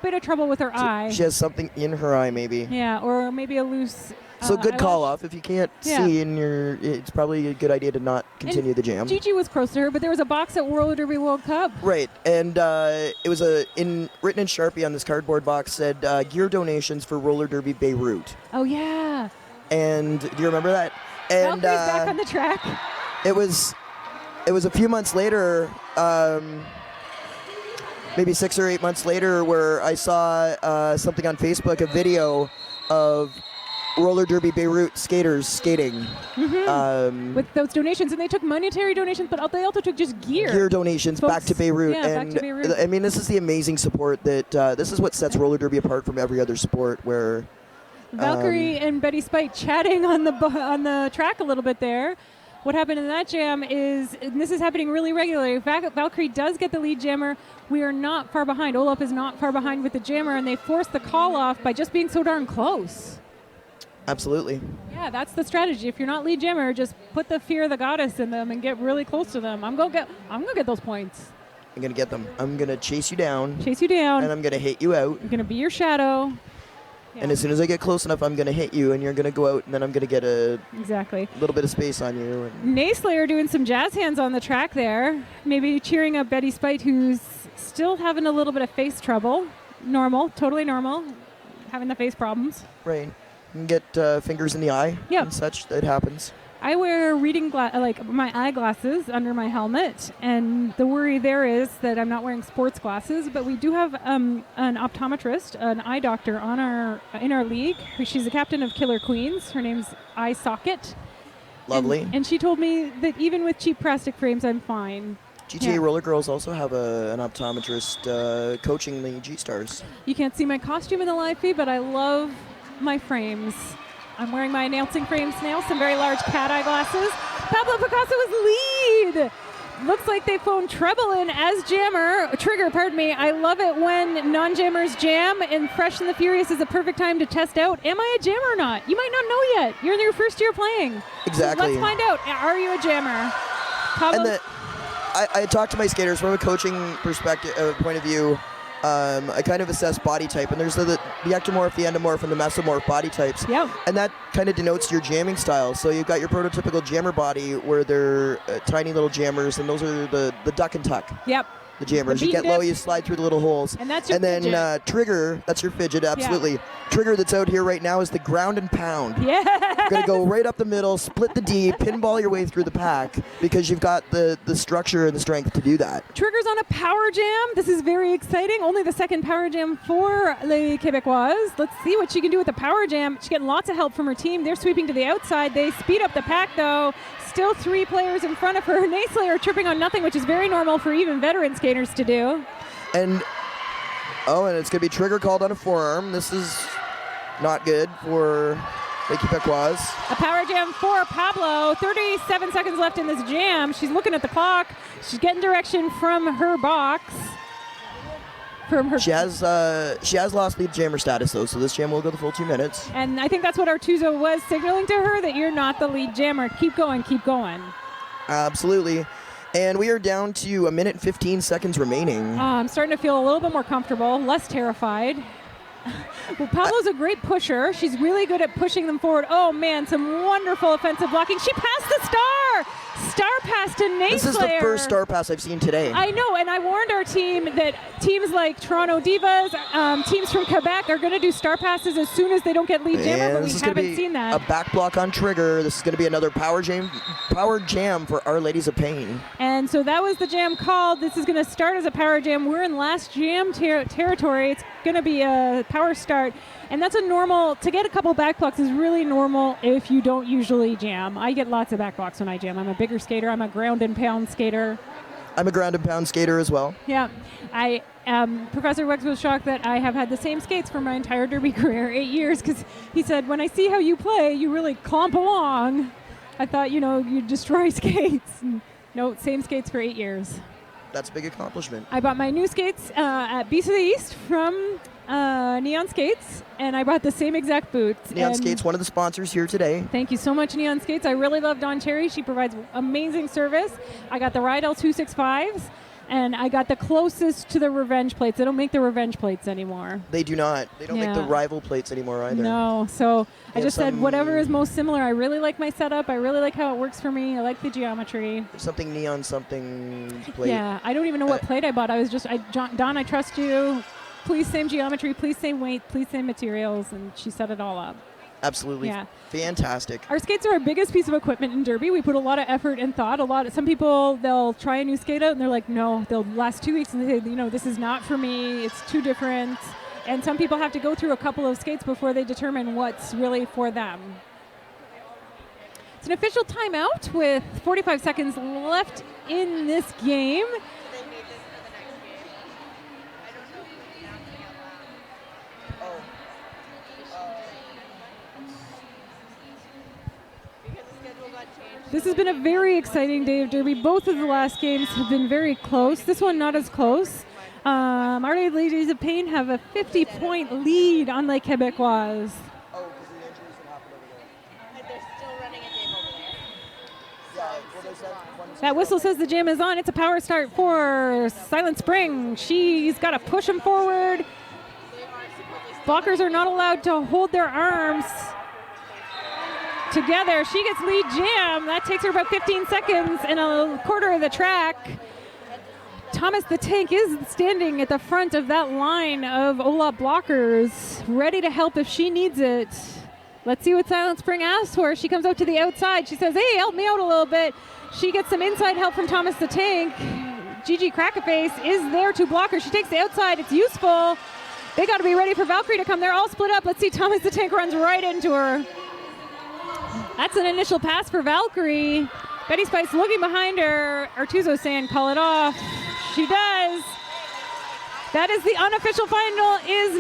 bit of trouble with her eye. She has something in her eye, maybe. Yeah, or maybe a loose. So good eyelash. call off. If you can't Yeah. see, it's probably a good idea to not continue the jam. Gigi was close to her, but there was a box at Roller Derby World Cup. Right, and it was written in Sharpie on this cardboard box said gear donations for Roller Derby Beirut. Oh yeah. And do you remember that? And Valkyrie's back on the track. it was a few months later, maybe 6 or 8 months later, where I saw something on Facebook, a video of Roller Derby Beirut skaters skating. With those donations, and they took monetary donations, but they also took just gear. Donations Folks, back to Beirut. yeah, back and to Beirut. I mean, this is the amazing support that this is what sets roller derby apart from every other sport, where Valkyrie and Betty Spite chatting on the track a little bit there. What happened in that jam is, and this is happening really regularly, Valkyrie does get the lead jammer. We are not far behind. Olaf is not far behind with the jammer, and they force the call off by just being so darn close. absolutely. Yeah, that's the strategy. If you're not lead jammer, just put the fear of the goddess in them and get really close to them. I'm gonna get those points. I'm gonna get them. I'm gonna chase you down, Chase you down. and I'm gonna hit you out. I'm gonna be your shadow. Yeah. And as soon as I get close enough, I'm gonna hit you, and you're gonna go out, and then I'm gonna get a Exactly. little bit of space on you. And Nayslayer doing some jazz hands on the track there. Maybe cheering up Betty Spite, who's still having a little bit of face trouble. Normal, totally normal. Having the face problems. right, you can get fingers in the eye Yep. and such. That happens. I wear reading my eyeglasses under my helmet, and the worry there is that I'm not wearing sports glasses. But we do have an optometrist, an eye doctor in our league. She's a captain of Killer Queens. Her name's Eye Socket. Lovely. And she told me that even with cheap plastic frames, I'm fine. GTA Yeah. RollerGirls also have an optometrist coaching the G Stars. You can't see my costume in the live feed, but I love my frames. I'm wearing my announcing frames now, some very large cat eye glasses. Pablo Picasso is lead. Looks like they phoned treble in as trigger, pardon me. I love it when non-jammers jam, and Fresh and the Furious is a perfect time to test out, am I a jammer or not? You might not know yet. You're in your first year playing. Exactly. So let's find out, are you a jammer? Pablo, And I talked to my skaters from a coaching perspective, point of view. I kind of assess body type, and there's the ectomorph, the endomorph, and the mesomorph body types. Yep. And that kind of denotes your jamming style. So you've got your prototypical jammer body, where they're tiny little jammers, and those are the duck and tuck. Yep. The jammers. The You get bean low, dip. you slide through the little holes. And that's your And then fidget. trigger, that's your fidget, absolutely. Trigger that's out here right now is the ground and pound. Yeah. Going to go right up the middle, split the D, pinball your way through the pack, because you've got the structure and the strength to do that. Triggers on a power jam. This is very exciting. Only the second power jam for Les Québécoises. Let's see what she can do with the power jam. She's getting lots of help from her team. They're sweeping to the outside. They speed up the pack, though. Still 3 players in front of her. Naisler are tripping on nothing, which is very normal for even veteran skaters to do. And it's going to be trigger called on a forearm. This is not good for Les Québécoises. A power jam for Pablo. 37 seconds left in this jam. She's looking at the clock. She's getting direction from her box. From her. She has lost lead jammer status, though, so this jam will go the full 2 minutes. And I think that's what Artuzo was signaling to her, that you're not the lead jammer. Keep going, keep going. Absolutely. And we are down to 1 minute and 15 seconds remaining. I'm starting to feel a little bit more comfortable, less terrified. Well, Pablo's a great pusher. She's really good at pushing them forward. Oh, man, some wonderful offensive blocking. She passed the star. Star pass to Naisler. This is the first star pass I've seen today. I know, and I warned our team that teams like Toronto Divas, teams from Quebec are going to do star passes as soon as they don't get lead jammer, but we haven't seen that. A back block on trigger. This is going to be another power jam for Our Ladies of Pain. And so that was the jam called. This is going to start as a power jam. We're in last jam territory. It's going to be a power start. And that's a normal, to get a couple back blocks is really normal if you don't usually jam. I get lots of back blocks when I jam. I'm a bigger skater. I'm a ground and pound skater. I'm a ground and pound skater as well. Yeah. Professor Wex was shocked that I have had the same skates for my entire derby career, 8 years, because he said, when I see how you play, you really clomp along. I thought, you destroy skates. No, same skates for 8 years. That's a big accomplishment. I bought my new skates at Beast of the East from Neon Skates, and I bought the same exact boots. Neon Skates, one of the sponsors here today. Thank you so much, Neon Skates. I really love Dawn Cherry. She provides amazing service. I got the Rydell 265s, and I got the closest to the Revenge plates. They don't make the Revenge plates anymore. They do not. They don't make the rival plates anymore either. No, so I just said whatever is most similar. I really like my setup. I really like how it works for me. I like the geometry. Something neon, something plate. Yeah, I don't even know what plate I bought. Don, I trust you. Please same geometry, please same weight, please same materials, and she set it all up. Absolutely. Yeah. Fantastic. Our skates are our biggest piece of equipment in Derby. We put a lot of effort and thought. Some people, they'll try a new skate out and they're like, no, they'll last 2 weeks and they say, this is not for me. It's too different. And some people have to go through a couple of skates before they determine what's really for them. It's an official timeout with 45 seconds left in this game. This has been a very exciting day of Derby. Both of the last games have been very close. This one not as close. Our Ladies of Pain have a 50-point lead on Les Québécoises. Oh, because the injuries that happened over there. They're still running a game over there. That whistle says the jam is on. It's a power start for Silent Spring. She's got to push them forward. Blockers are not allowed to hold their arms together. She gets lead jam. That takes her about 15 seconds and a quarter of the track. Thomas the Tank is standing at the front of that line of Ola blockers, ready to help if she needs it. Let's see what Silent Spring asks for. She comes out to the outside. She says, hey, help me out a little bit. She gets some inside help from Thomas the Tank. Gigi Crackaface is there to block her. She takes the outside. It's useful. They got to be ready for Valkyrie to come. They're all split up. Let's see. Thomas the Tank runs right into her. That's an initial pass for Valkyrie. Betty Spice looking behind her. Artuzo saying, call it off. She does. That is the unofficial final is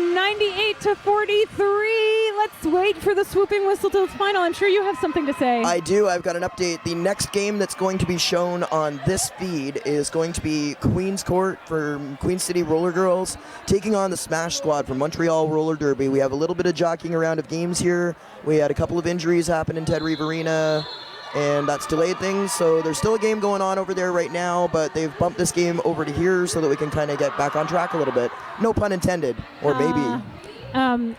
98-43. Let's wait for the swooping whistle to the final. I'm sure you have something to say. I do. I've got an update. The next game that's going to be shown on this feed is going to be Queen's Court for Queen City RollerGirls taking on the Smash Squad from Montreal Roller Derby. We have a little bit of jockeying around of games here. We had a couple of injuries happen in Ted Reeve Arena. and that's delayed things. So there's still a game going on over there right now, but they've bumped this game over to here so that we can kind of get back on track a little bit. No pun intended, or maybe.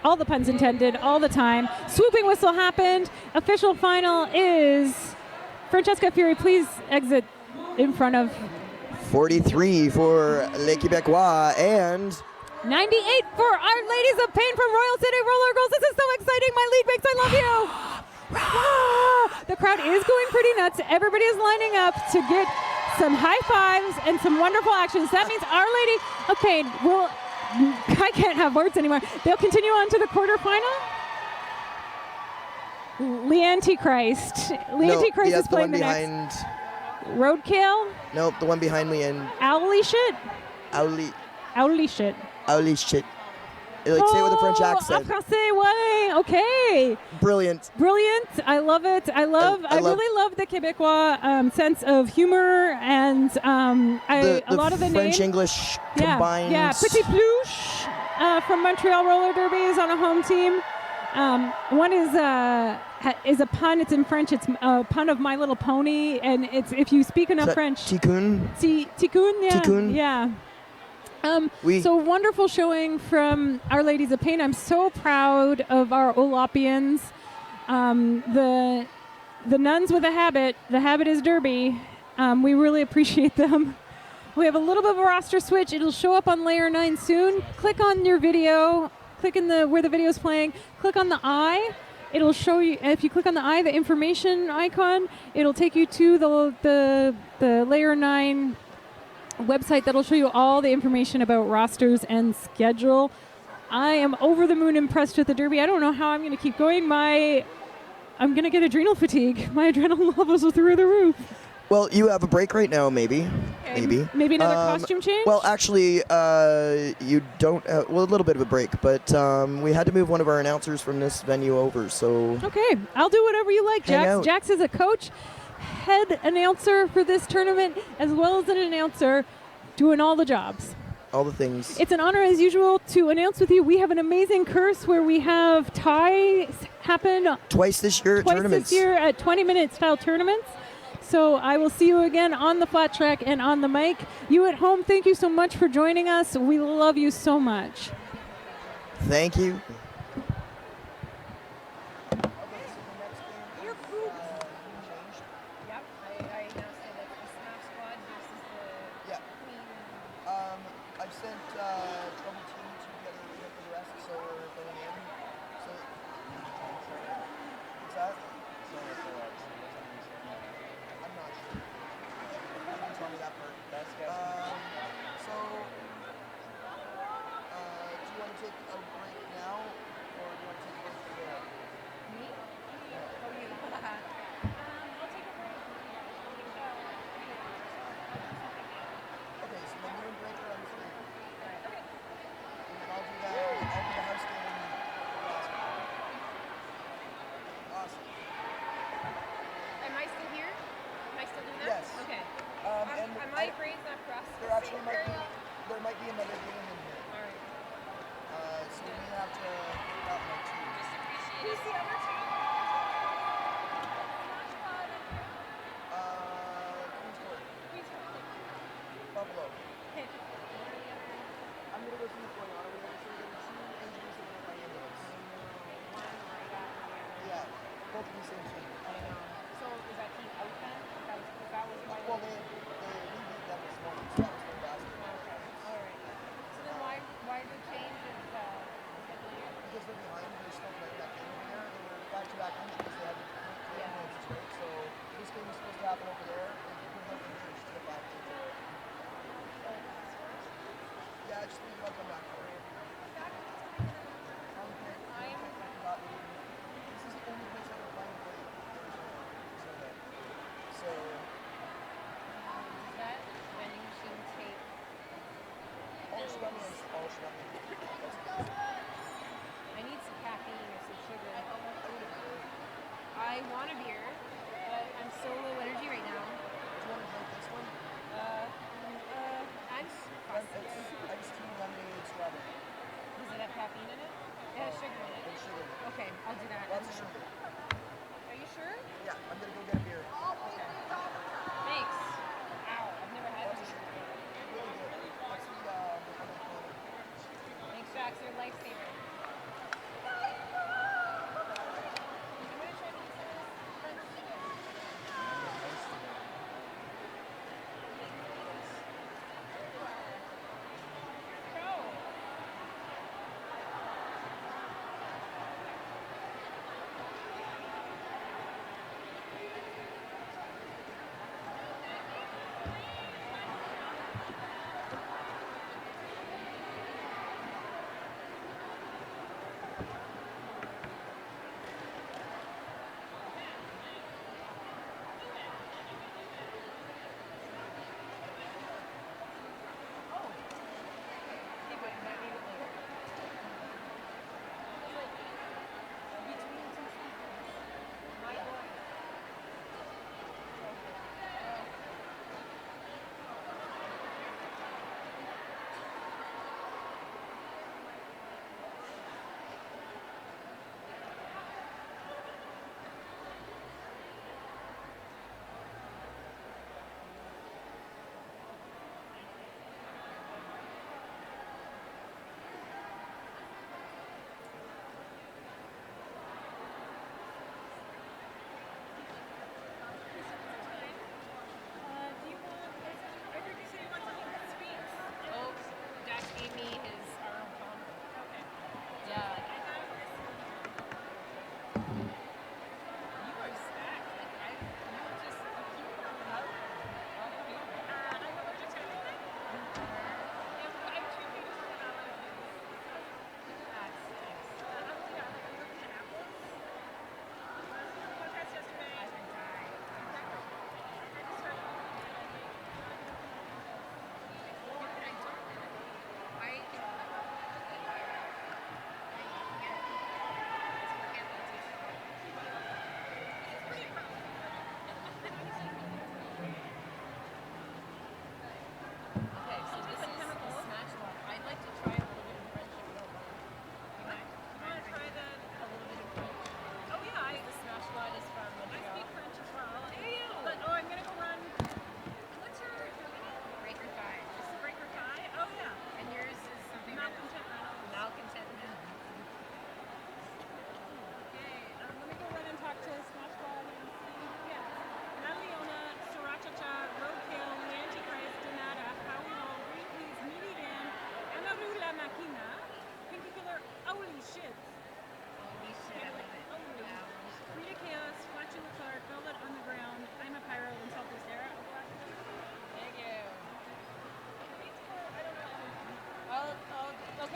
All the puns intended, all the time. Swooping whistle happened. Official final is Francesca Fury. Please exit in front of 43 for Les Québécois and 98 for Our Ladies of Pain from Royal City Roller Girls. This is so exciting. My league mates, I love you. The crowd is going pretty nuts. Everybody is lining up to get some high fives and some wonderful actions. That means Our Lady of Pain will, I can't have words anymore. They'll continue on to the quarterfinal. Leantichrist. Leantichrist is playing the next. Roadkill. Nope, the one behind Leanne. Owly shit. Owly shit. shit. Like, say it with a French accent. Français, ouais. Okay. Brilliant. I love it. I really love the Quebecois sense of humor and a lot of the French names. English combined. Yeah, Petit Plouche from Montreal Roller Derby is on a home team. One is a pun. It's in French. It's a pun of My Little Pony, and it's if you speak enough French. Ticoun. Ticoun. Yeah. Ticoun. Yeah. So wonderful showing from Our Ladies of Pain. I'm so proud of our Olapians. The nuns with a habit. The habit is derby. We really appreciate them. We have a little bit of a roster switch. It'll show up on layer 9 soon. Click on your video. Click in where the video is playing. Click on the eye. It'll show you. If you click on the eye, the information icon, it'll take you to the layer 9 website that'll show you all the information about rosters and schedule. I am over the moon impressed with the Derby. I don't know how I'm going to keep going. I'm going to get adrenal fatigue. My adrenaline levels are through the roof. Well, you have a break right now, maybe. Okay. Maybe another costume change? Well, actually, you don't. A little bit of a break, but we had to move one of our announcers from this venue over, so. Okay, I'll do whatever you like, Hang Jax. out. Jax is a coach, head announcer for this tournament, as well as an announcer doing all the jobs. All the things. It's an honor, as usual, to announce with you. We have an amazing curse where we have ties happen Twice this year at tournaments. this year at 20-minute style tournaments. So I will see you again on the flat track and on the mic. You at home, thank you so much for joining us. We love you so much. Thank you. Yep, I announced it at the Snap Squad versus the Yeah. Queen. I've sent Trouble Team together with the rest, so we're going in. So, what's that? I'm not sure. You didn't tell me that part. That's good. So, do you want to take a break now, or do you want to take a break for there? Me? Oh, you. Okay, so then you and Drake are on the screen. Okay. And then I'll do the house game last one. Awesome. Am I still here? Am I still doing that? Yes. Okay. And Are my brains not crossed? there actually might be another game in here. All right. So we may have to figure out my two. Who's the other two? Queenscourt. Buffalo. I'm gonna go see what's going on over there. So there were 2 injuries that went by ambulance. Yeah, both of the same team. So is that team out then? That was why. Well, we beat them this morning, so that was fantastic. Okay. All right. So then why the change is Because they're behind, they're still playing that game over there. They were back-to-back injuries. They had to play ambulances, right? So this game was supposed to happen over there. They put them injuries to get back to there. Yeah, just think about come back for it. This is the only place I've been playing for So, Does that vending machine take? all she got me is all she got me. I need some caffeine or some sugar. I want a beer, but I'm so low energy right now. Do you want to drink this one? I'm Iced tea, lemonade, strawberry. Does it have caffeine in it? It has sugar in it. There's sugar. Okay, I'll do that. Lots of sugar. Are you sure? Yeah, I'm gonna go get a beer.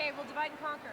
Okay, we'll divide and conquer.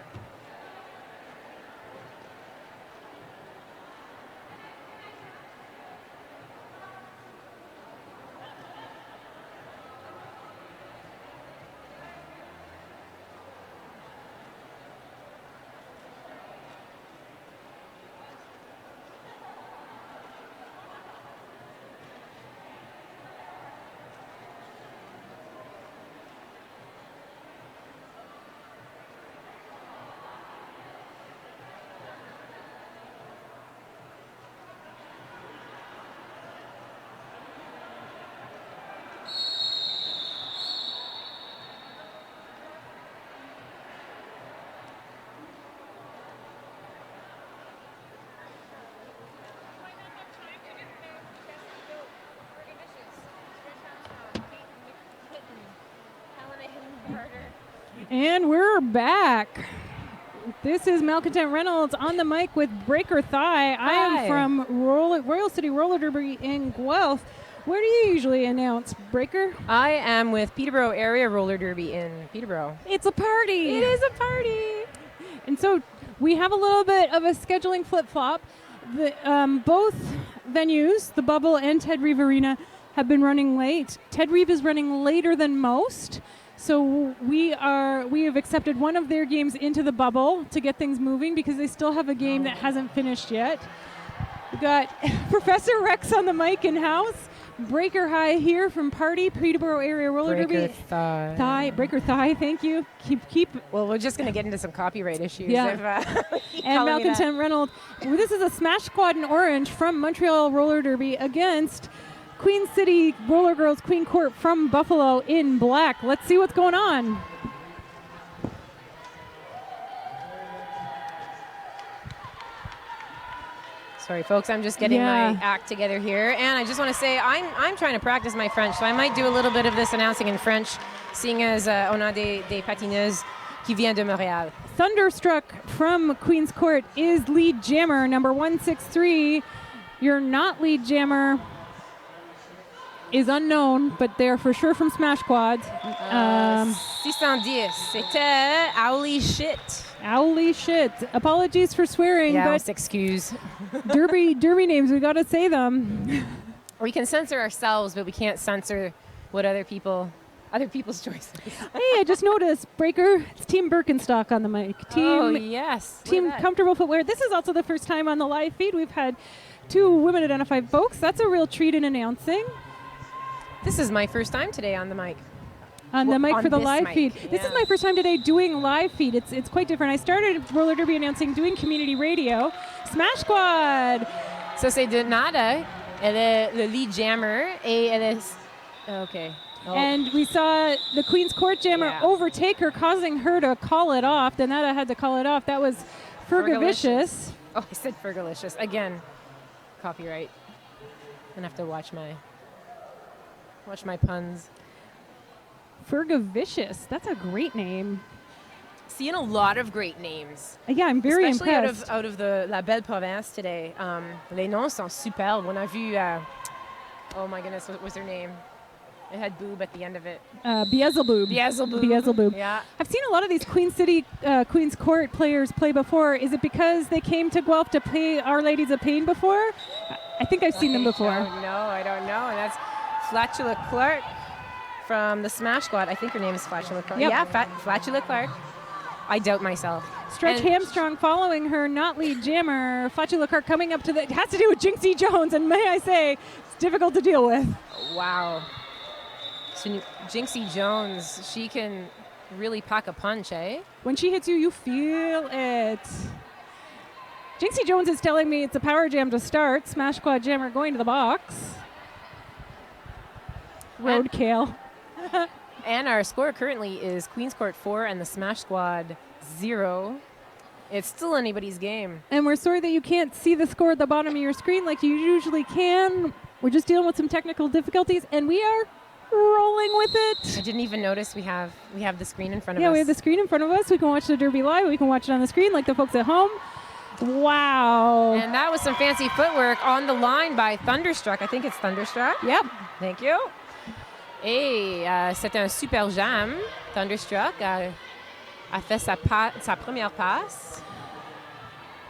And we're back. This is Malcontent Reynolds on the mic with Breaker Thigh. I am from Royal City Roller Derby in Guelph. Where do you usually announce, Breaker? I am with Peterborough Area Roller Derby in Peterborough. It's a party. It is a party. And so we have a little bit of a scheduling flip-flop. Both venues, the Bubble and Ted Reeve Arena, have been running late. Ted Reeve is running later than most. So we have accepted one of their games into the Bubble to get things moving because they still have a game that hasn't finished yet. We've got Professor Rex on the mic in-house. Breaker High here from Party, Peterborough Area Roller Derby. Breaker Thigh, thank you. Keep. Well, we're just going to get into some copyright issues. Yeah. If, and Malcontent Reynolds. Well, this is a Smash Squad in orange from Montreal Roller Derby against Queen City RollerGirls Queen Court from Buffalo in black. Let's see what's going on. Sorry, folks, I'm just getting my act together here. And I just want to say I'm trying to practice my French, so I might do a little bit of this announcing in French, seeing as on a des patineuses qui vient de Montréal. Thunderstruck from Queen's Court is lead jammer, number 163. Your not lead jammer is unknown, but they're for sure from Smash Quads. 610, c'était Owly Shit. Owly Shit. Apologies for swearing, but excuse. derby names, we gotta say them. We can censor ourselves, but we can't censor what other people's choices. Hey, I just noticed, Breaker, it's Team Birkenstock on the mic. Team Comfortable Footwear. This is also the first time on the live feed we've had two women identified folks. That's a real treat in announcing. This is my first time today on the mic. On the mic for the live feed. Yeah. This is my first time today doing live feed. It's quite different. I started roller derby announcing doing community radio. Smash Squad. So c'est de nada. Elle est le lead jammer et elle est... Okay. Oh. And we saw the Queen's Court jammer overtake her, causing her to call it off. Donata had to call it off. That was Fergalicious. Oh, I said Fergalicious. Again, copyright. I'm going to have to watch my puns. Fergavicious. That's a great name. Seeing a lot of great names. Yeah, I'm very impressed. Especially out of the La Belle Province today. Les noms sont superbes. On a vu, oh my goodness, what was her name? It had boob at the end of it. Beelzebub. Yeah. I've seen a lot of these Queen City, Queen's Court players play before. Is it because they came to Guelph to play Our Ladies of Pain before? I think I've seen them before. I don't know. And that's Flatula Clark from the Smash Squad. I think her name is Flatula Clark. Yep. Yeah, Flatula Clark. I doubt myself. Stretch Hamstrong following her not lead jammer. Flatula Clark coming up to it has to do with Jinxie Jones, and may I say, it's difficult to deal with. Wow. So Jinxie Jones, she can really pack a punch, eh? When she hits you, you feel it. Jinxie Jones is telling me it's a power jam to start. Smash Squad jammer going to the box. Roadkill. And our score currently is Queen's Court 4 and the Smash Squad 0. It's still anybody's game. And we're sorry that you can't see the score at the bottom of your screen like you usually can. We're just dealing with some technical difficulties, and we are rolling with it. I didn't even notice we have the screen in front of us. Yeah, we have the screen in front of us. We can watch the Derby live. We can watch it on the screen like the folks at home. Wow. And that was some fancy footwork on the line by Thunderstruck. I think it's Thunderstruck. Yep. Thank you. Et c'était un super jam, Thunderstruck. a fait sa première passe.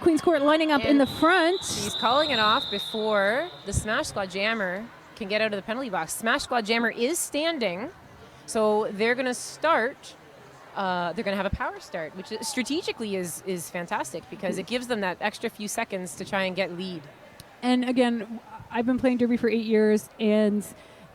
Queen's Court lining up in And the front. She's calling it off before the Smash Squad Jammer can get out of the penalty box. Smash Squad Jammer is standing, so they're going to start. They're going to have a power start, which strategically is fantastic because it gives them that extra few seconds to try and get lead. And again, I've been playing Derby for 8 years, and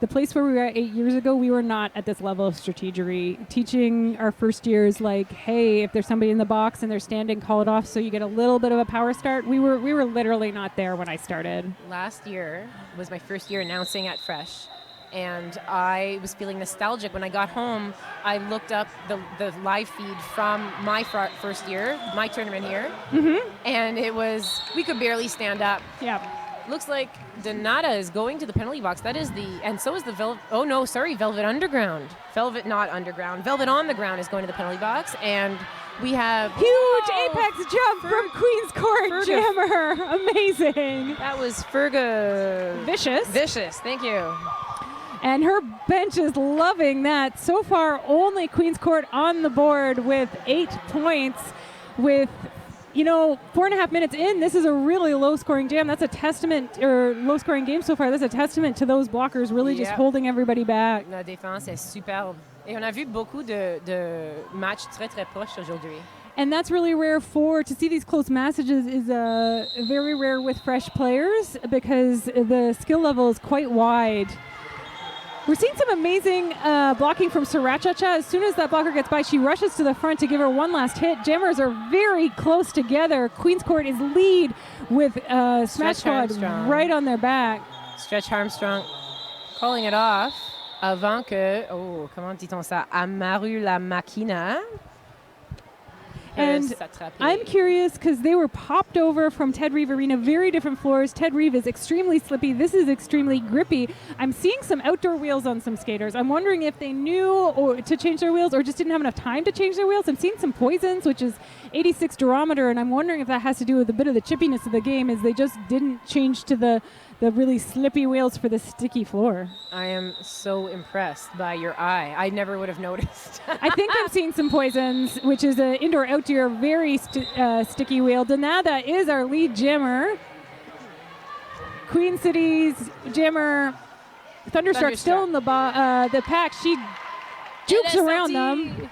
the place where we were at 8 years ago, we were not at this level of strategery. Teaching our first years, like, hey, if there's somebody in the box and they're standing, call it off so you get a little bit of a power start. We were literally not there when I started. Last year was my first year announcing at Fresh, and I was feeling nostalgic. When I got home, I looked up the live feed from my first year, my tournament here, and it was, we could barely stand up. Yeah. Looks like Donata is going to the penalty box. That is and so is the Velvet Underground. Velvet not Underground. Velvet on the Ground is going to the penalty box, and we have Huge apex jump from Queen's Court Jammer. Amazing. That was Ferga Vicious. Vicious, thank you. And her bench is loving that. So far, only Queen's Court on the board with 8 points with 4.5 minutes in. This is a really low-scoring jam. That's a testament, or low-scoring game so far. That's a testament to those blockers really just holding everybody back. La défense est superbe. Et on a vu beaucoup de matchs très, très proches aujourd'hui. And that's really rare to see these close matches is very rare with fresh players because the skill level is quite wide. We're seeing some amazing blocking from Sriracha. As soon as that blocker gets by, she rushes to the front to give her one last hit. Jammers are very close together. Queen's Court is lead with Smash Squad right on their back. Stretch Armstrong calling it off avant que, comment dit-on ça, Amaru la Machina. And I'm curious because they were popped over from Ted Reeve Arena, very different floors. Ted Reeve is extremely slippy. This is extremely grippy. I'm seeing some outdoor wheels on some skaters. I'm wondering if they knew to change their wheels or just didn't have enough time to change their wheels. I'm seeing some Poisons, which is 86 durometer, and I'm wondering if that has to do with a bit of the chippiness of the game, is they just didn't change to the really slippy wheels for the sticky floor. I am so impressed by your eye. I never would have noticed. I think I'm seeing some Poisons, which is an indoor-outdoor very sticky wheel. Donata is our lead jammer. Queen City's jammer, Thunderstruck still in the pack. She jukes around them.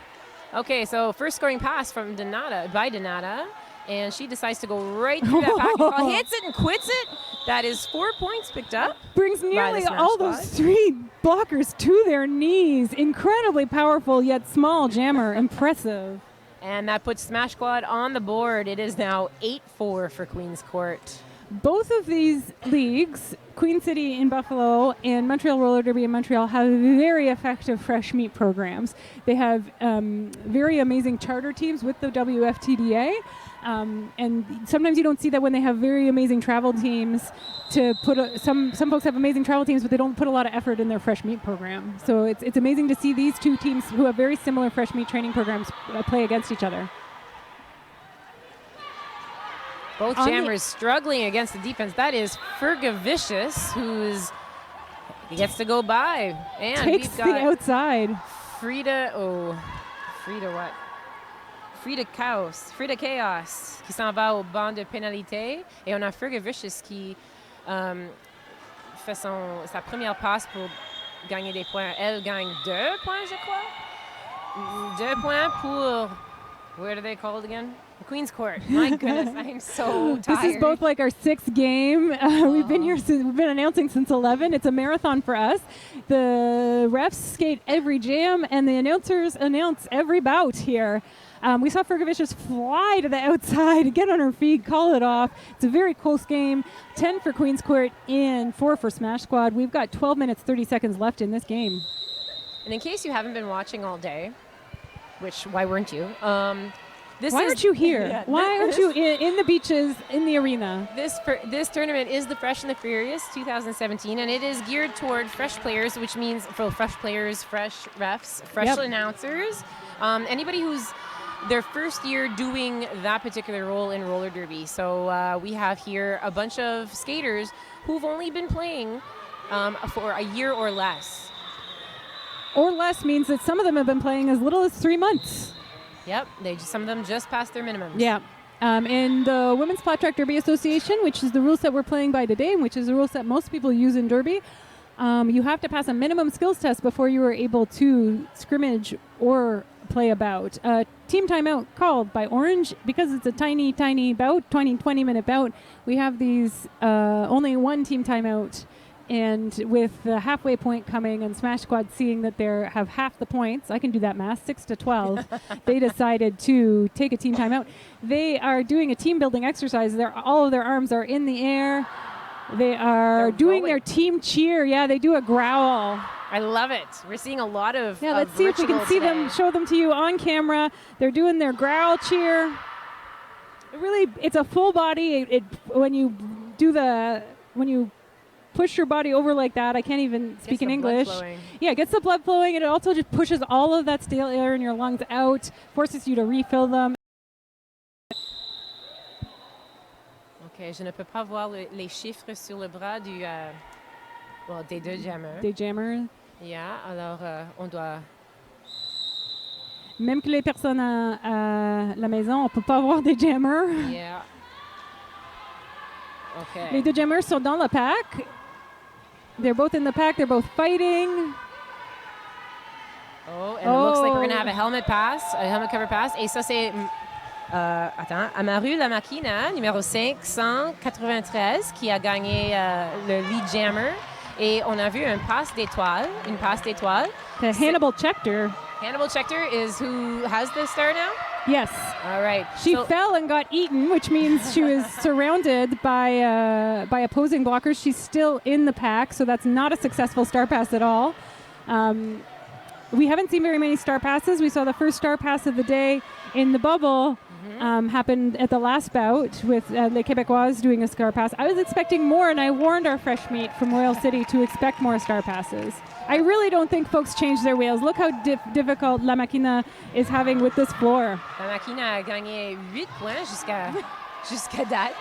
Okay, so first scoring pass from Donata. And she decides to go right through that back. Hits it and quits it. That is 4 points picked up. Brings nearly all those 3 blockers to their knees. Incredibly powerful yet small jammer. Impressive. And that puts Smash Squad on the board. It is now 8-4 for Queen's Court. Both of these leagues, Queen City in Buffalo and Montreal Roller Derby in Montreal, have very effective fresh meat programs. They have very amazing charter teams with the WFTDA. And sometimes you don't see that when they have very amazing travel teams. Some folks have amazing travel teams, but they don't put a lot of effort in their fresh meat program. So it's amazing to see these two teams who have very similar fresh meat training programs play against each other. Both jammers struggling against the defense. That is Ferga Vicious, he gets to go by. And takes we've got the outside. Frida Chaos qui s'en va au banc de pénalité. Et on a Ferga Vicious qui fait sa première passe pour gagner des points. Elle gagne 2 points, je crois. 2 points pour, what are they called again? Queen's Court. My goodness, I'm so tired. This is both like our 6th game. We've been here we've been announcing since 11. It's a marathon for us. The refs skate every jam, and the announcers announce every bout here. We saw Ferga Vicious fly to the outside, get on her feet, call it off. It's a very close game. 10 for Queen's Court and 4 for Smash Squad. We've got 12 minutes, 30 seconds left in this game. And in case you haven't been watching all day, which why weren't you? Why aren't you here? Yeah, why aren't you in the beaches, in the arena? This tournament is the Fresh and the Furious 2017, and it is geared toward fresh players, which means for fresh players, fresh refs, fresh announcers, anybody who's their first year doing that particular role in roller derby. So we have here a bunch of skaters who've only been playing for a year or less. Or less means that some of them have been playing as little as 3 months. Yep, some of them just passed their minimums. Yeah. And the Women's Flat Track Derby Association, which is the rule set we're playing by today, and which is the rule set most people use in Derby, you have to pass a minimum skills test before you are able to scrimmage or play a bout. Team timeout called by Orange because it's a tiny bout, 20-minute bout. We have these only one team timeout. And with the halfway point coming and Smash Squad seeing that they have half the points, I can do that math, 6-12, they decided to take a team timeout. They are doing a team building exercise. All of their arms are in the air. They are doing their team cheer. Yeah, they do a growl. I love it. We're seeing a lot of let's see if we can see them, show them to you on camera. They're doing their growl cheer. It's a full body. When you push your body over like that, I can't even speak in English. Yeah, it gets the blood flowing, and it also just pushes all of that stale air in your lungs out, forces you to refill them. Ok, je ne peux pas voir les chiffres sur le bras des deux jammers. Des jammers. Yeah, alors on doit... Même que les personnes à la maison, on ne peut pas voir des jammers. Yeah. Okay. Les deux jammers sont dans le pack. They're both in the pack. They're both fighting. Oh, and it looks like we're going to have a helmet cover pass. Et ça, c'est... attends, Amaru La Machina, numéro 593, qui a gagné le lead jammer. Et on a vu une passe d'étoile. Hannibal Schechter. Hannibal Schechter is who has the star now? Yes. All right. She fell and got eaten, which means she was surrounded by opposing blockers. She's still in the pack, so that's not a successful star pass at all. We haven't seen very many star passes. We saw the first star pass of the day in the bubble happened at the last bout with Les Québécoises doing a star pass. I was expecting more, and I warned our fresh meat from Royal City to expect more star passes. I really don't think folks change their wheels. Look how difficult La Machina is having with this floor. La Machina a gagné 8 points jusqu'à date.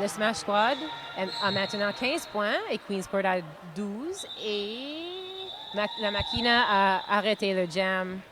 Le Smash Squad a maintenant 15 points et Queensport a 12. Et La Machina a arrêté le jam.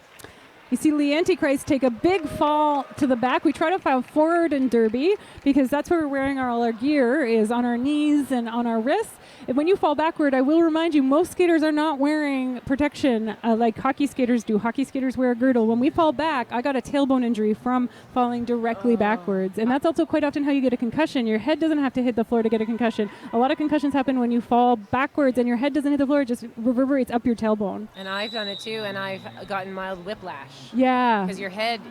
You see Lee Antichrist take a big fall to the back. We try to fall forward in Derby because that's where we're wearing all our gear, is on our knees and on our wrists. And when you fall backward, I will remind you, most skaters are not wearing protection like hockey skaters do. Hockey skaters wear a girdle. When we fall back, I got a tailbone injury from falling directly backwards. And that's also quite often how you get a concussion. Your head doesn't have to hit the floor to get a concussion. A lot of concussions happen when you fall backwards and your head doesn't hit the floor. It just reverberates up your tailbone. And I've done it too, and I've gotten mild whiplash. Yeah. Because your head,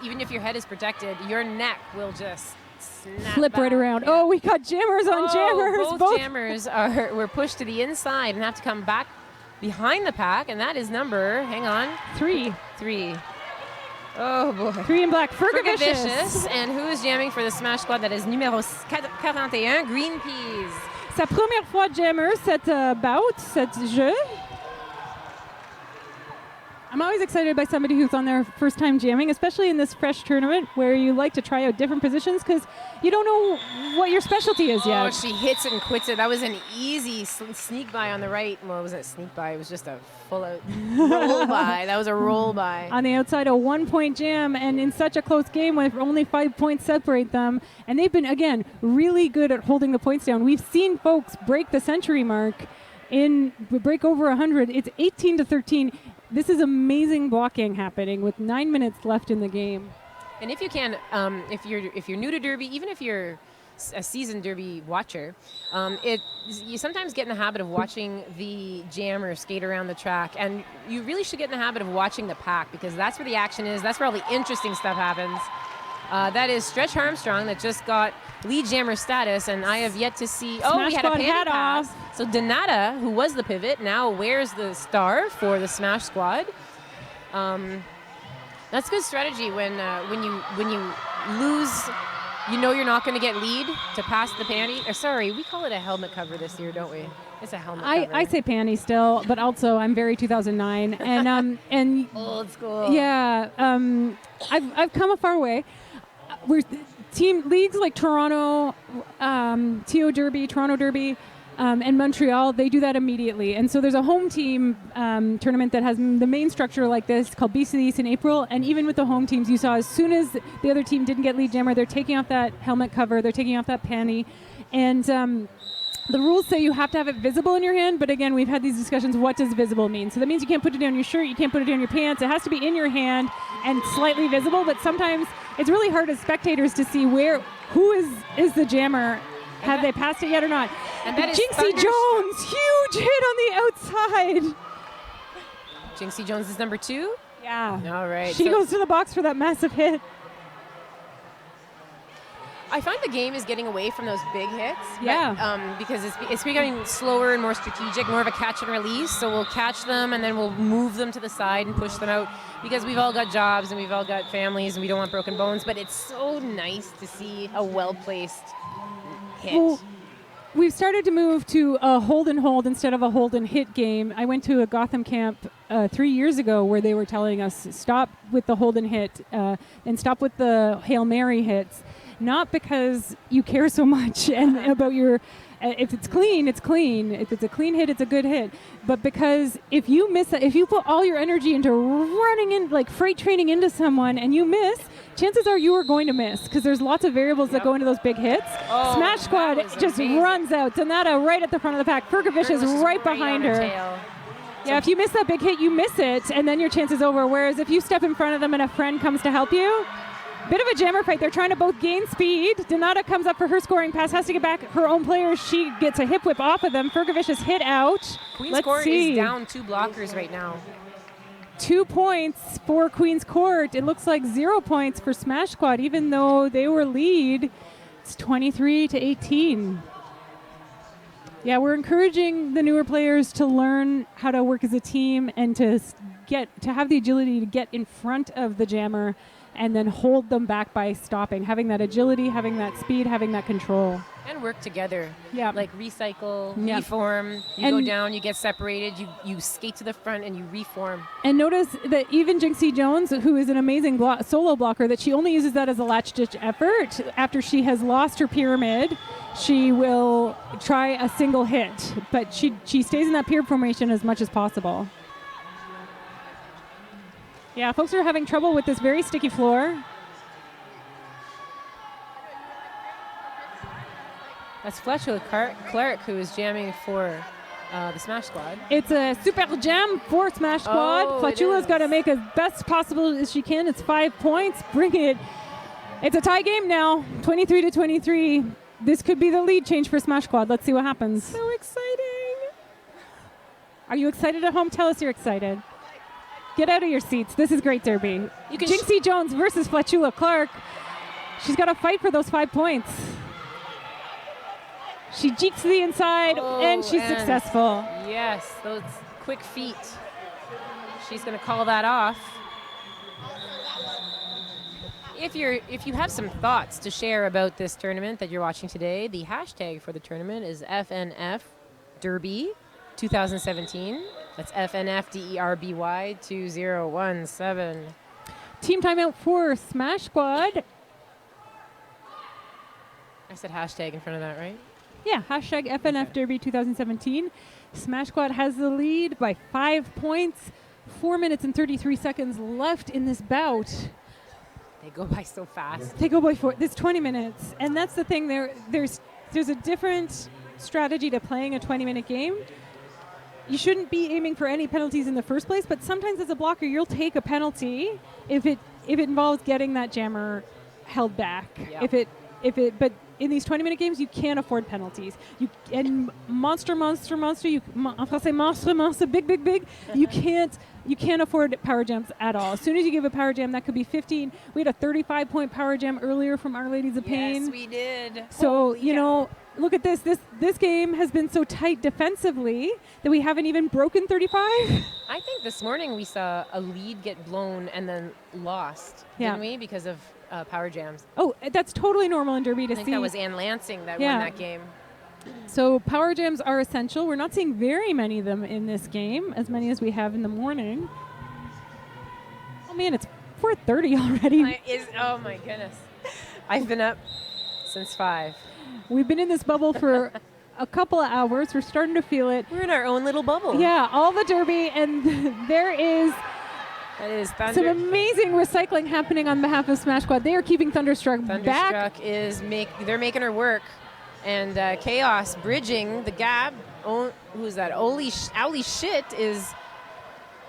even if your head is protected, your neck will just flip back right around. Yeah. Oh, we got jammers on jammers. Both jammers were pushed to the inside and have to come back behind the pack, and that is number, hang on, 3. Oh boy. 3 in black. Fergavicious. And who is jamming for the Smash Squad? That is numéro 41, Green Peas. Sa première fois jammer, cette bout, cette jeu. I'm always excited by somebody who's on their first time jamming, especially in this fresh tournament where you like to try out different positions because you don't know what your specialty is yet. Oh, she hits it and quits it. That was an easy sneak by on the right. Well, it wasn't a sneak by. It was just a full out roll by. That was a roll by. On the outside, a 1-point jam, and in such a close game with only 5 points separate them. And they've been, again, really good at holding the points down. We've seen folks break the century mark break over 100. It's 18-13. This is amazing blocking happening with 9 minutes left in the game. And if you can, if you're new to Derby, even if you're a seasoned Derby watcher, you sometimes get in the habit of watching the jammer skate around the track, and you really should get in the habit of watching the pack because that's where the action is. That's where all the interesting stuff happens. That is Stretch Armstrong that just got lead jammer status, and I have yet to see... Smash we had a Squad pivot pass. So Donata, who was the pivot, now wears the star for the Smash Squad. That's good strategy when you lose, you know you're not going to get lead to pass the panty. Or sorry, we call it a helmet cover this year, don't we? It's a helmet cover. I say panty still, but also I'm very 2009 and old school. Yeah, I've come a far way. We're team leagues like Toronto, Toronto Derby, And Montreal, they do that immediately. And so there's a home team tournament that has the main structure like this called BC's in April. And even with the home teams, you saw as soon as the other team didn't get lead jammer, they're taking off that helmet cover, they're taking off that panty. And the rules say you have to have it visible in your hand, but again, we've had these discussions, what does visible mean? So that means you can't put it on your shirt, you can't put it on your pants, it has to be in your hand and slightly visible, but sometimes it's really hard as spectators to see who is the jammer. Have they passed it yet or not? And that is Jinxie Jones, huge hit on the outside. Jinxie Jones is number 2? Yeah. All right. She goes to the box for that massive hit. I find the game is getting away from those big hits. Yeah. But, because it's becoming slower and more strategic, more of a catch and release. So we'll catch them and then we'll move them to the side and push them out because we've all got jobs and we've all got families and we don't want broken bones. But it's so nice to see a well-placed hit. Well, we've started to move to a hold and hold instead of a hold and hit game. I went to a Gotham camp 3 years ago where they were telling us stop with the hold and hit and stop with the Hail Mary hits. Not because you care so much and about your, if it's clean, it's clean. If it's a clean hit, it's a good hit. But because if you miss it, if you put all your energy into running in, like freight training into someone and you miss, chances are you are going to miss because there's lots of variables that go into those big hits. Smash Squad just runs out. Donata right at the front of the pack. Fergavish is right behind her. Yeah, if you miss that big hit, you miss it, and then your chance is over. Whereas if you step in front of them and a friend comes to help you, bit of a jammer fight. They're trying to both gain speed. Donata comes up for her scoring pass, has to get back her own players. She gets a hip whip off of them. Fergavish is hit out. Queen's Court is down 2 blockers right now. 2 points for Queen's Court. It looks like 0 points for Smash Squad, even though they were lead. It's 23-18. Yeah, we're encouraging the newer players to learn how to work as a team and to have the agility to get in front of the jammer and then hold them back by stopping, having that agility, having that speed, having that control. And work together. Yeah. Like recycle, Yeah. reform. You go down, you get separated, you skate to the front and you reform. And notice that even Jinxie Jones, who is an amazing solo blocker, that she only uses that as a latch-ditch effort. After she has lost her pyramid, she will try a single hit, but she stays in that pyramid formation as much as possible. Yeah, folks are having trouble with this very sticky floor. That's Fletcher Clark who is jamming for the Smash Squad. It's a super jam for Smash Squad. Fletchula's got to make as best possible as she can. It's 5 points. Bring it. It's a tie game now, 23-23. This could be the lead change for Smash Squad. Let's see what happens. So exciting. Are you excited at home? Tell us you're excited. Get out of your seats. This is great derby. Jinxie Jones versus Fletchula Clark. She's got to fight for those 5 points. She jeeks to the inside, and she's successful. Yes, those quick feet. She's going to call that off. If you have some thoughts to share about this tournament that you're watching today, the hashtag for the tournament is FNF Derby 2017. That's FNFDERBY 2017. Team timeout for Smash Squad. I said hashtag in front of that, right? Yeah, hashtag FNF Derby 2017. Smash Squad has the lead by 5 points. 4 minutes and 33 seconds left in this bout. They go by so fast. They go by this 20 minutes. And that's the thing. There's a different strategy to playing a 20-minute game. You shouldn't be aiming for any penalties in the first place, but sometimes as a blocker, you'll take a penalty if it involves getting that jammer held back. Yeah. But in these 20-minute games, you can't afford penalties. And monster, big. You can't afford power jams at all. As soon as you give a power jam, that could be 15. We had a 35-point power jam earlier from Our Ladies of Pain. Yes, we did. So, look at this. This game has been so tight defensively that we haven't even broken 35. I think this morning we saw a lead get blown and then lost, didn't we, because of power jams. Oh, that's totally normal in Derby to see. I think that was Ann Lansing that won that game. So power jams are essential. We're not seeing very many of them in this game, as many as we have in the morning. Oh, man, it's 4:30 already. Oh, my goodness. I've been up since 5. We've been in this bubble for a couple of hours. We're starting to feel it. We're in our own little bubble. Yeah, all the Derby, and there is That is Thunder. some amazing recycling happening on behalf of Smash Squad. They are keeping Thunderstruck back. Thunderstruck is they're making her work, and Chaos bridging the gap. Who's that? Owly Shit is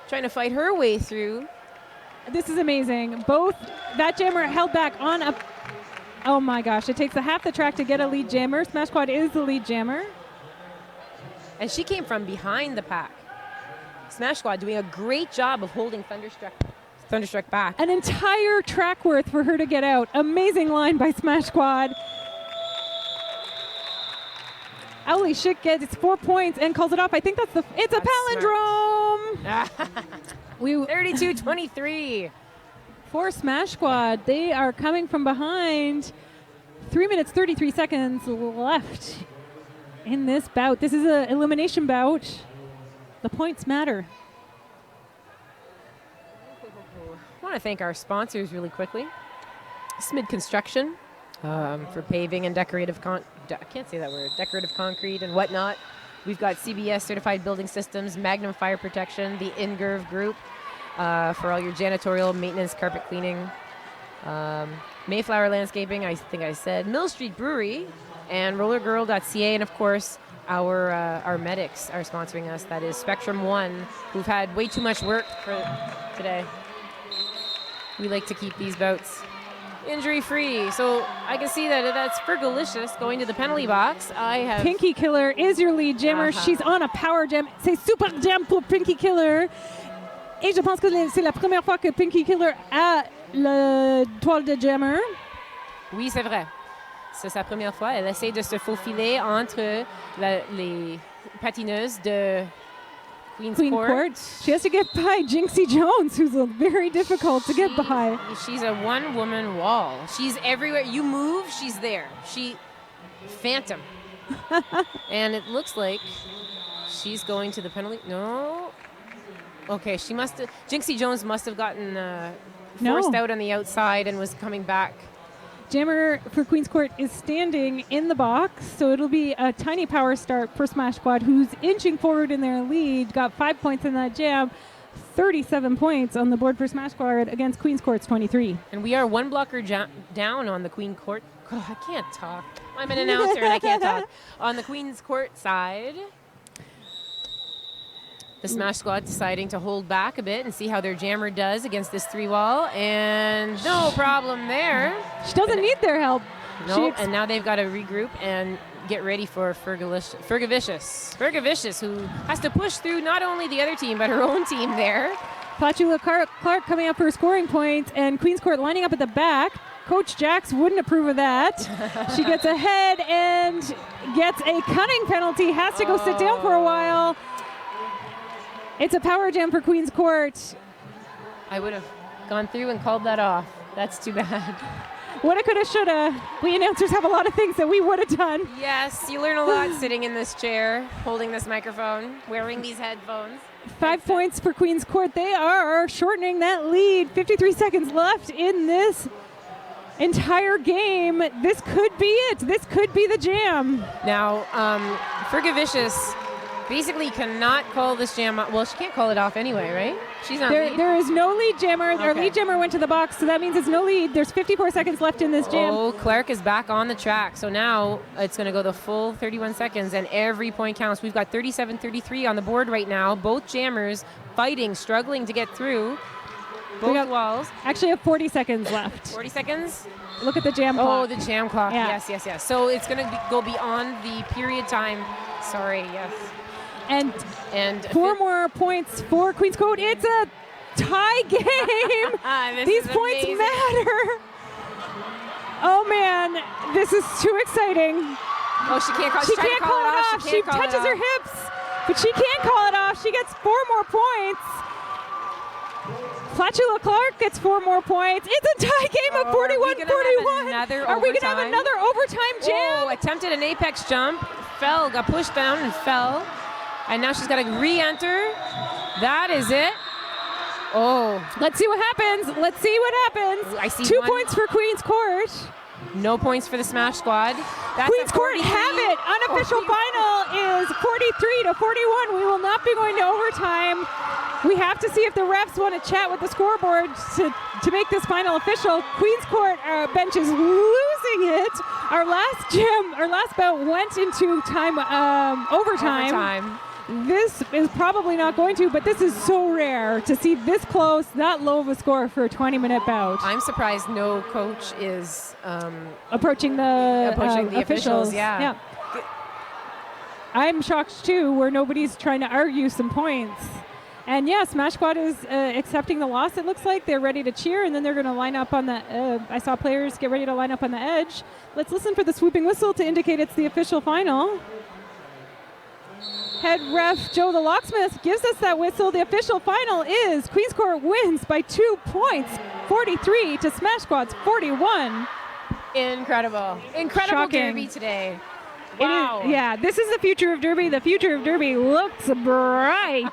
trying to fight her way through. This is amazing. Both that jammer held back on a. Oh my gosh! It takes a half the track to get a lead jammer. Smash Squad is the lead jammer, and she came from behind the pack. Smash Squad doing a great job of holding Thunderstruck back. An entire track worth for her to get out. Amazing line by Smash Squad. Owly Shit gets 4 points and calls it off. I think it's a palindrome. 32-23. For Smash Squad, they are coming from behind. 3 minutes, 33 seconds left in this bout. This is an elimination bout. The points matter. I want to thank our sponsors really quickly. Smid Construction for paving and decorative I can't say that word. Decorative concrete and whatnot. We've got CBS Certified Building Systems, Magnum Fire Protection, the Ingurv Group for all your janitorial, maintenance, carpet cleaning. Mayflower Landscaping, I think I said. Mill Street Brewery and RollerGirl.ca, and of course our medics are sponsoring us. That is Spectrum One, who've had way too much work for today. We like to keep these bouts injury-free. So I can see that's Fergalicious going to the penalty box. I have Pinky Killer is your lead jammer. She's on a power jam. C'est super jam pour Pinky Killer. Et je pense que c'est la première fois que Pinky Killer a le toile de jammer. Oui, c'est vrai. C'est sa première fois. Elle essaie de se faufiler entre les patineuses de Queen's Court. She has to get by Jinxie Jones, who's very difficult to get by. She's a one-woman wall. She's everywhere. You move, she's there. Phantom. And it looks like she's going to the penalty. No. Okay, Jinxie Jones must have gotten forced out on the outside and was coming back. Jammer for Queen's Court is standing in the box, so it'll be a tiny power start for Smash Squad, who's inching forward in their lead, got 5 points in that jam, 37 points on the board for Smash Squad against Queen's Court's 23. And we are one blocker down on the Queen Court. God, I can't talk. I'm an announcer and I can't talk. On the Queen's Court side, the Smash Squad deciding to hold back a bit and see how their jammer does against this 3-wall, and no problem there. She doesn't need their help. No, and now they've got to regroup and get ready for Fergavicious, who has to push through not only the other team, but her own team there. Platula Clark coming up for scoring points, and Queen's Court lining up at the back. Coach Jax wouldn't approve of that. She gets ahead and gets a cunning penalty, has to go sit down for a while. It's a power jam for Queen's Court. I would have gone through and called that off. That's too bad. Woulda, coulda, shoulda. We announcers have a lot of things that we would have done. Yes, you learn a lot sitting in this chair, holding this microphone, wearing these headphones. 5 points for Queen's Court. They are shortening that lead. 53 seconds left in this entire game. This could be it. This could be the jam. Now, Fergavicious basically cannot call this jam off. Well, she can't call it off anyway, right? She's not lead. There is no lead jammer. Okay. Our lead jammer went to the box, so that means it's no lead. There's 54 seconds left in this jam. Oh, Clark is back on the track. So now it's going to go the full 31 seconds, and every point counts. We've got 37-33 on the board right now. Both jammers fighting, struggling to get through both walls. Actually have 40 seconds left. 40 seconds? Look at the jam clock. Oh, the jam clock. Yeah. Yes. So it's going to go beyond the period time. Sorry, yes. And 4 more points for Queen's Court. It's a tie game. These points amazing. Matter. Oh man, this is too exciting. Oh, she can't call it off. She touches her hips, but she can't call it off. She gets 4 more points. Platula Clark gets 4 more points. It's a tie game of 41-41. Are we going to have another overtime jam? Oh, attempted an apex jump, got pushed down and fell. And now she's got to re-enter. That is it. Oh. Let's see what happens. I see 2 points for Queen's Court. No points for the Smash squad. That's Queens a Court 43. have it. Unofficial final is 43-41. We will not be going to overtime. We have to see if the refs want to chat with the scoreboard to make this final official. Queens Court bench is losing it. Our last bout went into overtime. This is probably not going to, but this is so rare to see this close, that low of a score for a 20-minute bout. I'm surprised no coach is approaching the officials. Yeah. I'm shocked too, where nobody's trying to argue some points. And yeah, Smash Squad is accepting the loss. It looks like they're ready to cheer, and then they're going to line up on the. I saw players get ready to line up on the edge. Let's listen for the swooping whistle to indicate it's the official final. Head ref Joe the Locksmith gives us that whistle. The official final is Queens Court wins by 2 points, 43 to Smash Squad's 41. Incredible Shocking. Derby today. Wow. Yeah, this is the future of Derby. The future of Derby looks bright.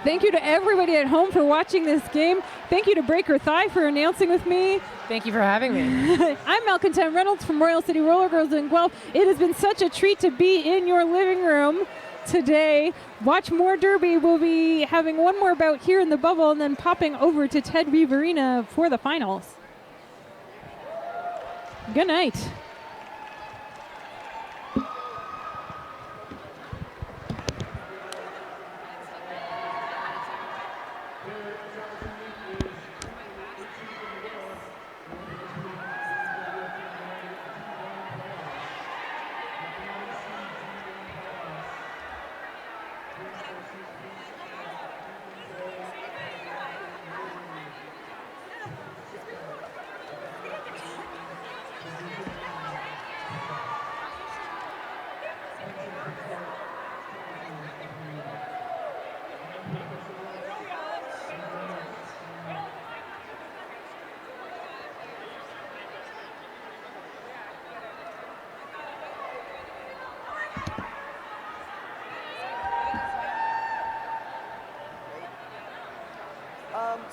Thank you to everybody at home for watching this game. Thank you to Breaker Thigh for announcing with me. Thank you for having me. I'm Malcontent Reynolds from Royal City RollerGirls in Guelph. It has been such a treat to be in your living room today. Watch more Derby. We'll be having one more bout here in the bubble and then popping over to Ted Reeve Arena for the finals. Good night.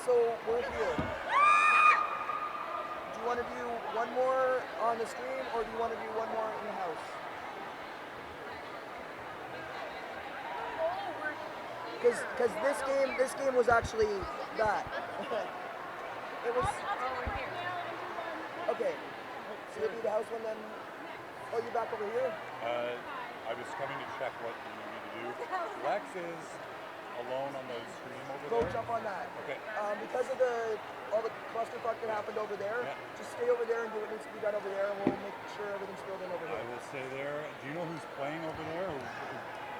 So we're here. Do you want to do one more on the stream, or do you want to do one more in the house? Because this game was actually that. It was. Okay. So you'll do the house one then. Oh, you're back over here. I was coming to check what you need me to do. Lex is alone on the stream over Go there. jump on that. Okay. Because of all the clusterfuck that happened over there, just stay over there and do what needs to be done over there, and we'll make sure everything's filled in over I here. will stay there. Do you know who's playing over there?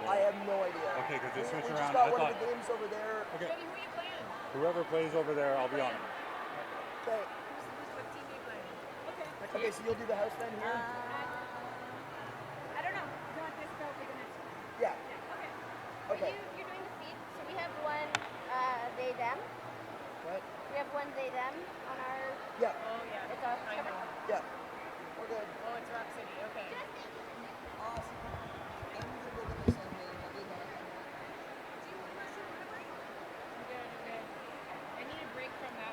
I have no idea. Okay, because they switch we around. just got one of the games over there. Okay. Whoever plays over there, I'll be on it. Okay. Okay, so you'll do the house then here? I don't know. Do you want this go for the next one? Yeah. Okay. You're doing the feet. So we have one they them. What? We have one they them on our. Yeah. Oh yeah. It's our. Yeah. We're good. Oh, it's Rock City. Okay. Awesome. I need a break from that.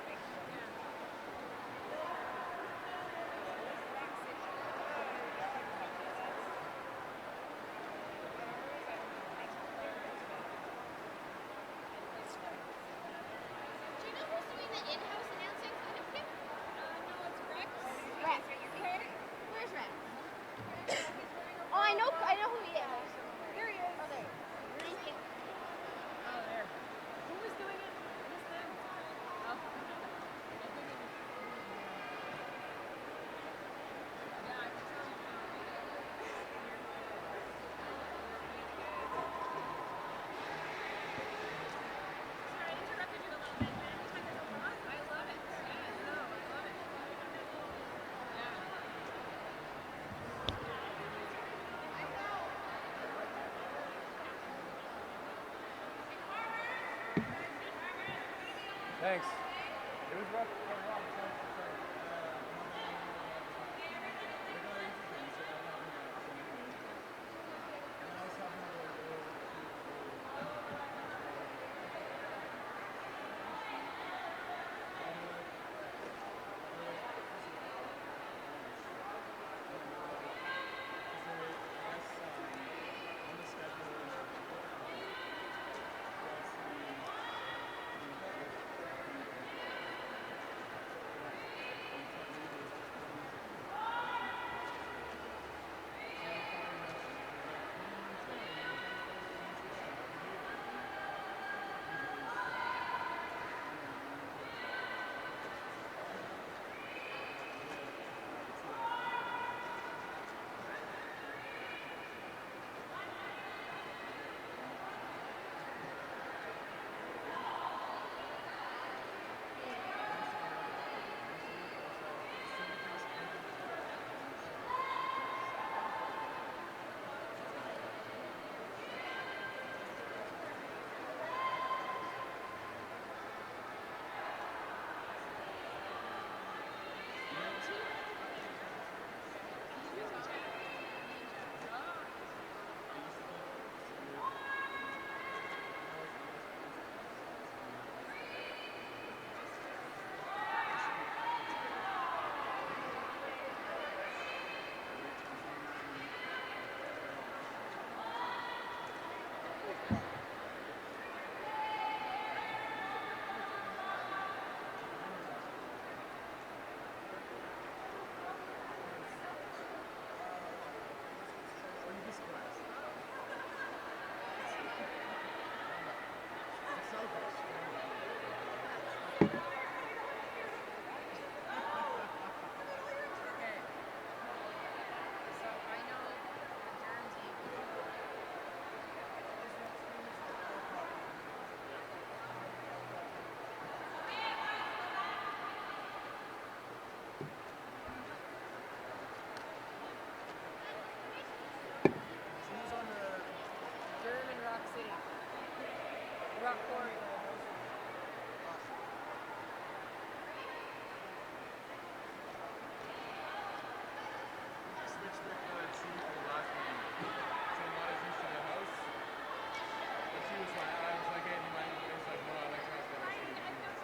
Where's Rex? Oh, I know who he is. Here he is. Oh, there. Oh, there. Who was doing it? Who's them? Oh. Thanks. It was rough. Rock Quarry. Switched the tea for the last one. So I'm not as used to the house. But she was like, I was like, hey, do you mind? He was like, no, I like to ask that.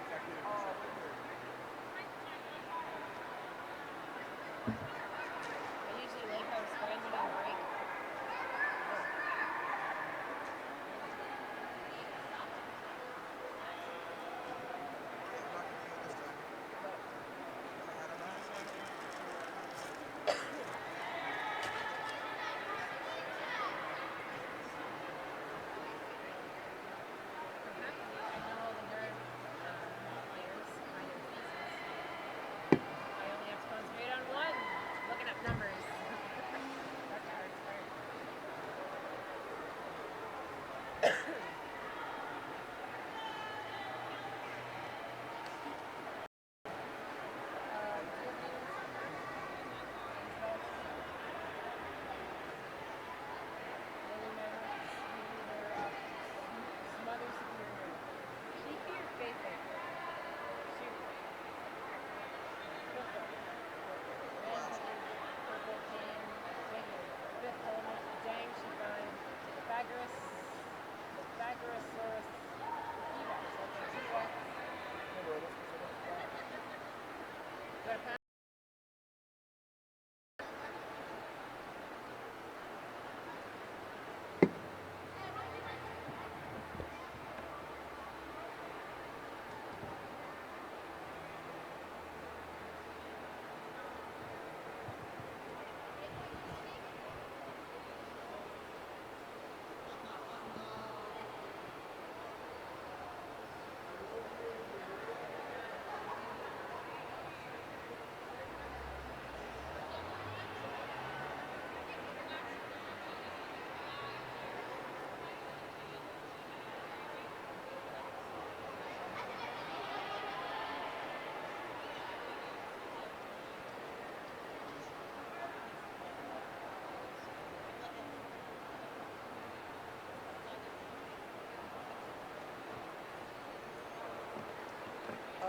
Exactly the concept. I usually like how it's grinding on break.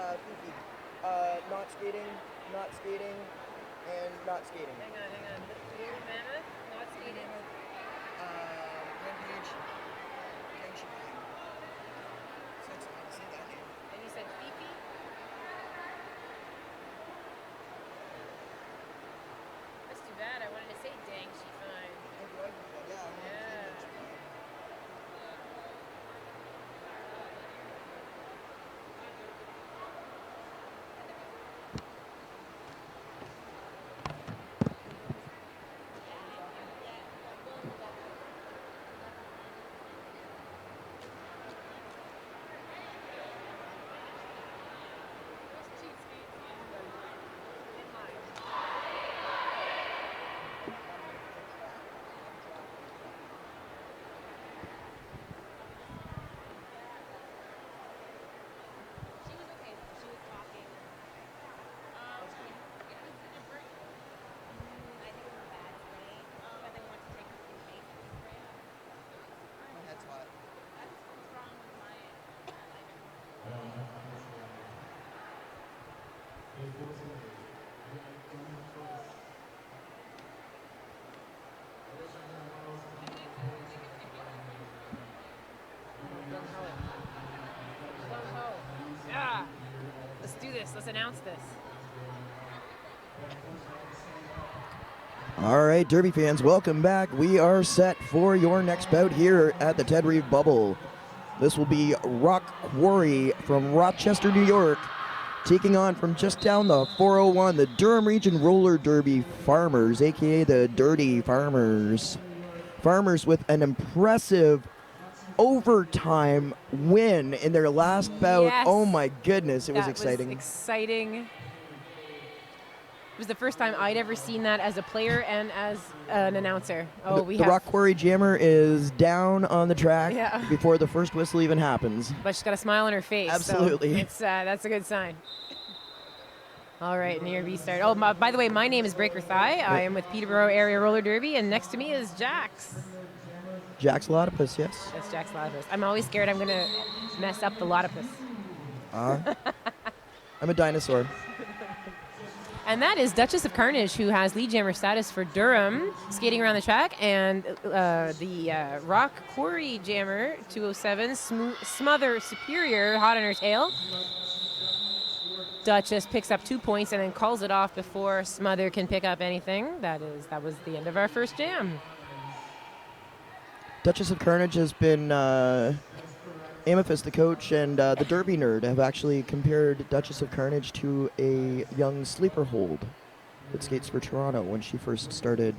Fifi. Not skating, not skating, and not skating. Hang on. Blue Mammoth, not skating. Rampage. Dang she fine. Say that name. And you said Fifi? That's too bad. I wanted to say dang, she fine. Yeah. Yeah. Let's do this. Let's announce this. All right, Derby fans, welcome back. We are set for your next bout here at the Ted Reeve Bubble. This will be Rock Quarry from Rochester, New York, taking on from just down the 401, the Durham Region Roller Derby Farmers, aka the Dirty Farmers. Farmers with an impressive overtime win in their last bout. Yes. Oh my goodness, it was exciting. Was exciting. It was the first time I'd ever seen that as a player and as an announcer. Oh, the Rock Quarry Jammer is down on the track before the first whistle even happens. But she's got a smile on her face. Absolutely. So it's, that's a good sign. All right, near restart. Oh, by the way, my name is Breaker Thigh. I am with Peterborough Area Roller Derby, and next to me is Jax. Jack's Lotopus, yes. That's Jack's Lotopus. I'm always scared I'm going to mess up the Lotopus. I'm a dinosaur. And that is Duchess of Carnage, who has lead jammer status for Durham, skating around the track, and the Rock Quarry jammer, 207, Smother Superior, hot on her tail. Duchess picks up 2 points and then calls it off before Smother can pick up anything. That was the end of our first jam. Duchess of Carnage has been Amethyst, the coach, and the Derby nerd have actually compared Duchess of Carnage to a young sleeper hold that skates for Toronto when she first started,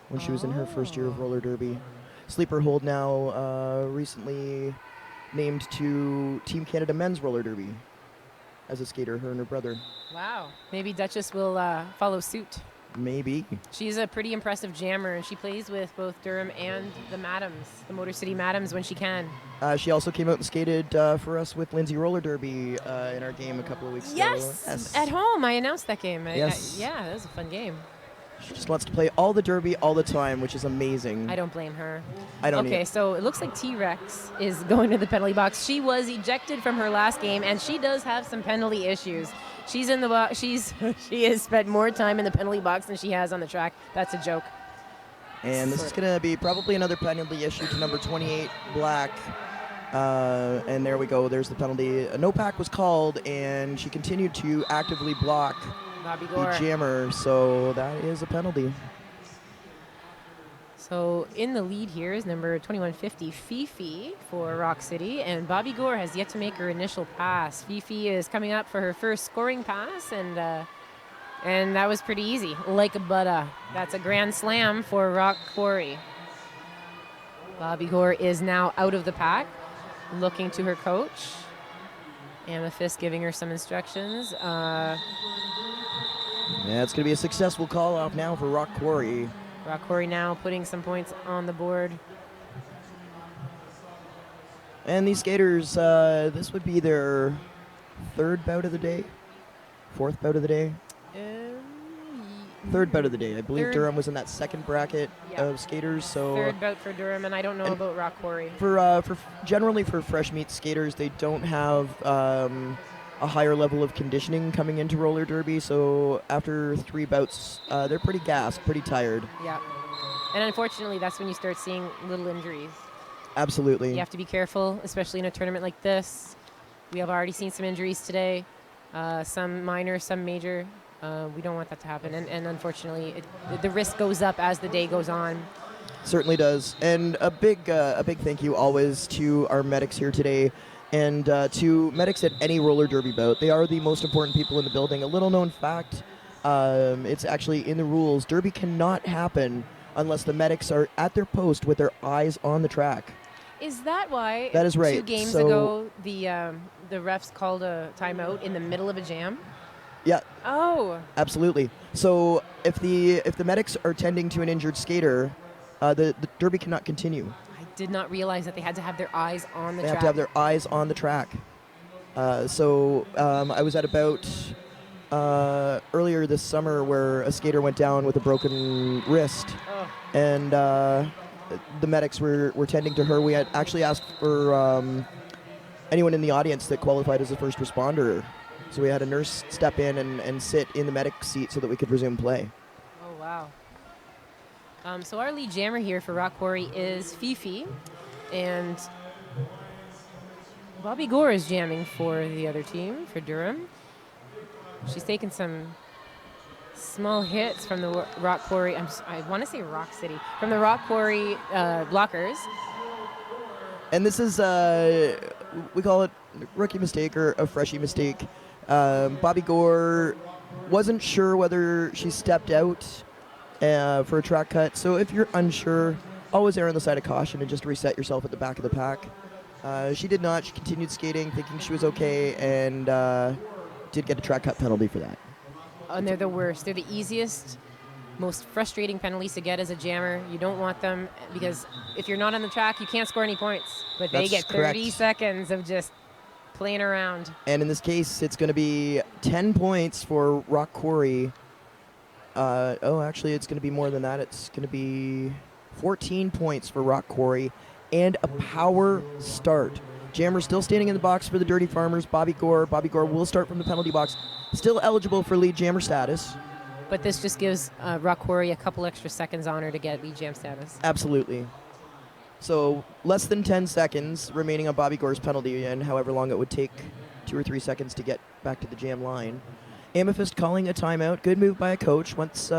when she was in her first year of roller derby. Sleeper hold now recently named to Team Canada Men's Roller Derby as a skater, her and her brother. Wow. Maybe Duchess will follow suit. Maybe. She's a pretty impressive jammer, and she plays with both Durham and the Madams, the Motor City Madams, when she can. She also came out and skated for us with Lindsay Roller Derby in our game a couple of weeks ago. Yes, at home. I announced that game. Yes. Yeah, that was a fun game. She just wants to play all the derby all the time, which is amazing. I don't blame her. I don't Okay, either. so it looks like T-Rex is going to the penalty box. She was ejected from her last game, and she does have some penalty issues. She's in the box. She has spent more time in the penalty box than she has on the track. That's a joke. And this is going to be probably another penalty issue to number 28, Black. And there we go. There's the penalty. A no pack was called, and she continued to actively block Bobby the Gore. jammer. So that is a penalty. So in the lead here is number 2150, Fifi for Rock City, and Bobby Gore has yet to make her initial pass. Fifi is coming up for her first scoring pass, and that was pretty easy, like a butter. That's a grand slam for Rock Quarry. Bobby Gore is now out of the pack, looking to her coach. Amethyst giving her some instructions. Yeah, it's going to be a successful call off now for Rock Quarry. Rock Quarry now putting some points on the board. And these skaters, this would be their third bout of the day, fourth bout of the day. Third bout of the day. I believe Durham was in that second bracket of skaters. So third bout for Durham, and I don't know about Rock Quarry. For generally for fresh meat skaters, they don't have a higher level of conditioning coming into roller derby. So after 3 bouts, they're pretty gassed, pretty tired. Yeah, and unfortunately, that's when you start seeing little injuries. Absolutely. You have to be careful, especially in a tournament like this. We have already seen some injuries today, some minor, some major. We don't want that to happen, and unfortunately, the risk goes up as the day goes on. Certainly does. And a big thank you always to our medics here today, and to medics at any roller derby bout. They are the most important people in the building. A little known fact, it's actually in the rules. Derby cannot happen unless the medics are at their post with their eyes on the track. Is that why? That is right. 2 games So- ago, the refs called a timeout in the middle of a jam? Yeah. Oh. Absolutely. So if the medics are tending to an injured skater, the derby cannot continue. I did not realize that they had to have their eyes on the They track. have to have their eyes on the track. So I was at a bout earlier this summer where a skater went down with a broken wrist, and the medics were tending to her. We had actually asked for anyone in the audience that qualified as a first responder. So we had a nurse step in and sit in the medic seat so that we could resume play. Oh, wow. So our lead jammer here for Rock Quarry is Fifi, and Bobby Gore is jamming for the other team, for Durham. She's taken some small hits from the Rock Quarry, I want to say Rock City, from the Rock Quarry blockers. And this is, we call it rookie mistake or a freshie mistake. Bobby Gore wasn't sure whether she stepped out for a track cut. So if you're unsure, always err on the side of caution and just reset yourself at the back of the pack. She did not. She continued skating, thinking she was okay, and did get a track cut penalty for that. And they're the worst. They're the easiest, most frustrating penalties to get as a jammer. You don't want them because if you're not on the track, you can't score any points. But they That's get 30 correct. seconds of just playing around. And in this case, it's going to be 10 points for Rock Quarry. Actually, it's going to be more than that. It's going to be 14 points for Rock Quarry, and a power start. Jammer still standing in the box for the Dirty Farmers. Bobby Gore. Bobby Gore will start from the penalty box. Still eligible for lead jammer status. But this just gives Rock Quarry a couple extra seconds on her to get lead jam status. Absolutely. So less than 10 seconds remaining on Bobby Gore's penalty, and however long it would take, 2 or 3 seconds to get back to the jam line. Amethyst calling a timeout. Good move by a coach. Once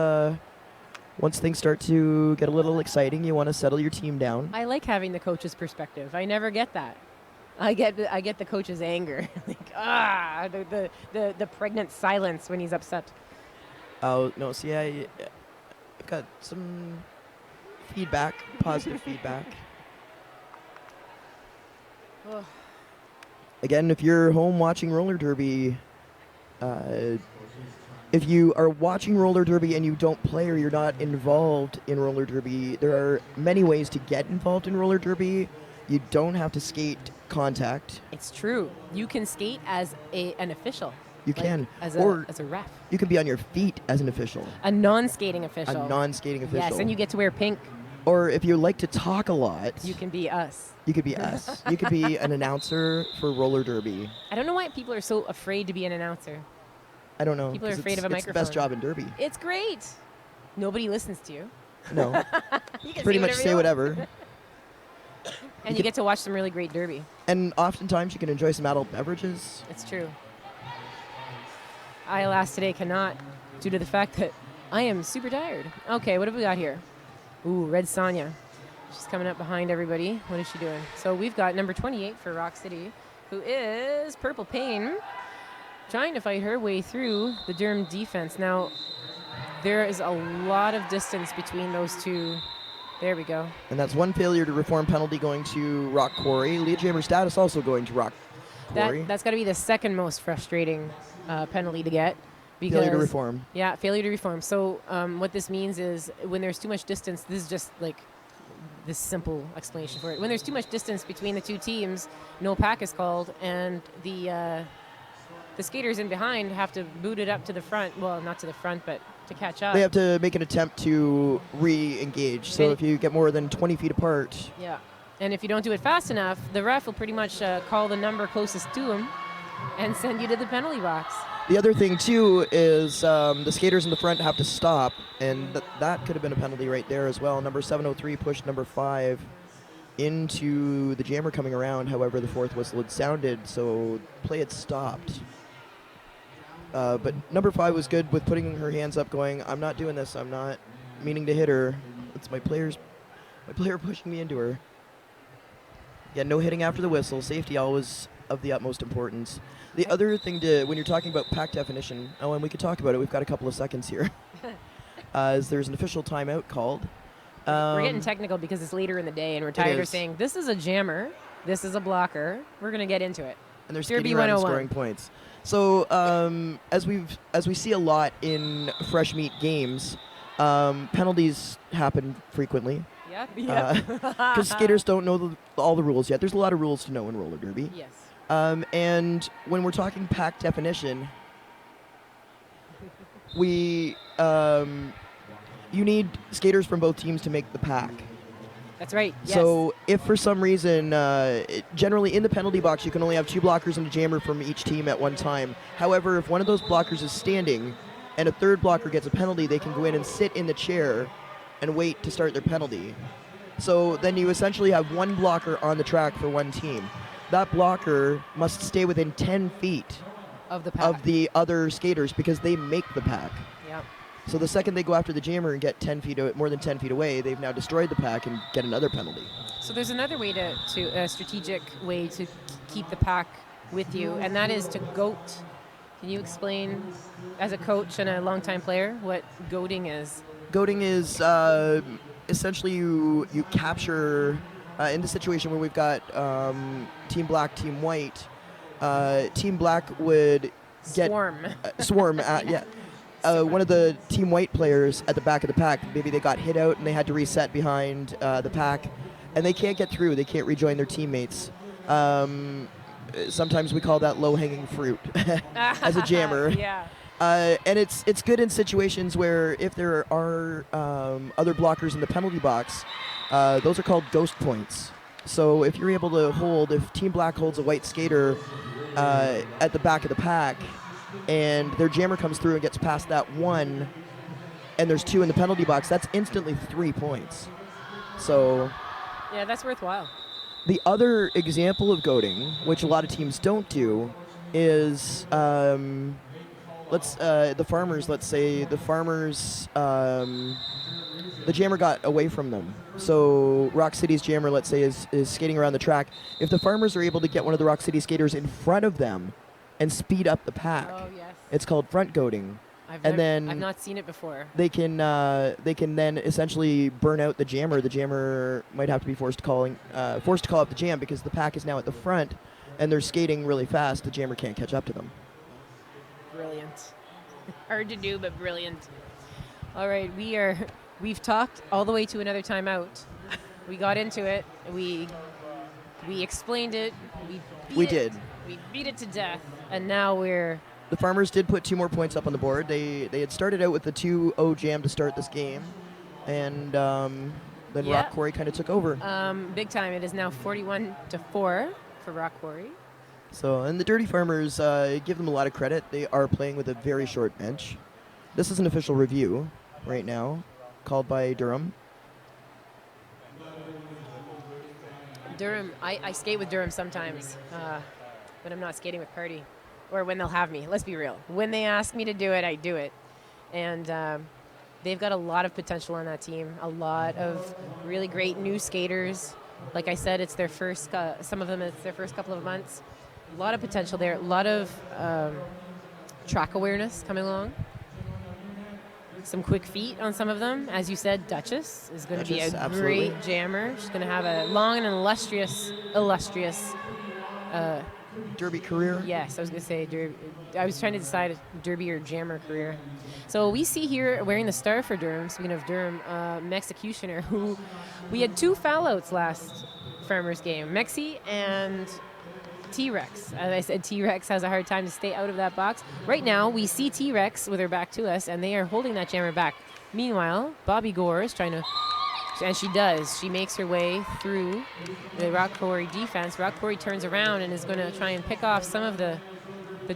things start to get a little exciting, you want to settle your team down. I like having the coach's perspective. I never get that. I get the coach's anger, like the pregnant silence when he's upset. Oh no! See, I've got some feedback, positive feedback. Ugh. Again, if you're home watching roller derby, if you are watching roller derby and you don't play or you're not involved in roller derby, there are many ways to get involved in roller derby. You don't have to skate contact. It's true. You can skate as an official. You can. As or a ref. You can be on your feet as an official. A non-skating official. A non-skating official. Yes, and you get to wear pink. Or if you like to talk a lot. You can be us. You could be us. You could be an announcer for roller derby. I don't know why people are so afraid to be an announcer. I don't know. People are afraid of a It's microphone. the best job in derby. It's great. Nobody listens to you. No. You can Pretty much say whatever. And you get to watch some really great derby. And oftentimes you can enjoy some adult beverages. It's true. I, alas, today cannot, due to the fact that I am super tired. Okay, what have we got here? Ooh, Red Sonia. She's coming up behind everybody. What is she doing? So we've got number 28 for Rock City, who is Purple Pain, trying to fight her way through the Durham defense. Now, there is a lot of distance between those two. There we go. And that's one failure to reform penalty going to Rock Quarry. Lead jammer status also going to Rock Quarry. That's got to be the second most frustrating penalty to get. Because, failure to reform. Yeah, failure to reform. So what this means is when there's too much distance, this is just like this simple explanation for it. When there's too much distance between the two teams, no pack is called, and the skaters in behind have to boot it up to the front. Well, not to the front, but to catch up. They have to make an attempt to re-engage. So if you get more than 20 feet apart. Yeah. And if you don't do it fast enough, the ref will pretty much call the number closest to him and send you to the penalty box. The other thing, too, is the skaters in the front have to stop, and that could have been a penalty right there as well. Number 703 pushed number 5 into the jammer coming around. However, the fourth whistle had sounded, so play had stopped. But number 5 was good with putting her hands up going, I'm not doing this. I'm not meaning to hit her. It's my player pushing me into her. Yeah, no hitting after the whistle. Safety always of the utmost importance. The other thing when you're talking about pack definition, and we could talk about it, we've got a couple of seconds here, is there's an official timeout called. We're getting technical because it's later in the day, and we're tired of saying, this is a jammer, this is a blocker, we're going to get into it. And they're skating around and scoring points. So as we see a lot in fresh meat games, penalties happen frequently. Yeah. Because skaters don't know all the rules yet. There's a lot of rules to know in roller derby. Yes. And when we're talking pack definition, you need skaters from both teams to make the pack. That's right. Yes. So if for some reason, generally in the penalty box, you can only have 2 blockers and a jammer from each team at one time. However, if one of those blockers is standing and a third blocker gets a penalty, they can go in and sit in the chair and wait to start their penalty. So then you essentially have one blocker on the track for one team. That blocker must stay within 10 feet of the pack. Of the other skaters because they make the pack. Yep. So the second they go after the jammer and get more than 10 feet away, they've now destroyed the pack and get another penalty. So there's another way a strategic way to keep the pack with you, and that is to goat. Can you explain, as a coach and a longtime player, what goating is? Goating is essentially you capture, in the situation where we've got Team Black, Team White, Team Black would get... Swarm. Yeah. One of the Team White players at the back of the pack, maybe they got hit out and they had to reset behind the pack, and they can't get through. They can't rejoin their teammates. Sometimes we call that low-hanging fruit as a jammer. Yeah. And it's good in situations where if there are other blockers in the penalty box, those are called ghost points. So if you're able to hold, if Team Black holds a white skater at the back of the pack, and their jammer comes through and gets past that one, and there's 2 in the penalty box, that's instantly 3 points. So Yeah, that's worthwhile. the other example of goading, which a lot of teams don't do, is the farmers. Let's say the farmers, the jammer got away from them. So Rock City's jammer, let's say, is skating around the track. If the farmers are able to get one of the Rock City skaters in front of them and speed up the pack, Oh, yes. it's called front goading. I've not seen it before. They can then essentially burn out the jammer. The jammer might have to be forced to call up the jam because the pack is now at the front, and they're skating really fast. The jammer can't catch up to them. Brilliant. Hard to do, but brilliant. All right, we've talked all the way to another timeout. We got into it. We explained it. We beat it to death, and now we're. The Farmers did put 2 more points up on the board. They had started out with the 2-0 jam to start this game, and then Rock Quarry kind of took over. Big time. It is now 41-4 for Rock Quarry. So, and the Dirty Farmers, give them a lot of credit. They are playing with a very short bench. This is an official review right now, called by Durham. Durham, I skate with Durham sometimes, when I'm not skating with Party, or when they'll have me. Let's be real. When they ask me to do it, I do it. And they've got a lot of potential on that team, a lot of really great new skaters. Like I said, it's their first, some of them, it's their first couple of months. A lot of potential there, a lot of track awareness coming along. Some quick feet on some of them. As you said, Duchess is going to be a absolutely great jammer. She's going to have a long and illustrious Derby career. Yes, I was going to say Derby. I was trying to decide Derby or jammer career. So we see here wearing the star for Durham, speaking of Durham, Mexicutioner, who we had 2 foul-outs last Farmers game, Mexi and T-Rex. As I said, T-Rex has a hard time to stay out of that box. Right now, we see T-Rex with her back to us, and they are holding that jammer back. Meanwhile, Bobby Gore is trying to, and she does. She makes her way through the Rock Quarry defense. Rock Quarry turns around and is going to try and pick off some of the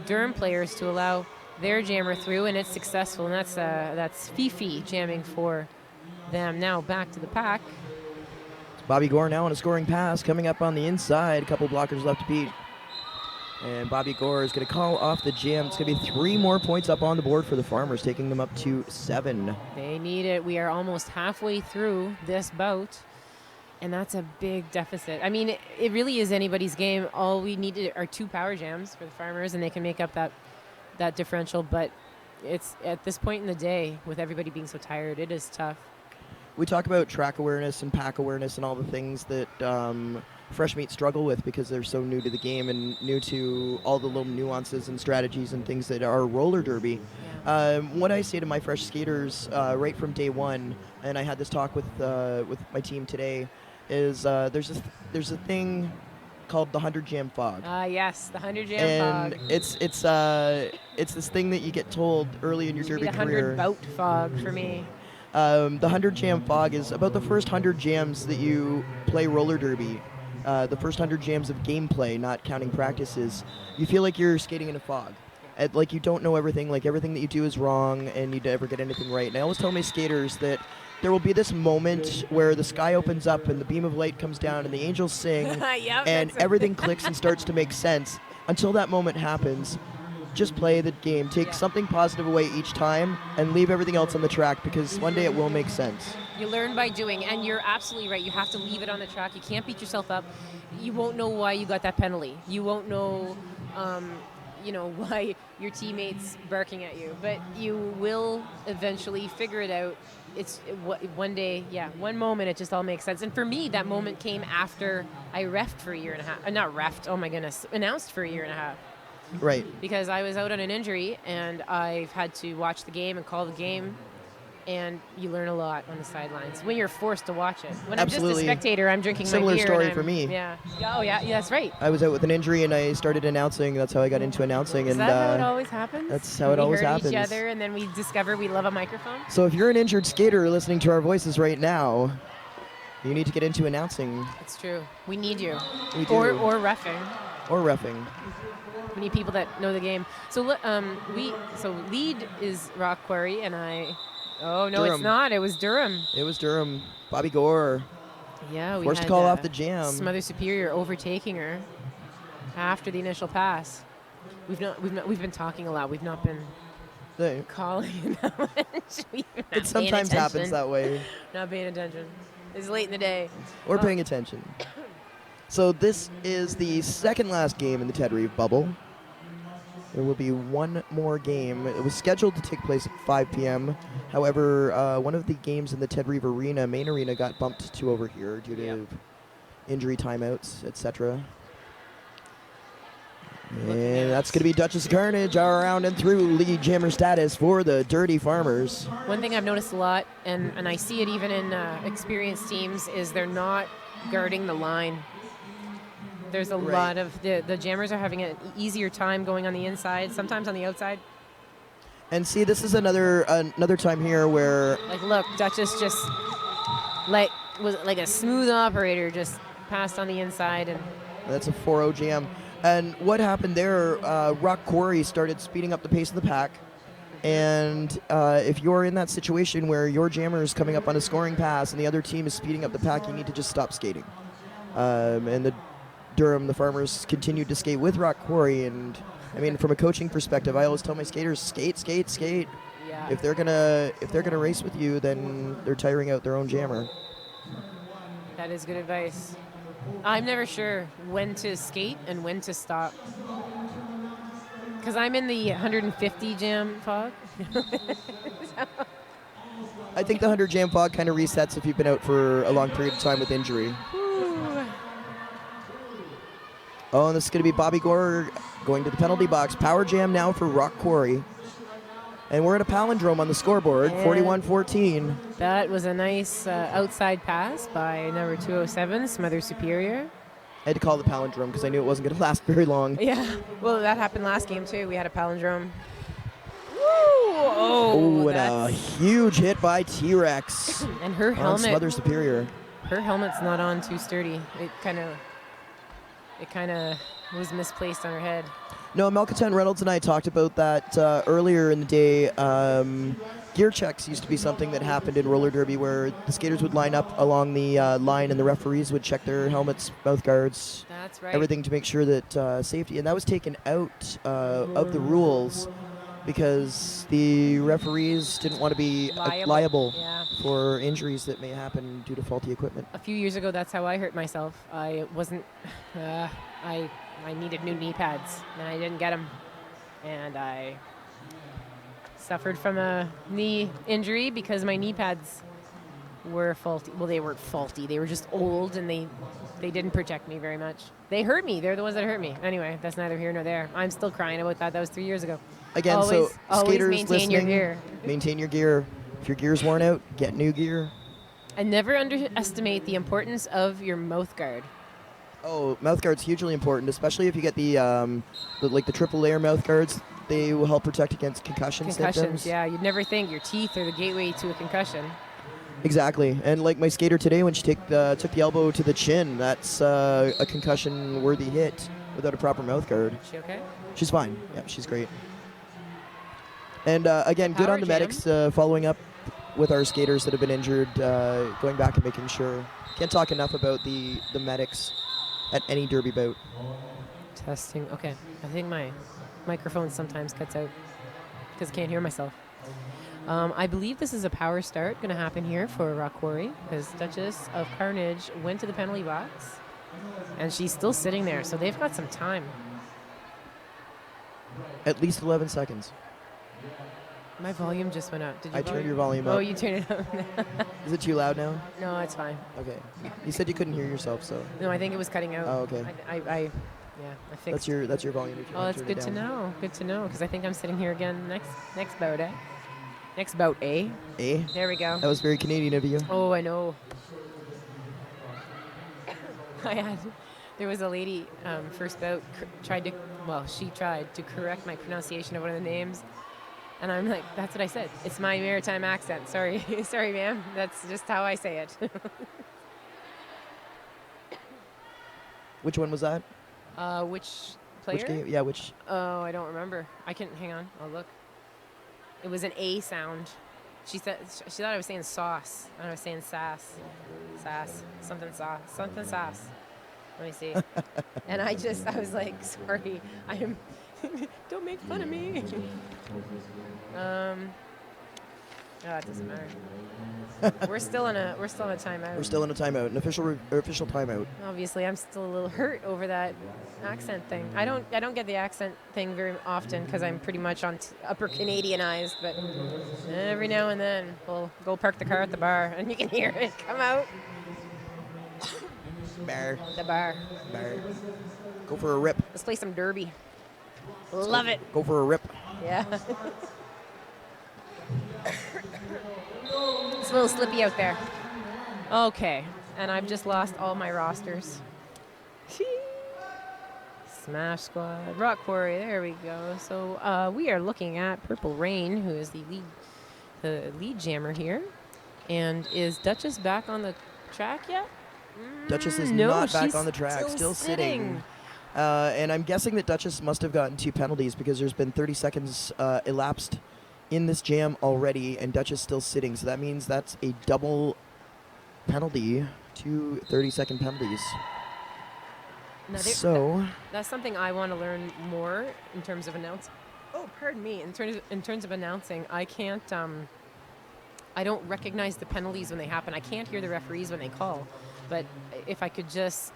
Durham players to allow their jammer through, and it's successful. And that's Fifi jamming for them. Now back to the pack. Bobby Gore now on a scoring pass, coming up on the inside. A couple blockers left to beat. And Bobby Gore is going to call off the jam. It's going to be 3 more points up on the board for the Farmers, taking them up to 7. They need it. We are almost halfway through this bout, and that's a big deficit. I mean, it really is anybody's game. All we need are 2 power jams for the Farmers, and they can make up that differential. But it's at this point in the day, with everybody being so tired, it is tough. We talk about track awareness and pack awareness and all the things that fresh meat struggle with because they're so new to the game and new to all the little nuances and strategies and things that are roller derby. What I say to my fresh skaters right from day one, and I had this talk with my team today, is there's a thing called the 100 jam fog. Yes, the 100 jam fog. And it's this thing that you get told early in your derby the career. 100 bout fog for me. The 100 jam fog is about the first 100 jams that you play roller derby. The first 100 jams of gameplay, not counting practices. You feel like you're skating in a fog. Like you don't know everything, like everything that you do is wrong and you never get anything right. And I always tell my skaters that there will be this moment where the sky opens up and the beam of light comes down and the angels sing Yep, and everything clicks and starts to make sense. Until that moment happens, just play the game. Take something positive away each time and leave everything else on the track because one day it will make sense. You learn by doing, and you're absolutely right. You have to leave it on the track. You can't beat yourself up. You won't know why you got that penalty. You won't know, why your teammates barking at you. But you will eventually figure it out. It's one day, one moment, it just all makes sense. And for me, that moment came after I refed for a year and a half. Not refed, oh my goodness, announced for a year and a half. Right. Because I was out on an injury, and I've had to watch the game and call the game and you learn a lot on the sidelines when you're forced to watch it. When I'm Absolutely. just a spectator, I'm drinking Similar my beer. story and for me. Yeah. Oh, yeah, that's right. I was out with an injury and I started announcing. That's how I got into announcing. Is And that how it always happens? that's how it always We heard happens. each other, and then we discover we love a microphone. So if you're an injured skater listening to our voices right now, you need to get into announcing It's true. We need you. We do. Or reffing. or reffing. We need people that know the game. So lead is Rock Quarry, and I. Oh no, Durham. it's not. It was Durham. It was Durham. Bobby Gore Yeah, we forced to had, call off the jam. Smother Superior overtaking her after the initial pass. We've been talking a lot. We've not been Hey, calling that much. We've not It sometimes paying attention. happens that way. Not paying attention. It's late in the day. Or paying attention. So this is the second last game in the Ted Reeve bubble. There will be one more game. It was scheduled to take place at 5 p.m. However, one of the games in the Ted Reeve arena, main arena, got bumped to over here due to injury timeouts, etc. And that's going to be Duchess of Carnage around and through lead jammer status for the Dirty Farmers. One thing I've noticed a lot, and I see it even in experienced teams, is they're not guarding the line. There's a lot of the jammers are having an easier time going on the inside, sometimes on the outside. And see, this is another time here where Like, look, Duchess just was like a smooth operator, just passed on the inside, and that's a 4-0 jam. And what happened there, Rock Quarry started speeding up the pace of the pack. And if you're in that situation where your jammer is coming up on a scoring pass and the other team is speeding up the pack, you need to just stop skating. And the Durham, the Farmers, continued to skate with Rock Quarry. And I mean, from a coaching perspective, I always tell my skaters, skate, skate, skate. yeah. If they're gonna race with you, then they're tiring out their own jammer. That is good advice. I'm never sure when to skate and when to stop. Because I'm in the 150 jam fog. I think the 100 jam fog kind of resets if you've been out for a long period of time with injury. Oh, and this is going to be Bobby Gore going to the penalty box. Power jam now for Rock Quarry. And we're at a palindrome on the scoreboard, And 41-14. That was a nice outside pass by number 207, Smother Superior. I had to call the palindrome because I knew it wasn't going to last very long. Yeah, well, that happened last game too. We had a palindrome. Woo! Oh, and a huge hit by T-Rex and her on helmet. Smother Superior. Her helmet's not on too sturdy. It kind of was misplaced on her head. No, Melkaten Reynolds and I talked about that earlier in the day. Gear checks used to be something that happened in roller derby where the skaters would line up along the line and the referees would check their helmets, mouth guards, That's right. everything to make sure that safety. And that was taken out of the rules because the referees didn't want to be liable Yeah. for injuries that may happen due to faulty equipment. A few years ago, that's how I hurt myself. I wasn't. I needed new knee pads, and I didn't get them, and I suffered from a knee injury because my knee pads were faulty. Well, they weren't faulty. They were just old, and they didn't protect me very much. They hurt me. They're the ones that hurt me. Anyway, that's neither here nor there. I'm still crying about that. That was 3 years ago. Again, always skaters maintain listening, your gear. maintain your gear. If your gear's worn out, get new gear. And never underestimate the importance of your mouth guard. Oh, mouth guard's hugely important, especially if you get the triple layer mouth guards. They will help protect against concussions. Concussions, yeah. You'd never think your teeth are the gateway to a concussion. Exactly, and like my skater today, when she took the elbow to the chin, that's a concussion-worthy hit without a proper mouth guard. Is she okay? She's fine. Yeah, she's great. And again, good Power on the jam. medics following up with our skaters that have been injured, going back and making sure. Can't talk enough about the medics at any derby bout. Testing. Okay. I think my microphone sometimes cuts out because I can't hear myself. I believe this is a power start going to happen here for Rock Quarry because Duchess of Carnage went to the penalty box and she's still sitting there, so they've got some time. At least 11 seconds. My volume just went up. Did you? I turned your volume up. Oh, you turned it up. Is it too loud now? No, it's fine. Okay. You said you couldn't hear yourself, so. No, I think it was cutting out. Oh, okay. I fixed. That's your volume. If you Oh, want that's to turn good it to down. know. Good to know because I think I'm sitting here again next bout, eh? Next bout, A. A. There we go. That was very Canadian of you. Oh, I know. There was a lady, first bout, she tried to correct my pronunciation of one of the names. And I'm like, that's what I said. It's my maritime accent. Sorry. Sorry, ma'am. That's just how I say it. Which one was that? Which player? Which game? Yeah, which? Oh, I don't remember. Hang on. I'll look. It was an A sound. She thought I was saying sauce. And I was saying sass. Sass. Something sauce. Something sass. Let me see. And I was like, sorry. Don't make fun of me. It doesn't matter. We're still in a timeout. We're still in a timeout, an official timeout. Obviously, I'm still a little hurt over that accent thing. I don't get the accent thing very often because I'm pretty much on upper Canadianized. But every now and then, we'll go park the car at the bar, and you can hear it come out. Bar. The bar. Bar. Go for a rip. Let's play some derby. Love it. Go for a rip. Yeah. It's a little slippy out there. Okay, and I've just lost all my rosters. Smash Squad, Rock Quarry, there we go. So we are looking at Purple Rain, who is the lead jammer here. And is Duchess back on the track yet? Duchess is no, not back she's on the track, still sitting. And I'm guessing that Duchess must have gotten 2 penalties because there's been 30 seconds elapsed in this jam already, and Duchess still sitting. So that means that's a double penalty, 2 30-second penalties. Now, that's something I want to learn more in terms of announcing. Oh, pardon me. In terms of announcing, I can't. I don't recognize the penalties when they happen. I can't hear the referees when they call. But if I could just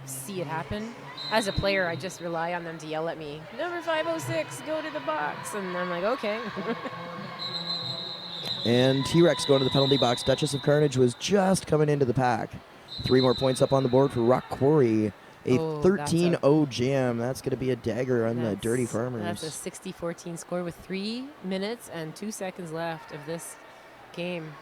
see it happen, as a player, I just rely on them to yell at me, "Number 506, go to the box," and I'm like, okay. And T-Rex going to the penalty box. Duchess of Carnage was just coming into the pack. 3 more points up on the board for Rock Quarry. A 13-0 jam. That's going to be a dagger on the Dirty Farmers. That's a 60-14 score with 3 minutes and 2 seconds left of this game.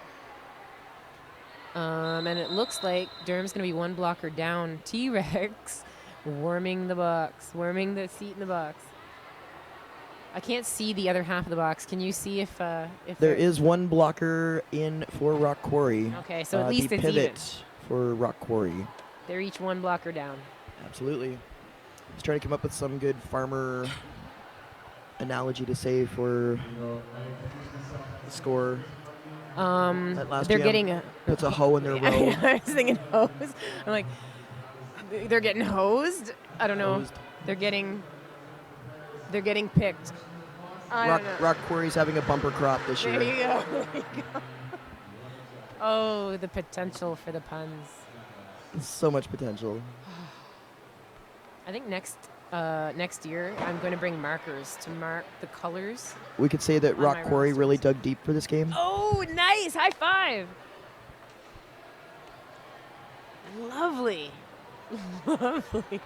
And it looks like Durham's going to be 1 blocker down. T-Rex warming the box, warming the seat in the box. I can't see the other half of the box. Can you see if there is 1 blocker in for Rock Quarry? Okay, so at least the it's pivot even. For Rock Quarry. They're each 1 blocker down. Absolutely. He's trying to come up with some good farmer analogy to say for the score. That last they're jam getting puts a hoe in their row. I was thinking hose. I'm like, they're getting hosed. I don't know. Hosed. They're getting picked. I don't know. Rock Quarry's having a bumper crop this year. There you go. There you go. Oh, the potential for the puns. So much potential. I think next year I'm going to bring markers to mark the colors. We could say that Rock my Quarry rosters. really dug deep for this game. Oh, nice! High five! Lovely. Lovely.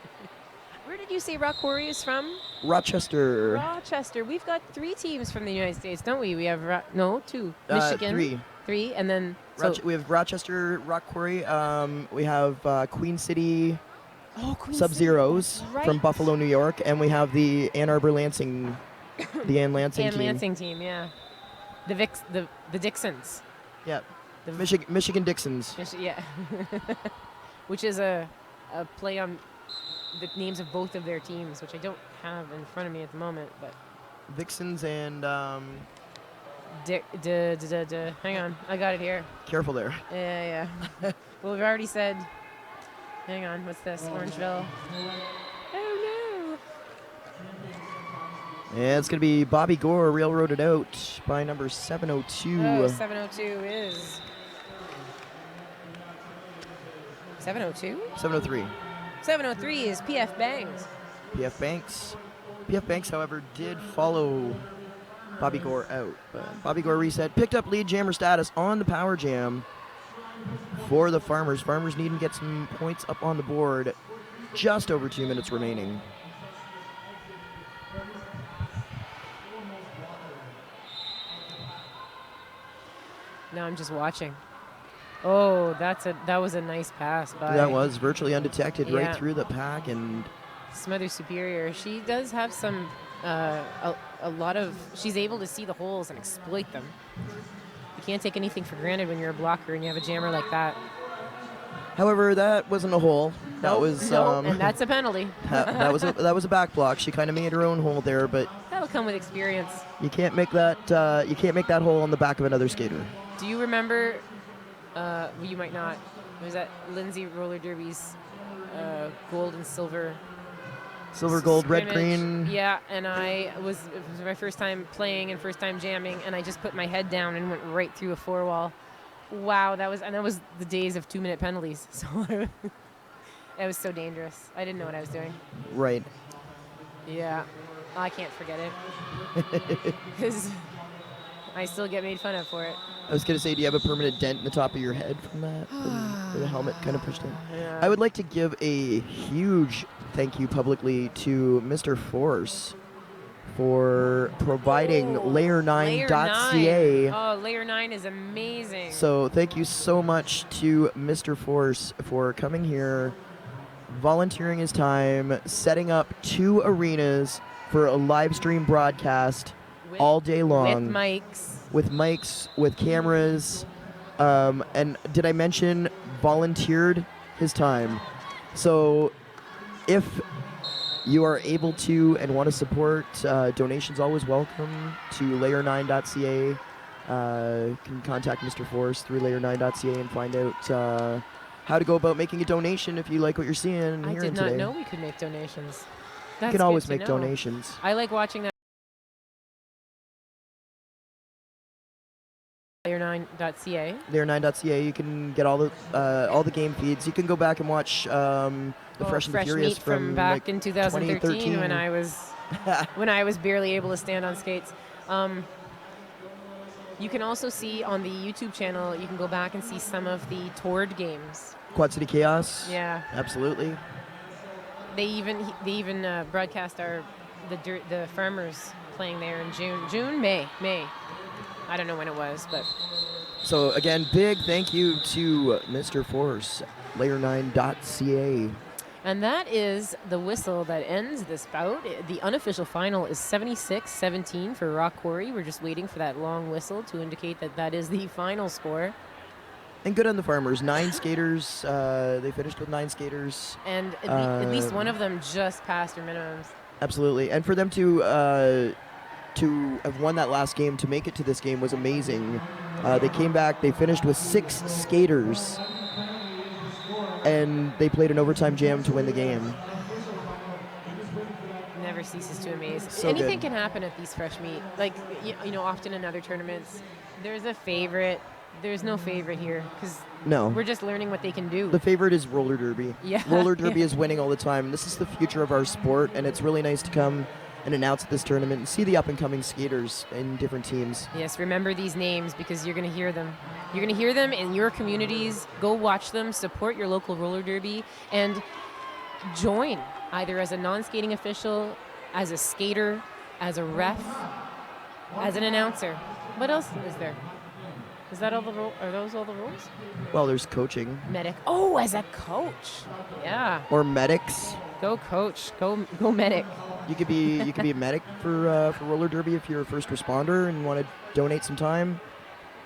Where did you say Rock Quarry is from? Rochester. Rochester. We've got 3 teams from the United States, don't we? We have 2. 3. Michigan. 3, and then We have Rochester, Rock Quarry. We have Queen City Sub-Zeros from Buffalo, New York, and we have the Ann Arbor Lansing, the Ann Lansing team. Lansing team, yeah. The Dixons. Yeah. The Michigan Dixons. Yeah. Which is a play on the names of both of their teams, which I don't have in front of me at the moment, but Dixons and hang on, I got it here. Careful there. Yeah. Well, we've already said. Hang on, what's this? Orangeville. Oh no. Yeah, it's gonna be Bobby Gore railroaded out by number 702. 702 is 702. 703. 703 is PF Bangs. PF Banks. PF Banks, however, did follow Bobby Gore out. But Bobby Gore reset, picked up lead jammer status on the power jam for the Farmers. Farmers need to get some points up on the board. Just over 2 minutes remaining. Now I'm just watching. Oh, that was a nice pass by That was virtually undetected Yeah. right through the pack, and Smother Superior. She does have some a lot of. She's able to see the holes and exploit them. You can't take anything for granted when you're a blocker and you have a jammer like that. however, that wasn't a hole. That Nope, was nope, and that's a penalty. that was a back block. She kind of made her own hole there, but That'll come with experience. you can't make that hole on the back of another skater. Do you remember? Well, you might not. Was that Lindsay roller derbies, gold and silver? Silver, gold, red, scrimmage? green. Yeah, and it was my first time playing and first time jamming, and I just put my head down and went right through a four wall. Wow, that was the days of 2-minute penalties. So it was so dangerous. I didn't know what I was doing. Right. Yeah, I can't forget it. 'Cause I still get made fun of for it. I was going to say, do you have a permanent dent in the top of your head from that? Where the helmet kind of pushed in? Yeah. I would like to give a huge thank you publicly to Mr. Force for providing layer9.ca. Oh, Layer 9 is amazing. So thank you so much to Mr. Force for coming here, volunteering his time, setting up 2 arenas for a live stream broadcast all day long. With mics. With mics, with cameras. And did I mention volunteered his time? So if you are able to and want to support, donations always welcome to layer9.ca. You can contact Mr. Force through layer9.ca and find out how to go about making a donation if you like what you're seeing and I hearing did not today. know we could make donations. You That's can always good to make know. donations. I like watching that. Layer9.ca. Layer9.ca. You can get all the game feeds. You can go back and watch the Fresh and the Furious meat from back like in 2013 2013 when I was barely able to stand on skates. You can also see on the YouTube channel. You can go back and see some of the toured games. Quad City Chaos. Yeah. Absolutely. They even broadcast the farmers playing there in May. I don't know when it was, but. So again, big thank you to Mr. Force, layer9.ca. And that is the whistle that ends this bout. The unofficial final is 76-17 for Rock Quarry. We're just waiting for that long whistle to indicate that is the final score. And good on the farmers. 9 skaters. They finished with 9 skaters. And at least one of them just passed their minimums. Absolutely. And for them to have won that last game, to make it to this game was amazing. They came back. They finished with 6 skaters. And they played an overtime jam to win the game. Never ceases to amaze. So Anything good. can happen at these fresh meet. Like, you know, often in other tournaments, there's a favorite. There's no favorite here because No. we're just learning what they can do. The favorite is roller derby. Yeah. Roller derby is winning all the time. This is the future of our sport, and it's really nice to come and announce at this tournament and see the up-and-coming skaters in different teams. Yes, remember these names because you're going to hear them. You're going to hear them in your communities. Go watch them, support your local roller derby, and join either as a non-skating official, as a skater, as a ref, as an announcer. What else is there? Is that all the rules? Are those all the rules? Well, there's coaching. Medic. Oh, as a coach. Yeah. Or medics. Go coach. Go medic. You could be a medic for roller derby if you're a first responder and want to donate some time.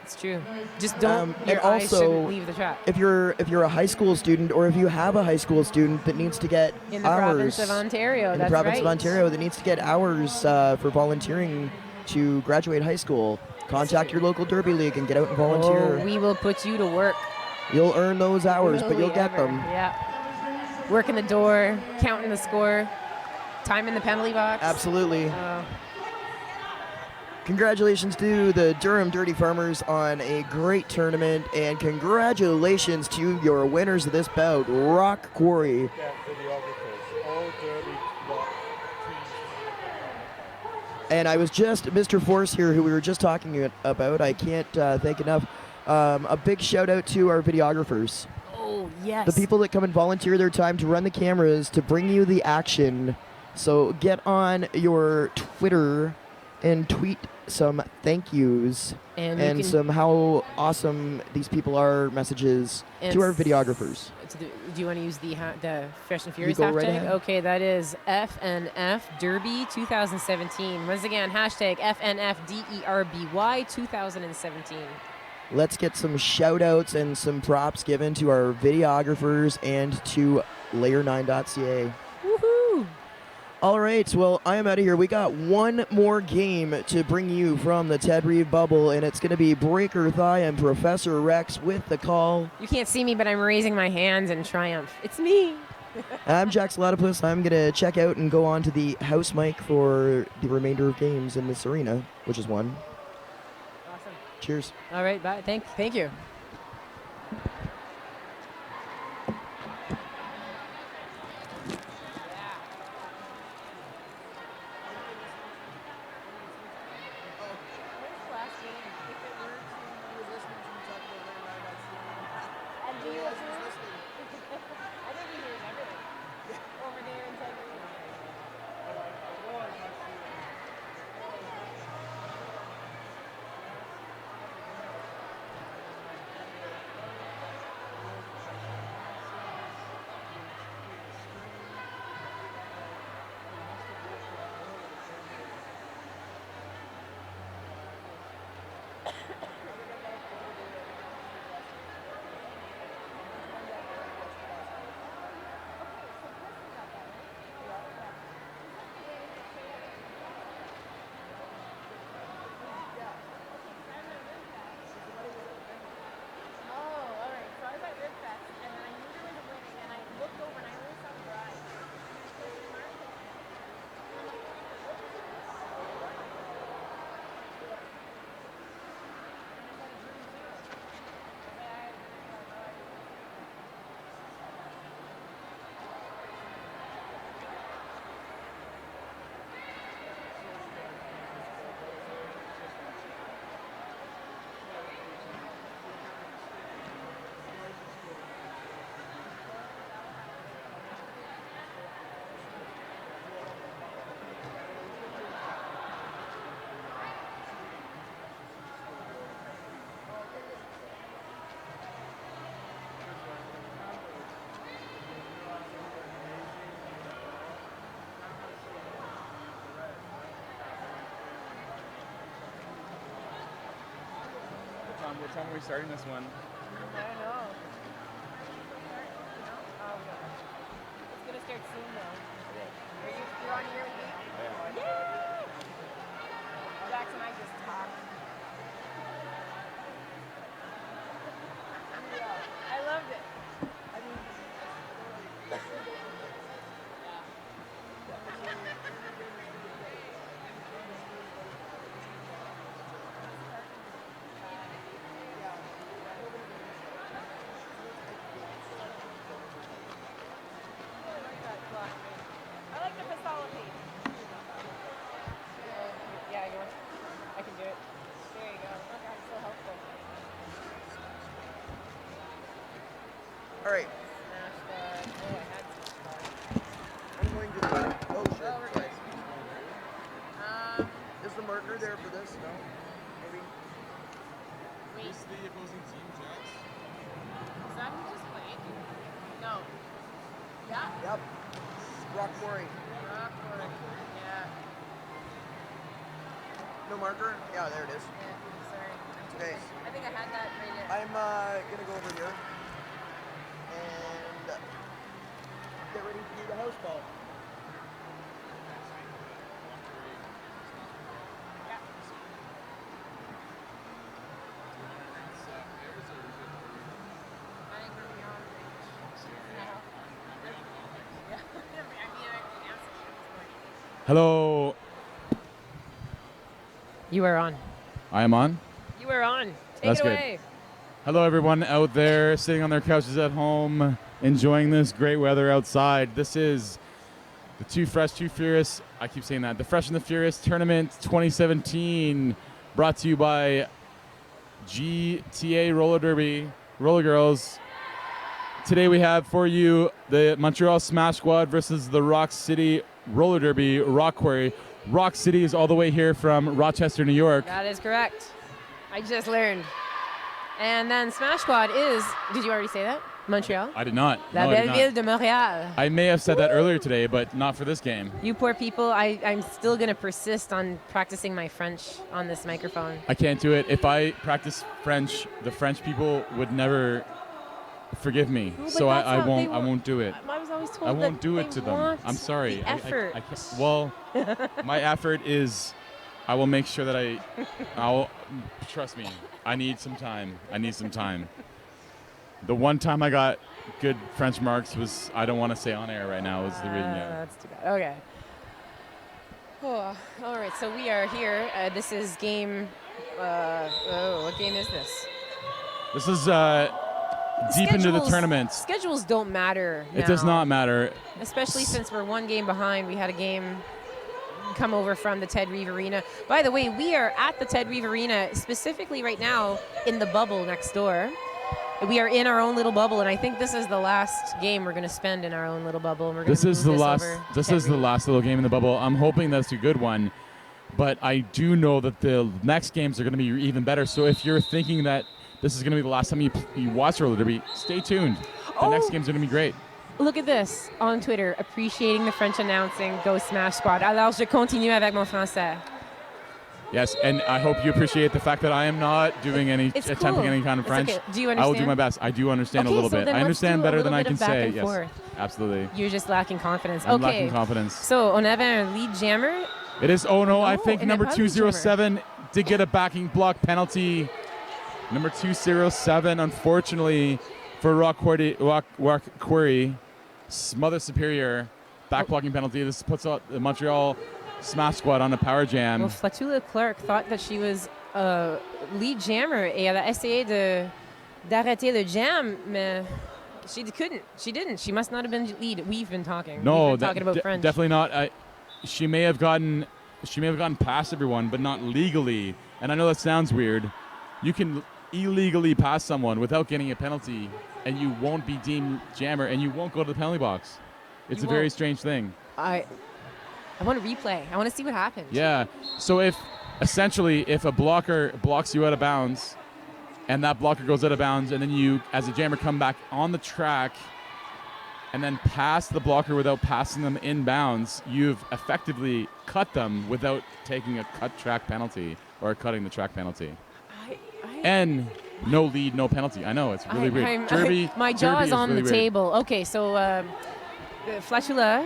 It's true. Just don't. And Your eyes also, shouldn't leave the track. If you're a high school student, or if you have a high school student that needs to get In the hours province of Ontario. in That's the province right. of Ontario that needs to get hours for volunteering to graduate high school, contact your local derby league and get out and volunteer. Oh, we will put you to work. You'll earn those hours, Will but you'll we get ever? them. Yeah. Working the door, counting the score, time in the penalty box. Absolutely. Congratulations to the Durham Dirty Farmers on a great tournament, and congratulations to your winners of this bout, Rock Quarry. Yeah, videographers. All derby And I was just, Mr. Force here, who we were just talking about, I can't thank enough. A big shout out to our videographers. Oh, yes. The people that come and volunteer their time to run the cameras, to bring you the action. So get on your Twitter and tweet some thank yous And you and can- some how awesome these people are messages And to our videographers. Do you want to use the Fresh and Furious go hashtag? right ahead. Okay, that is FNF Derby 2017. Once again, hashtag FNFDERBY 2017. Let's get some shout outs and some props given to our videographers and to layer9.ca. Woohoo! All right, well, I am out of here. We got one more game to bring you from the Ted Reeve bubble, and it's going to be Breaker Thigh and Professor Rex with the call. You can't see me, but I'm raising my hands in triumph. It's me. I'm Jack Salatopoulos. I'm going to check out and go on to the house mic for the remainder of games in this arena, which is one. Awesome. Cheers. All right, bye. Thank you. What time are we starting this one? I don't know. Oh, gosh. It's going to start soon, though. You're on your way? Yeah. Yay! Jax and I just talked. Yeah, I loved it. I mean, I like the facility. Yeah, I can do it. There you go. Oh, God, it's so helpful. All right. Smash that. Oh, I had to start. I'm going to the. Oh, shit. Oh, we're good. Is the marker there for this? No? Maybe? Wait. the opposing team, Jax? Is that who just played? No. Yeah? Yep. Rock Quarry. Rockford. Yeah. No marker? Yeah, there it is. Yeah. Sorry. Okay. I think I had that right here. I'm gonna go over here and get ready to do the house call. Hello. You are on. I am on. You are on. Take That's it good. away. Hello, everyone out there sitting on their couches at home, enjoying this great weather outside. This is the Too Fresh, Too Furious. I keep saying that. The Fresh and the Furious Tournament 2017, brought to you by GTA Roller Derby, RollerGirls. Today we have for you the Montreal Smash Squad versus the Rock City Roller Derby Rock Quarry. Rock City is all the way here from Rochester, New York. That is correct. I just learned. And then Smash Squad is, did you already say that? Montreal? I did not. La No, I did belle not. ville de Montréal. I may have said that earlier today, but not for this game. You poor people, I'm still going to persist on practicing my French on this microphone. I can't do it. If I practice French, the French people would never forgive me. No, but So that's I how they won't. I want- won't do it. I was always told I won't that do they it to them. want I'm sorry. the effort. I can't. Well, my effort is, I will make sure that I'll trust me. I need some time. The one time I got good French marks was, I don't want to say on air right now, is the reason. That's too bad. Okay. Oh, all right, so we are here. This is game. What game is this? This is deep into the Schedules- tournament. Schedules don't matter. It does now, not matter. especially since we're one game behind. We had a game come over from the Ted Reeve Arena. By the way, we are at the Ted Reeve Arena, specifically right now in the bubble next door. We are in our own little bubble, and I think this is the last game we're going to spend in our own little bubble. And we're This gonna is move the last. over to This Ted is the Reeve. last little game in the bubble. I'm hoping that's a good one, but I do know that the next games are going to be even better. So if you're thinking that this is going to be the last time you watch roller derby, stay tuned. The next game's going to be great. Look at this on Twitter, appreciating the French announcing. Go Smash Squad. Alors je continue avec mon français. Yes, and I hope you appreciate the fact that I am not doing any It's attempting cool. any kind of It's French. okay. Do you I will do understand? my best. I do understand a Okay, little so bit. then I let's understand do a better little than I bit can of back say. and Yes, forth. absolutely. You're just lacking confidence. I'm okay. lacking confidence. So on avait un lead jammer. It is. Oh no! I think it number n'est pas le 207 did get a backing block penalty. Number 207, unfortunately, for Rock Quarry, Mother Superior, back blocking penalty. This puts out the Montreal Smash Squad on a power jam. Well, Flatula Clark thought that she was a lead jammer et elle a essayé d'arrêter le jam, mais she couldn't. She didn't. She must not have been lead. We've been talking. No, We've been talking about French. definitely not. She may have gotten past everyone, but not legally. And I know that sounds weird. You can illegally pass someone without getting a penalty, and you won't be deemed jammer, and you won't go to the penalty box. It's You a very won't. strange thing. I want to replay. I want to see what happened. Yeah. So if a blocker blocks you out of bounds, and that blocker goes out of bounds, and then you, as a jammer, come back on the track and then pass the blocker without passing them in bounds, you've effectively cut them without taking a cut track penalty or cutting the track penalty. And no lead, no penalty. I know, it's really weird. Derby, my jaw Derby is on really the weird. table. Okay, so Flatula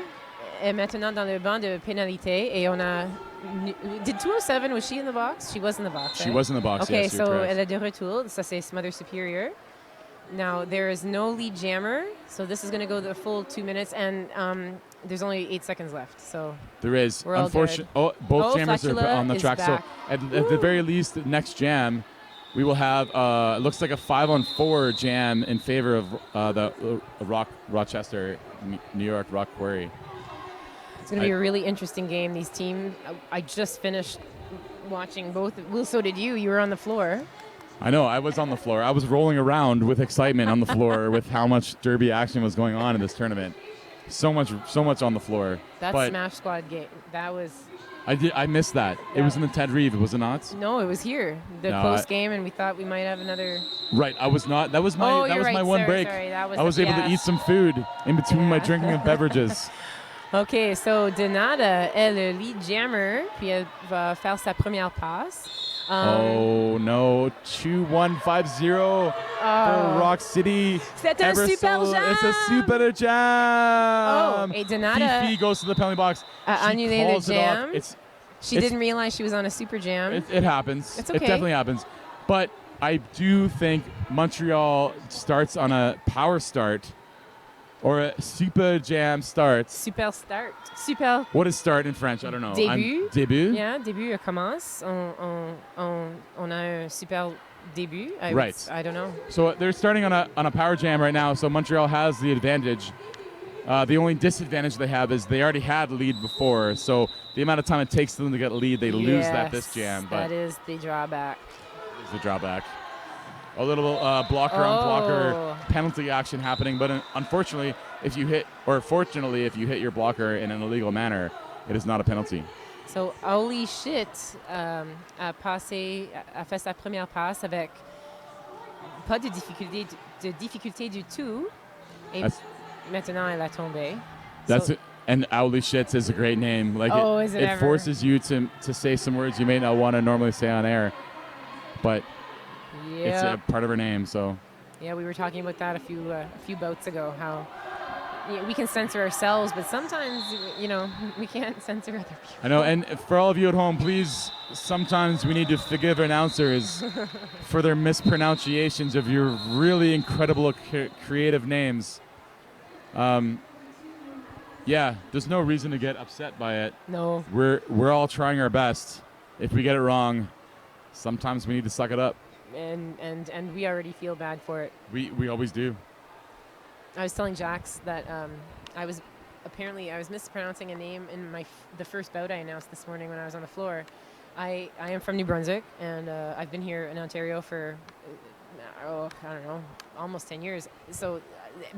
est maintenant dans le banc de pénalité et on a. Did 207, was she in the box? She was in the box. She right? was in the box, Okay, yes, you're so correct. elle est de retour. Ça c'est Mother Superior. Now there is no lead jammer, so this is going to go the full 2 minutes, and there's only 8 seconds left. So There is. we're all Unfortunately, good. both jammers are Flatula on the is track. back. So at the very least, the next jam, we will have, it looks like a 5-on-4 jam in favor of the Rochester, New York Rock Quarry. It's going to be a really interesting game. These teams, I just finished watching both. Well, so did you. You were on the floor. I know, I was on the floor. I was rolling around with excitement on the floor with how much derby action was going on in this tournament. So much on the floor. That But Smash Squad game, that was. I missed that. It was in the Ted Reeve, was it not? No, it was here. The No, post game, and we thought we might have another. Right, I was not. That was my Oh, that you're was my right, one sorry, break. sorry, that was I was able to eat some food in between my drinking of beverages. OK, so Donata est le lead jammer, puis elle va faire sa première passe. Oh no, 2-1-5-0 for Rock City. C'est un Ever super so- jam. It's a super jam. Oh, et Donata Fifi goes to the penalty box. a She annulé le calls it off. jam. She it's- didn't realize she was on a super jam. It happens. It's It okay. definitely happens. But I do think Montreal starts on a power start or a super jam starts. Super start. Super. What is start in French? I don't know. Début. Début? Yeah, début commence. On a un super début. Right. I don't know. So they're starting on a power jam right now, so Montreal has the advantage. The only disadvantage they have is they already had lead before, so the amount of time it takes them to get a lead, they lose that this jam. But That is the drawback. is the drawback. A little blocker on blocker penalty action happening, but fortunately, if you hit your blocker in an illegal manner, it is not a penalty. So, Holy Shit a fait sa première passe avec pas de difficulté du tout. Et That's- maintenant, elle a tombé. That's So- it. And Owly Shits is a great name. Like Oh, is it it ever? forces you to say some words you may not want to normally say on air, but it's Yeah. a part of her name. So Yeah, we were talking about that a few bouts ago. How we can censor ourselves, but sometimes we can't censor other people. I know. And for all of you at home, please, sometimes we need to forgive announcers for their mispronunciations of your really incredible creative names. Yeah, there's no reason to get upset by it. No. We're all trying our best. If we get it wrong, sometimes we need to suck it up. And we already feel bad for it. We always do. I was telling Jax that I was mispronouncing a name in the first bout I announced this morning when I was on the floor. I am from New Brunswick, and I've been here in Ontario for I don't know, almost 10 years. So,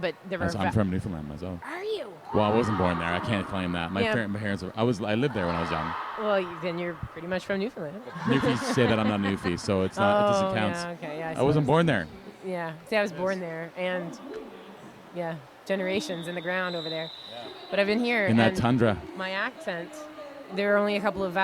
but there were. I'm from Newfoundland myself. Are you? Well, I wasn't born there. I can't claim that. My Yeah. parents. I lived there when I was young. Well, then you're pretty much from Newfoundland. Newfies say that I'm not Newfie, so it's not. It doesn't count. Yeah, okay, yeah, I wasn't suppose. born there. Yeah. See, I was born there, and generations in the ground over there. But I've been here In that and tundra. My accent. There are only a couple of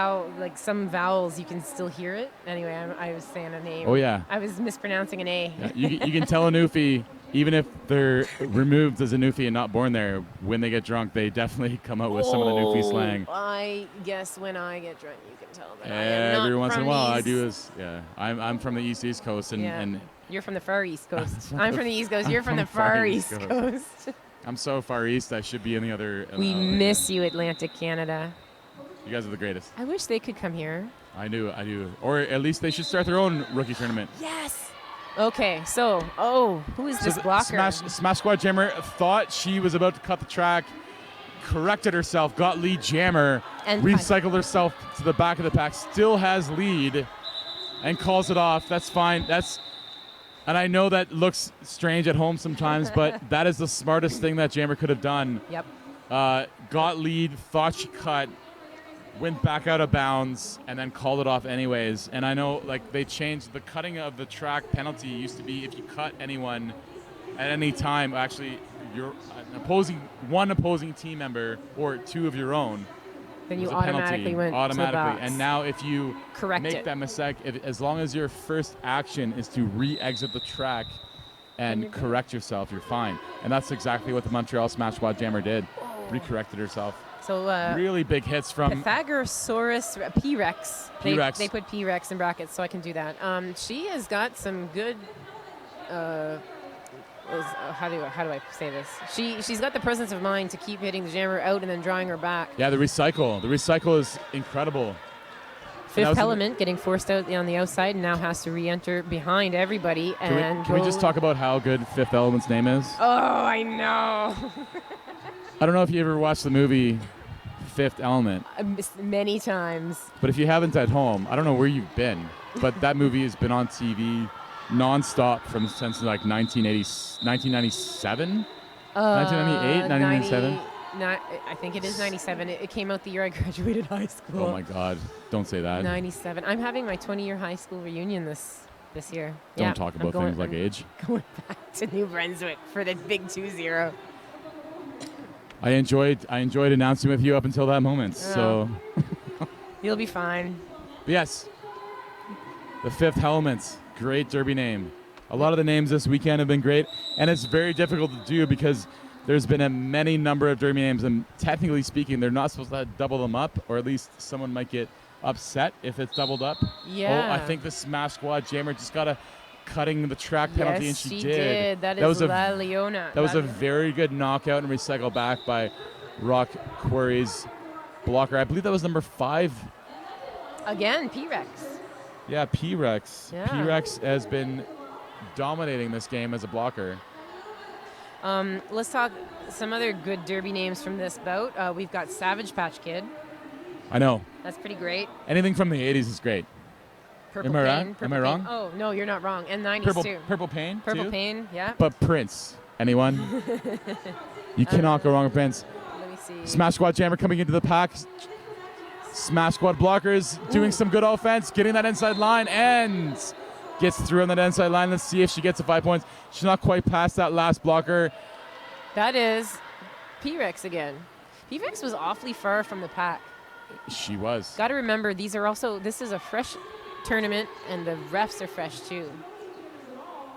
some vowels you can still hear it. Anyway, I was saying a name. Oh, yeah. I was mispronouncing an A. Yeah, you can tell a Newfie, even if they're removed as a Newfie and not born there, when they get drunk, they definitely come out with some of the Newfie slang. I guess when I get drunk, you can tell that I am not Every once in a from while, I these- do is I'm from the East Coast, and You're from the far East Coast. I'm from the East Coast. You're from the far East Coast. I'm so far east. I should be in the other. We miss you, Atlantic Canada. You guys are the greatest. I wish they could come here. I do. Or at least they should start their own rookie tournament. Yes. Okay, so who is this the blocker? Smash Squad Jammer thought she was about to cut the track, corrected herself, got lead Jammer, And recycled herself to the back of the pack, still has lead, and calls it off. That's fine. And I know that looks strange at home sometimes, but that is the smartest thing that Jammer could have done. Yep. Got lead, thought she cut, went back out of bounds, and then called it off anyways. And I know, they changed the cutting of the track penalty. Used to be if you cut anyone at any time, actually, you're one opposing team member or two of your own. Then you was a penalty, automatically went automatically. to the box. And now if you Correct make it. that mistake, as long as your first action is to re-exit the track and correct yourself, you're fine. And that's exactly what the Montreal Smash Squad Jammer did. Re-corrected herself. So really big hits from Pythagoras P-Rex. P-Rex. They put P-Rex in brackets, so I can do that. She has got some good. How do I say this? She's got the presence of mind to keep hitting the Jammer out and then drawing her back. Yeah, the recycle. The recycle is incredible. Fifth Element getting forced out on the outside and now has to re-enter behind everybody. Can we just talk about how good Fifth Element's name is? Oh, I know. I don't know if you ever watched the movie Fifth Element. Many times. But if you haven't at home, I don't know where you've been, but that movie has been on TV nonstop since 1997? 1998, 1997? I think it is 97. It came out the year I graduated high school. Oh my God, don't say that. 97. I'm having my 20-year high school reunion this year. Don't talk about things like age. Going back to New Brunswick for the big 2-0. I enjoyed announcing with you up until that moment. So you'll be fine. But yes, the Fifth Element, great derby name. A lot of the names this weekend have been great, and it's very difficult to do because there's been a many number of derby names, and technically speaking, they're not supposed to double them up, or at least someone might get upset if it's doubled up. Yeah. Oh, I think the Smash Squad Jammer just got a cutting the track penalty, and she did. That was is La Leona. That was a very good knockout and recycle back by Rock Quarry's blocker. I believe that was number 5. Again, P-Rex. Yeah, P-Rex. Yeah. P-Rex has been dominating this game as a blocker. Let's talk some other good derby names from this bout. We've got Savage Patch Kid. I know. That's pretty great. Anything from the 80s is great. Purple Am I Pain. wrong? Purple Am I Pain. wrong? Oh, no, you're not wrong. And 90s too. Purple Pain? Purple too? Pain, yeah. But Prince. Anyone? You cannot go wrong with Prince. Let me see. Smash Squad Jammer coming into the pack. Smash squad blockers doing some good offense, getting that inside line, and gets through on that inside line. Let's see if she gets to 5 points. She's not quite past that last blocker. That is P-Rex again. P-Rex was awfully far from the pack. She was. Got to remember, this is a fresh tournament, and the refs are fresh too.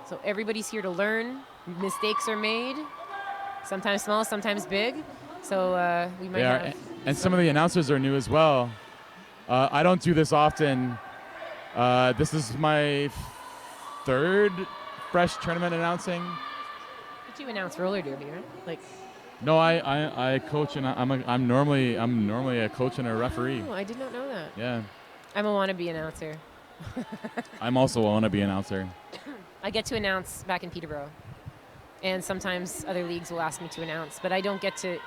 So everybody's here to learn. Mistakes are made, sometimes small, sometimes big. So we might have. And some of the announcers are new as well. I don't do this often. This is my third fresh tournament announcing. Did you announce roller derby, right? Like. No, I coach, and I'm normally a coach and a referee. Oh, I did not know that. Yeah. I'm a wannabe announcer. I'm also a wannabe announcer. I get to announce back in Peterborough, and sometimes other leagues will ask me to announce, but I don't get to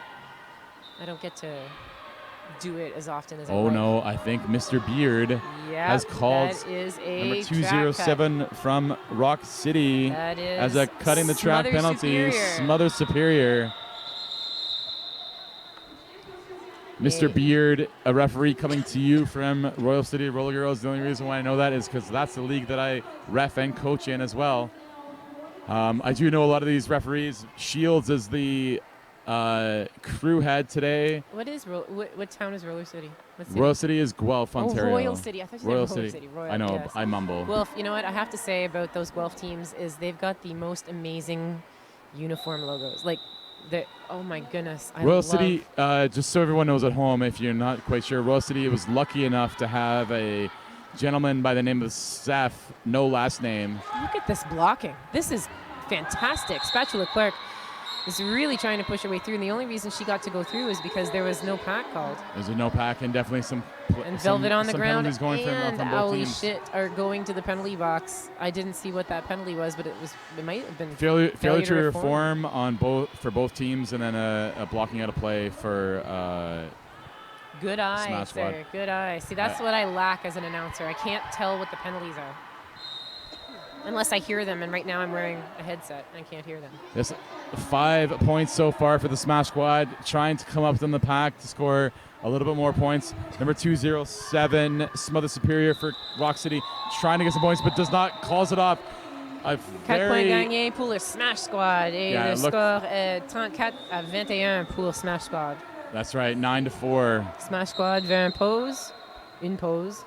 do it as often as I Oh would. no, I think Mr. Beard has called that is a number track 207 from Rock City That is as a cutting the track Smother penalty. Superior. Smother Superior. Mr. Beard, a referee coming to you from Royal City RollerGirls. The only reason why I know that is because that's the league that I ref and coach in as well. I do know a lot of these referees. Shields is the crew head today. What town is Roller City? What city? Royal City is Guelph, Ontario. Royal City. I thought you said Royal Roller City. City. Royal, I know, yes. I mumble. Guelph, you know what I have to say about those Guelph teams is they've got the most amazing uniform logos. Like, oh my goodness. Royal City, just so everyone knows at home, if you're not quite sure, Royal City was lucky enough to have a gentleman by the name of Seth, no last name. Look at this blocking. This is fantastic. Spatula Clark is really trying to push her way through, and the only reason she got to go through is because there was no pack called. There's a no pack and definitely some And Velvet on the ground, penalties going and from both holy teams. shit, are going to the penalty box. I didn't see what that penalty was, but it might have been Failure to reform for both teams, and then a blocking out of play for Good eye, Smash sir. Squad. Good eye. See, that's what I lack as an announcer. I can't tell what the penalties are. Unless I hear them, and right now I'm wearing a headset. I can't hear them. Yes, 5 points so far for the Smash Squad, trying to come up within the pack to score a little bit more points. Number 207, Smother Superior for Rock City, trying to get some points, but does not, calls it off. 4 points gagnés pour le Smash Squad. Et le score est 34-21 pour Smash Squad. That's right, 9-4. Smash Squad veut une pause,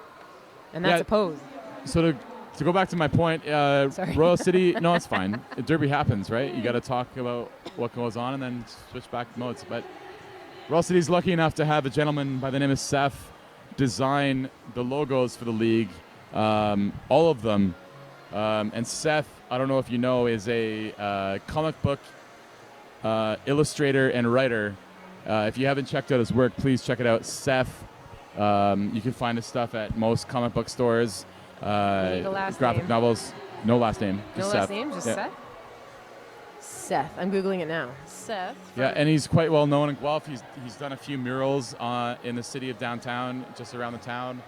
and that's a pose. So to go back to my point, Royal City, no, it's fine. Derby happens, right? You got to talk about what goes on and then switch back to modes. But Royal City's lucky enough to have a gentleman by the name of Seth design the logos for the league, all of them. And Seth, I don't know if you know, is a comic book illustrator and writer. If you haven't checked out his work, please check it out. Seth, you can find his stuff at most comic book stores. Graphic novels, no last name. No Just last Seth. name, just Seth? Seth. I'm Googling it now. Seth. Yeah, and he's quite well known in Guelph. He's done a few murals in the city of downtown, just around the town.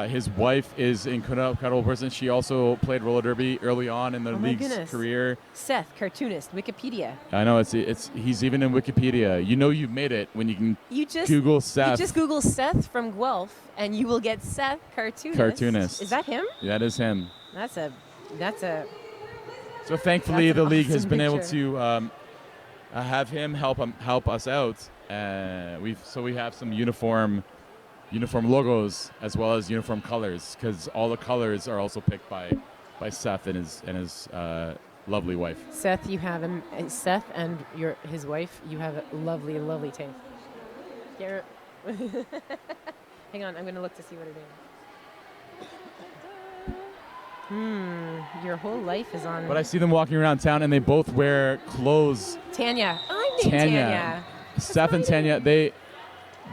His wife is an incredible person. She also played roller derby early on in the league's career. Seth, cartoonist, Wikipedia. I know, he's even in Wikipedia. You know you've made it when you can Google Seth. You just Google Seth from Guelph, and you will get Seth, cartoonist. Is that him? That is him. That's a. So thankfully, the league has been able picture. to have him help us out. We have some uniform logos as well as uniform colors, because all the colors are also picked by Seth and his lovely wife. Seth, you have him. Seth and his wife, you have a lovely, lovely taste. Hang on, I'm going to look to see what it is. Your whole life is on. But I see them walking around town, and they both wear clothes. Tanya. I'm named Tanya. Seth and Tanya, they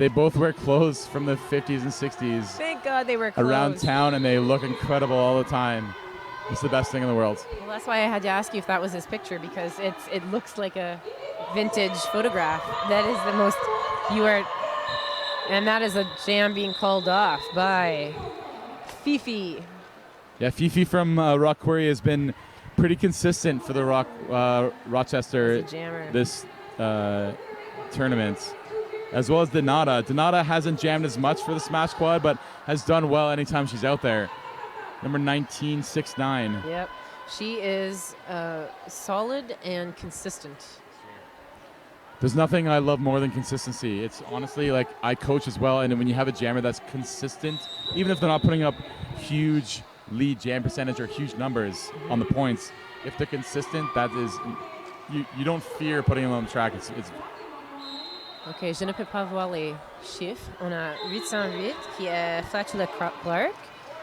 both wear clothes from the 50s and 60s. Thank God they wear clothes. Around town, and they look incredible all the time. It's the best thing in the world. Well, that's why I had to ask you if that was his picture, because it looks like a vintage photograph. That is the most and that is a jam being called off by Fifi. Yeah, Fifi from Rock Quarry has been pretty consistent for the Rochester this tournament. as well as Donata. Donata hasn't jammed as much for the smash quad, but has done well anytime she's out there. Number 19, 6'9". Yep. She is solid and consistent. There's nothing I love more than consistency. It's honestly like I coach as well, and when you have a jammer that's consistent, even if they're not putting up huge lead jam percentage or huge numbers on the points, if they're consistent, that is, you don't fear putting them on the track. It's OK, je ne peux pas voir les chiffres. On a 808 qui est Flatula Clark.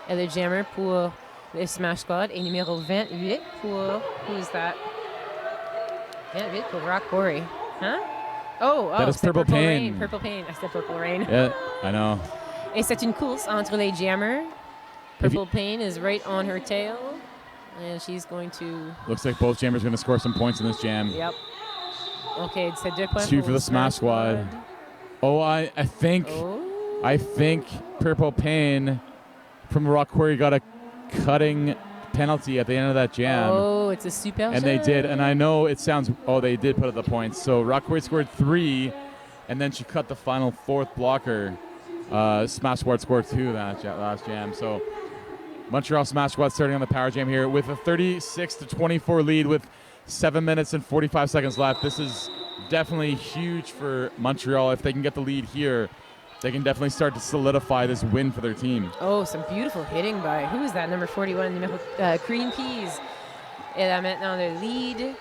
Elle est jammer pour le Smash Squad. Et numéro 28 pour, who is that? 28 pour Rock Quarry. Huh? That is Purple Pain. Purple Pain. I said Purple Rain. Yeah, I know. Et c'est une course entre les jammers. Purple Pain is right on her tail. And she's going to... Looks like both jammers are going to score some points in this jam. Yep. OK, c'est 2 points 2 for the Smash Squad. Oh, I think Purple Pain from Rock Quarry got a cutting penalty at the end of that jam. Oh, it's a super And they did. And I know it sounds... Oh, they did put up the points. So Rock Quarry scored 3, and then she cut the final 4th blocker. Smash Squad scored 2 that last jam. So Montreal Smash Squad starting on the power jam here with a 36-24 lead with 7 minutes and 45 seconds left. This is definitely huge for Montreal. If they can get the lead here, they can definitely start to solidify this win for their team. Oh, some beautiful hitting by, who is that, number 41, Green Peas. Elle a maintenant le lead.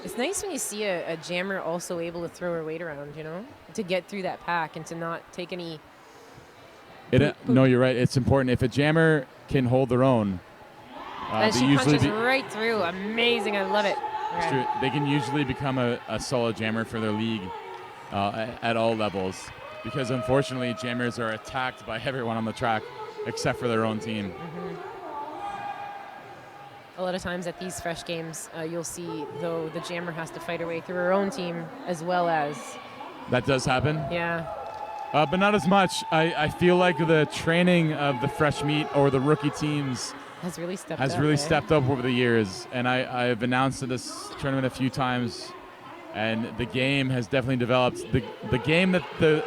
It's nice when you see a jammer also able to throw her weight around, you know, to get through that pack and to not take any... No, you're right. It's important. If a jammer can hold their own, and she punches right through. Amazing. I love it. Right. They can usually become a solid jammer for their league at all levels, because unfortunately jammers are attacked by everyone on the track except for their own team. A lot of times at these fresh games, you'll see, though, the jammer has to fight her way through her own team as well as... That does happen? Yeah. But not as much. I feel like the training of the fresh meat or the rookie teams has really stepped up over the years. And I've announced at this tournament a few times, and the game has definitely developed. The game that the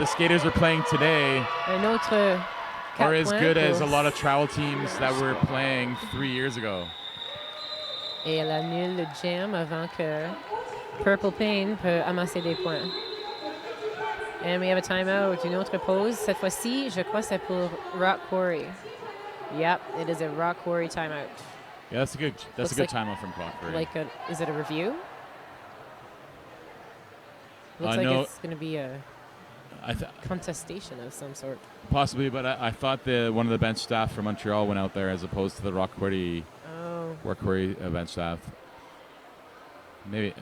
skaters are playing today are as good as a lot of travel teams that were playing 3 years ago. Et elle annule le jam avant que Purple Pain peut amasser des points. And we have a timeout, une autre pause. Cette fois-ci, je crois c'est pour Rock Quarry. Yep, it is a Rock Quarry timeout. Yeah, that's a good timeout from Rock Quarry. Is it a review? Looks like it's going to be a contestation of some sort. Possibly, but I thought one of the bench staff from Montreal went out there as opposed to the Rock Quarry bench staff. Maybe.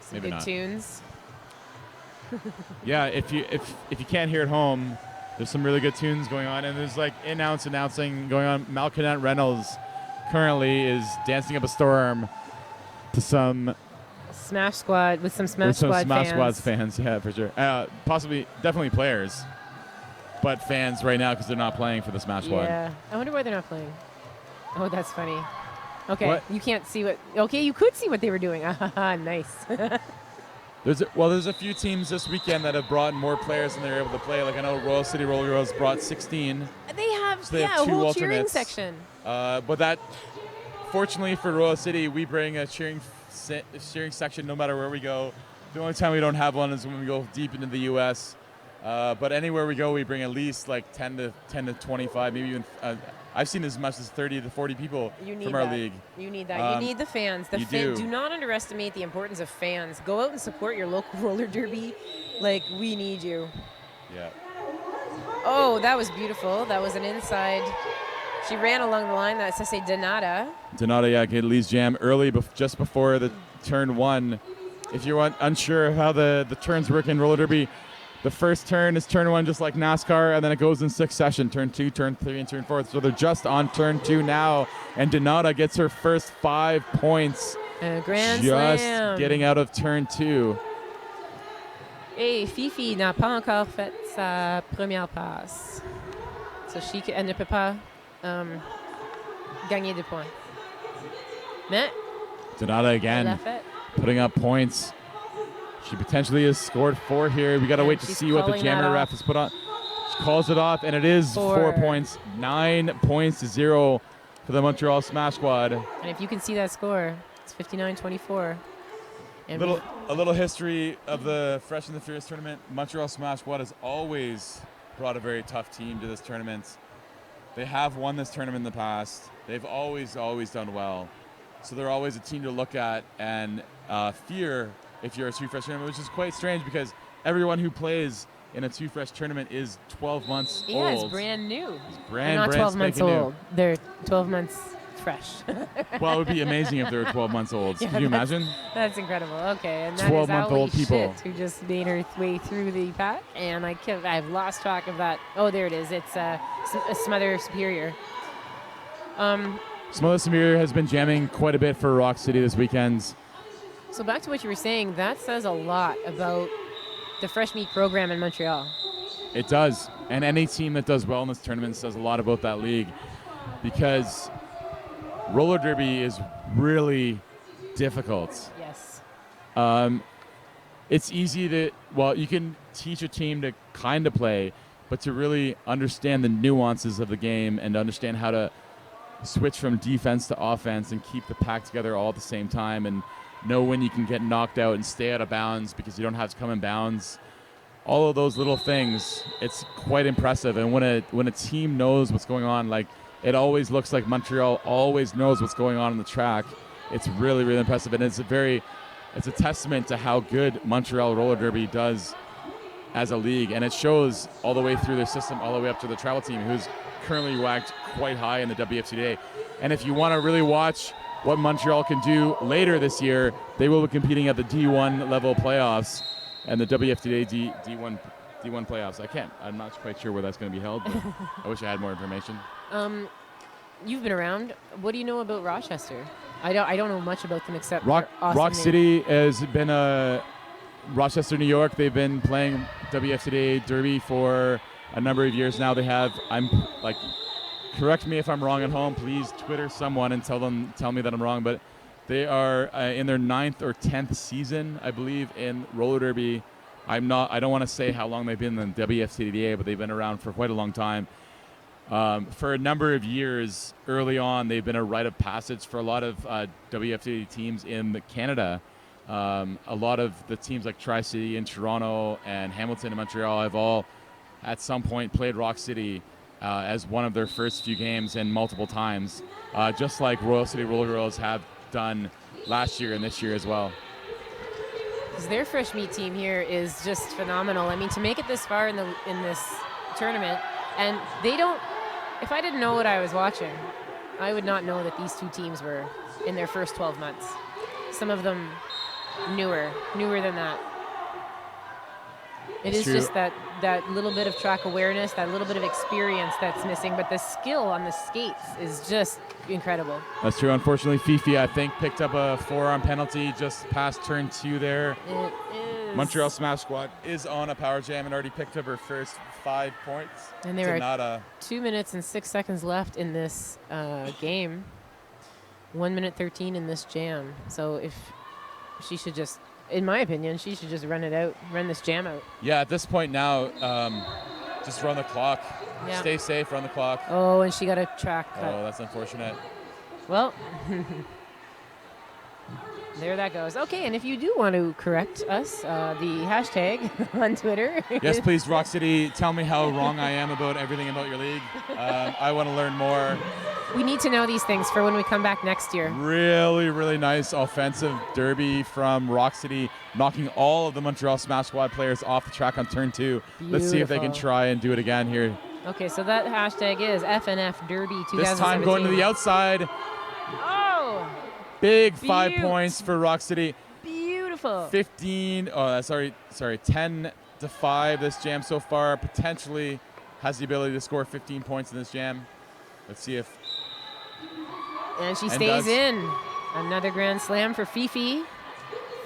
Some maybe good not. Tunes. Yeah, if you can't hear at home, there's some really good tunes going on, and there's like announcing going on. Malcontent Reynolds currently is dancing up a storm to some Smash Squad with some Smash Squad fans. Yeah, for sure. Possibly, definitely players, but fans right now because they're not playing for the Smash Squad. Yeah, I wonder why they're not playing. Oh, that's funny. Okay, what? You can't see what... Okay, you could see what they were doing. Nice. There's a few teams this weekend that have brought more players than they're able to play. Like I know Royal City RollerGirls brought 16. They have, so they have a two whole alternates. cheering section. But that, fortunately for Royal City, we bring a cheering section no matter where we go. The only time we don't have one is when we go deep into the U.S. But anywhere we go, we bring at least like 10 to 25, maybe even... I've seen as much as 30 to 40 people from our league. You need that. You need the fans. Do not underestimate the importance of fans. Go out and support your local roller derby. Like, we need you. Yeah. Oh, that was beautiful. That was an inside. She ran along the line. That's to say Donata. Donata, yeah, leads jam early, just before the turn 1. If you're unsure of how the turns work in roller derby, the first turn is turn 1, just like NASCAR, and then it goes in succession. Turn 2, turn 3, and turn 4. So they're just on turn 2 now, and Donata gets her first 5 points. Grand just slam. Getting out of turn 2. Et Fifi n'a pas encore fait sa première passe. So elle ne peut pas gagner de points. Mais Donata again, putting up points. She potentially has scored 4 here. We got to And wait to she's see what the calling jammer that ref off. has put on. She calls it off, and it is 4 4. points. 9 points to 0 for the Montreal Smash Squad. And if you can see that score, it's 59-24. And A little history of the Fresh and the Furious tournament. Montreal Smash Squad has always brought a very tough team to this tournament. They have won this tournament in the past. They've always done well. So they're always a team to look at and fear if you're a 2 Fresh tournament, which is quite strange because everyone who plays in a 2 Fresh tournament is 12 months old. Yeah, it's brand new. It's They're not 12 months spanking new. old. They're 12 months fresh. Well, it would be amazing if they were 12 months old. Yeah, Could you imagine? That's incredible. Okay, and that is 12-month-old Owly people. Shit, who just made her way through the pack, and I've lost track of that. Oh, there it is. It's a Smother Superior. Smother Superior has been jamming quite a bit for Rock City this weekend. So back to what you were saying, that says a lot about the Fresh Meat program in Montreal. It does. And any team that does well in this tournament says a lot about that league because roller derby is really difficult. Yes. It's easy to, well, you can teach a team to kind of play, but to really understand the nuances of the game and to understand how to switch from defense to offense and keep the pack together all at the same time and know when you can get knocked out and stay out of bounds because you don't have to come in bounds. All of those little things, it's quite impressive. And when a team knows what's going on, like it always looks like Montreal always knows what's going on the track. It's really, really impressive. And it's a testament to how good Montreal roller derby does as a league. And it shows all the way through their system, all the way up to the travel team, who's currently ranked quite high in the WFCDA. And if you want to really watch what Montreal can do later this year, they will be competing at the D1 level playoffs and the WFCDA D1 playoffs. I'm not quite sure where that's going to be held, but I wish I had more information. You've been around. What do you know about Rochester? I don't know much about them except Rock their awesome name. City has been Rochester, New York. They've been playing WFCDA Derby for a number of years now. Correct me if I'm wrong at home. Please Twitter someone and tell me that I'm wrong. But they are in their 9th or 10th season, I believe, in roller derby. I don't want to say how long they've been in the WFCDA, but they've been around for quite a long time. For a number of years early on, they've been a rite of passage for a lot of WFCDA teams in Canada. A lot of the teams like Tri-City and Toronto and Hamilton and Montreal have all at some point played Rock City as one of their first few games and multiple times, just like Royal City RollerGirls have done last year and this year as well. Because their Fresh Meat team here is just phenomenal. I mean, to make it this far in this tournament, and they don't. If I didn't know what I was watching, I would not know that these two teams were in their first 12 months. Some of them newer than that. It is true. just that little bit of track awareness, that little bit of experience that's missing, but the skill on the skates is just incredible. That's true. Unfortunately, Fifi, I think, picked up a forearm penalty just past turn 2 there. It is. Montreal Smash Squad is on a power jam and already picked up her first 5 points. And there are 2 minutes and 6 seconds left in this game. 1 minute 13 in this jam. So if she should just, in my opinion, she should just run this jam out. Yeah, at this point now, just run the clock. Yeah. Stay safe, run the clock. Oh, and she got a track cut. Oh, that's unfortunate. Well, there that goes. Okay, and if you do want to correct us, the hashtag on Twitter. Yes, please, Rock City, tell me how wrong I am about everything about your league. I want to learn more. We need to know these things for when we come back next year. Really, really nice offensive derby from Rock City, knocking all of the Montreal Smash Squad players off the track on turn 2. Let's see if they can Beautiful. try and do it again here. Okay, so that hashtag is FNF Derby 2017. This time going to the outside. Oh! Big 5 Beaut. points for Rock City. Beautiful. 10 to 5 this jam so far. Potentially has the ability to score 15 points in this jam. Let's see if. And she stays in. Another grand slam for Fifi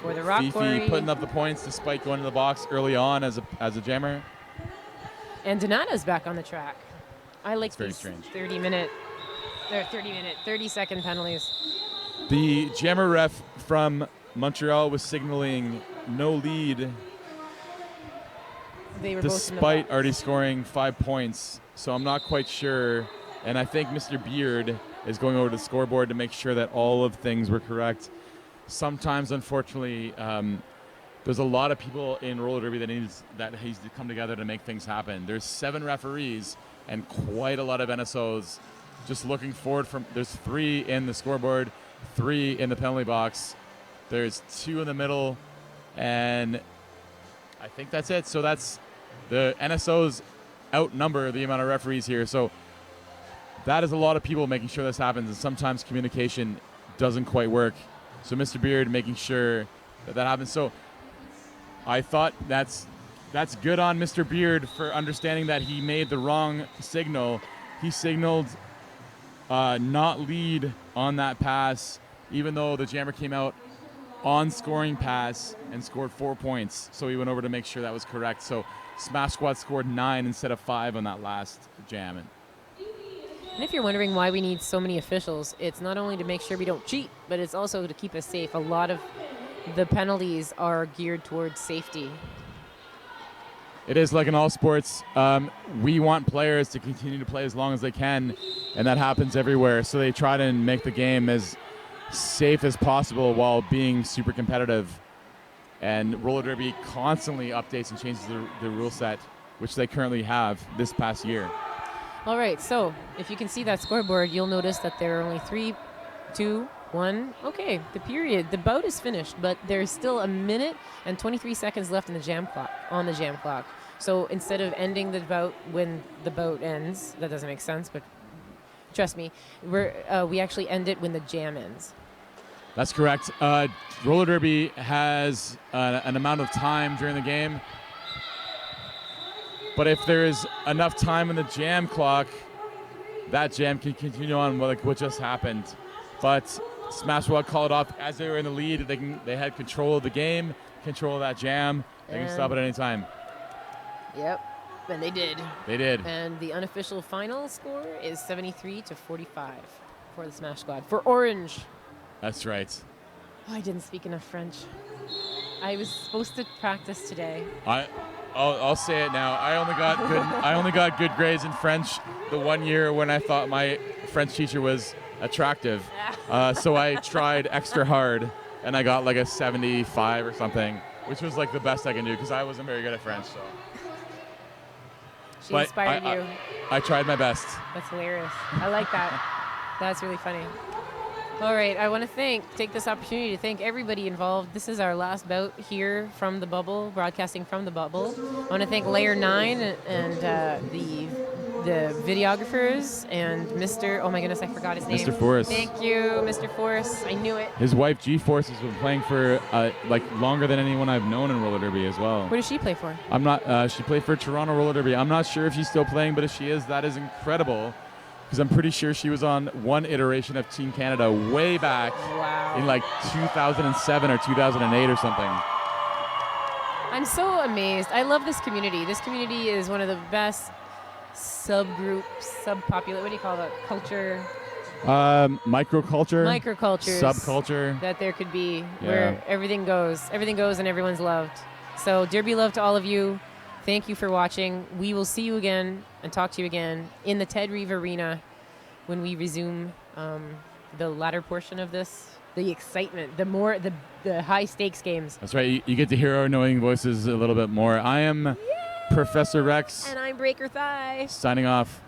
for the Rock Quarry. Fifi putting up the points despite going to the box early on as a jammer. And Donata's back on the track. I like very these strange. 30-second penalties. The jammer ref from Montreal was signaling no lead They were both in the despite box. already scoring 5 points. So I'm not quite sure. And I think Mr. Beard is going over to the scoreboard to make sure that all of things were correct. Sometimes, unfortunately, there's a lot of people in roller derby that needs to come together to make things happen. There's 7 referees and quite a lot of NSOs just looking forward from. There's 3 in the scoreboard, 3 in the penalty box. There's 2 in the middle, and I think that's it. So that's the NSOs outnumber the amount of referees here. So that is a lot of people making sure this happens, and sometimes communication doesn't quite work. So Mr. Beard making sure that happens. So I thought that's good on Mr. Beard for understanding that he made the wrong signal. He signaled not lead on that pass, even though the jammer came out on scoring pass and scored 4 points. So he went over to make sure that was correct. So Smash Squad scored 9 instead of 5 on that last jam. And if you're wondering why we need so many officials, it's not only to make sure we don't cheat, but it's also to keep us safe. A lot of the penalties are geared towards safety. It is like in all sports. We want players to continue to play as long as they can, and that happens everywhere. So they try to make the game as safe as possible while being super competitive. And roller derby constantly updates and changes the rule set, which they currently have this past year. All right, so if you can see that scoreboard, you'll notice that there are only 3, 2, 1. Okay, the bout is finished, but there's still 1 minute and 23 seconds left in the jam clock. So instead of ending the bout when the bout ends, that doesn't make sense, but trust me, we actually end it when the jam ends. That's correct. Roller derby has an amount of time during the game, but if there is enough time in the jam clock, that jam can continue on like what just happened. But Smash Squad called it off as they were in the lead. They had control of the game, control of that jam. They can stop it at any time. Yep, and they did. They did. And the unofficial final score is 73-45 for the Smash Squad. For Orange. That's right. Oh, I didn't speak enough French. I was supposed to practice today. I'll say it now. I only got good grades in French the 1 year when I thought my French teacher was attractive. So I tried extra hard, and I got like a 75 or something, which was like the best I can do because I wasn't very good at French. So. She inspired you. I tried my best. That's hilarious. I like that. That's really funny. All right, I want to take this opportunity to thank everybody involved. This is our last bout here from the bubble, broadcasting from the bubble. I want to thank Layer 9 and the videographers and Mr. Oh my goodness, I forgot his name. Mr. Forrest. Thank you, Mr. Forrest. I knew it. His wife G-Force has been playing for like longer than anyone I've known in roller derby as well. What does she play for? I'm not. She played for Toronto Roller Derby. I'm not sure if she's still playing, but if she is, that is incredible. Because I'm pretty sure she was on one iteration of Team Canada way back in like 2007 or 2008 or something. I'm so amazed. I love this community. This community is one of the best subgroups, subpopulate. What do you call that? Culture. Microculture. Microcultures. Subculture. That there could be where everything goes and everyone's loved. So derby love to all of you. Thank you for watching. We will see you again and talk to you again in the Ted Reeve Arena when we resume the latter portion of this. The excitement, the high stakes games. That's right. You get to hear our annoying voices a little bit more. I am Professor Rex. And I'm Breaker Thigh. Signing off.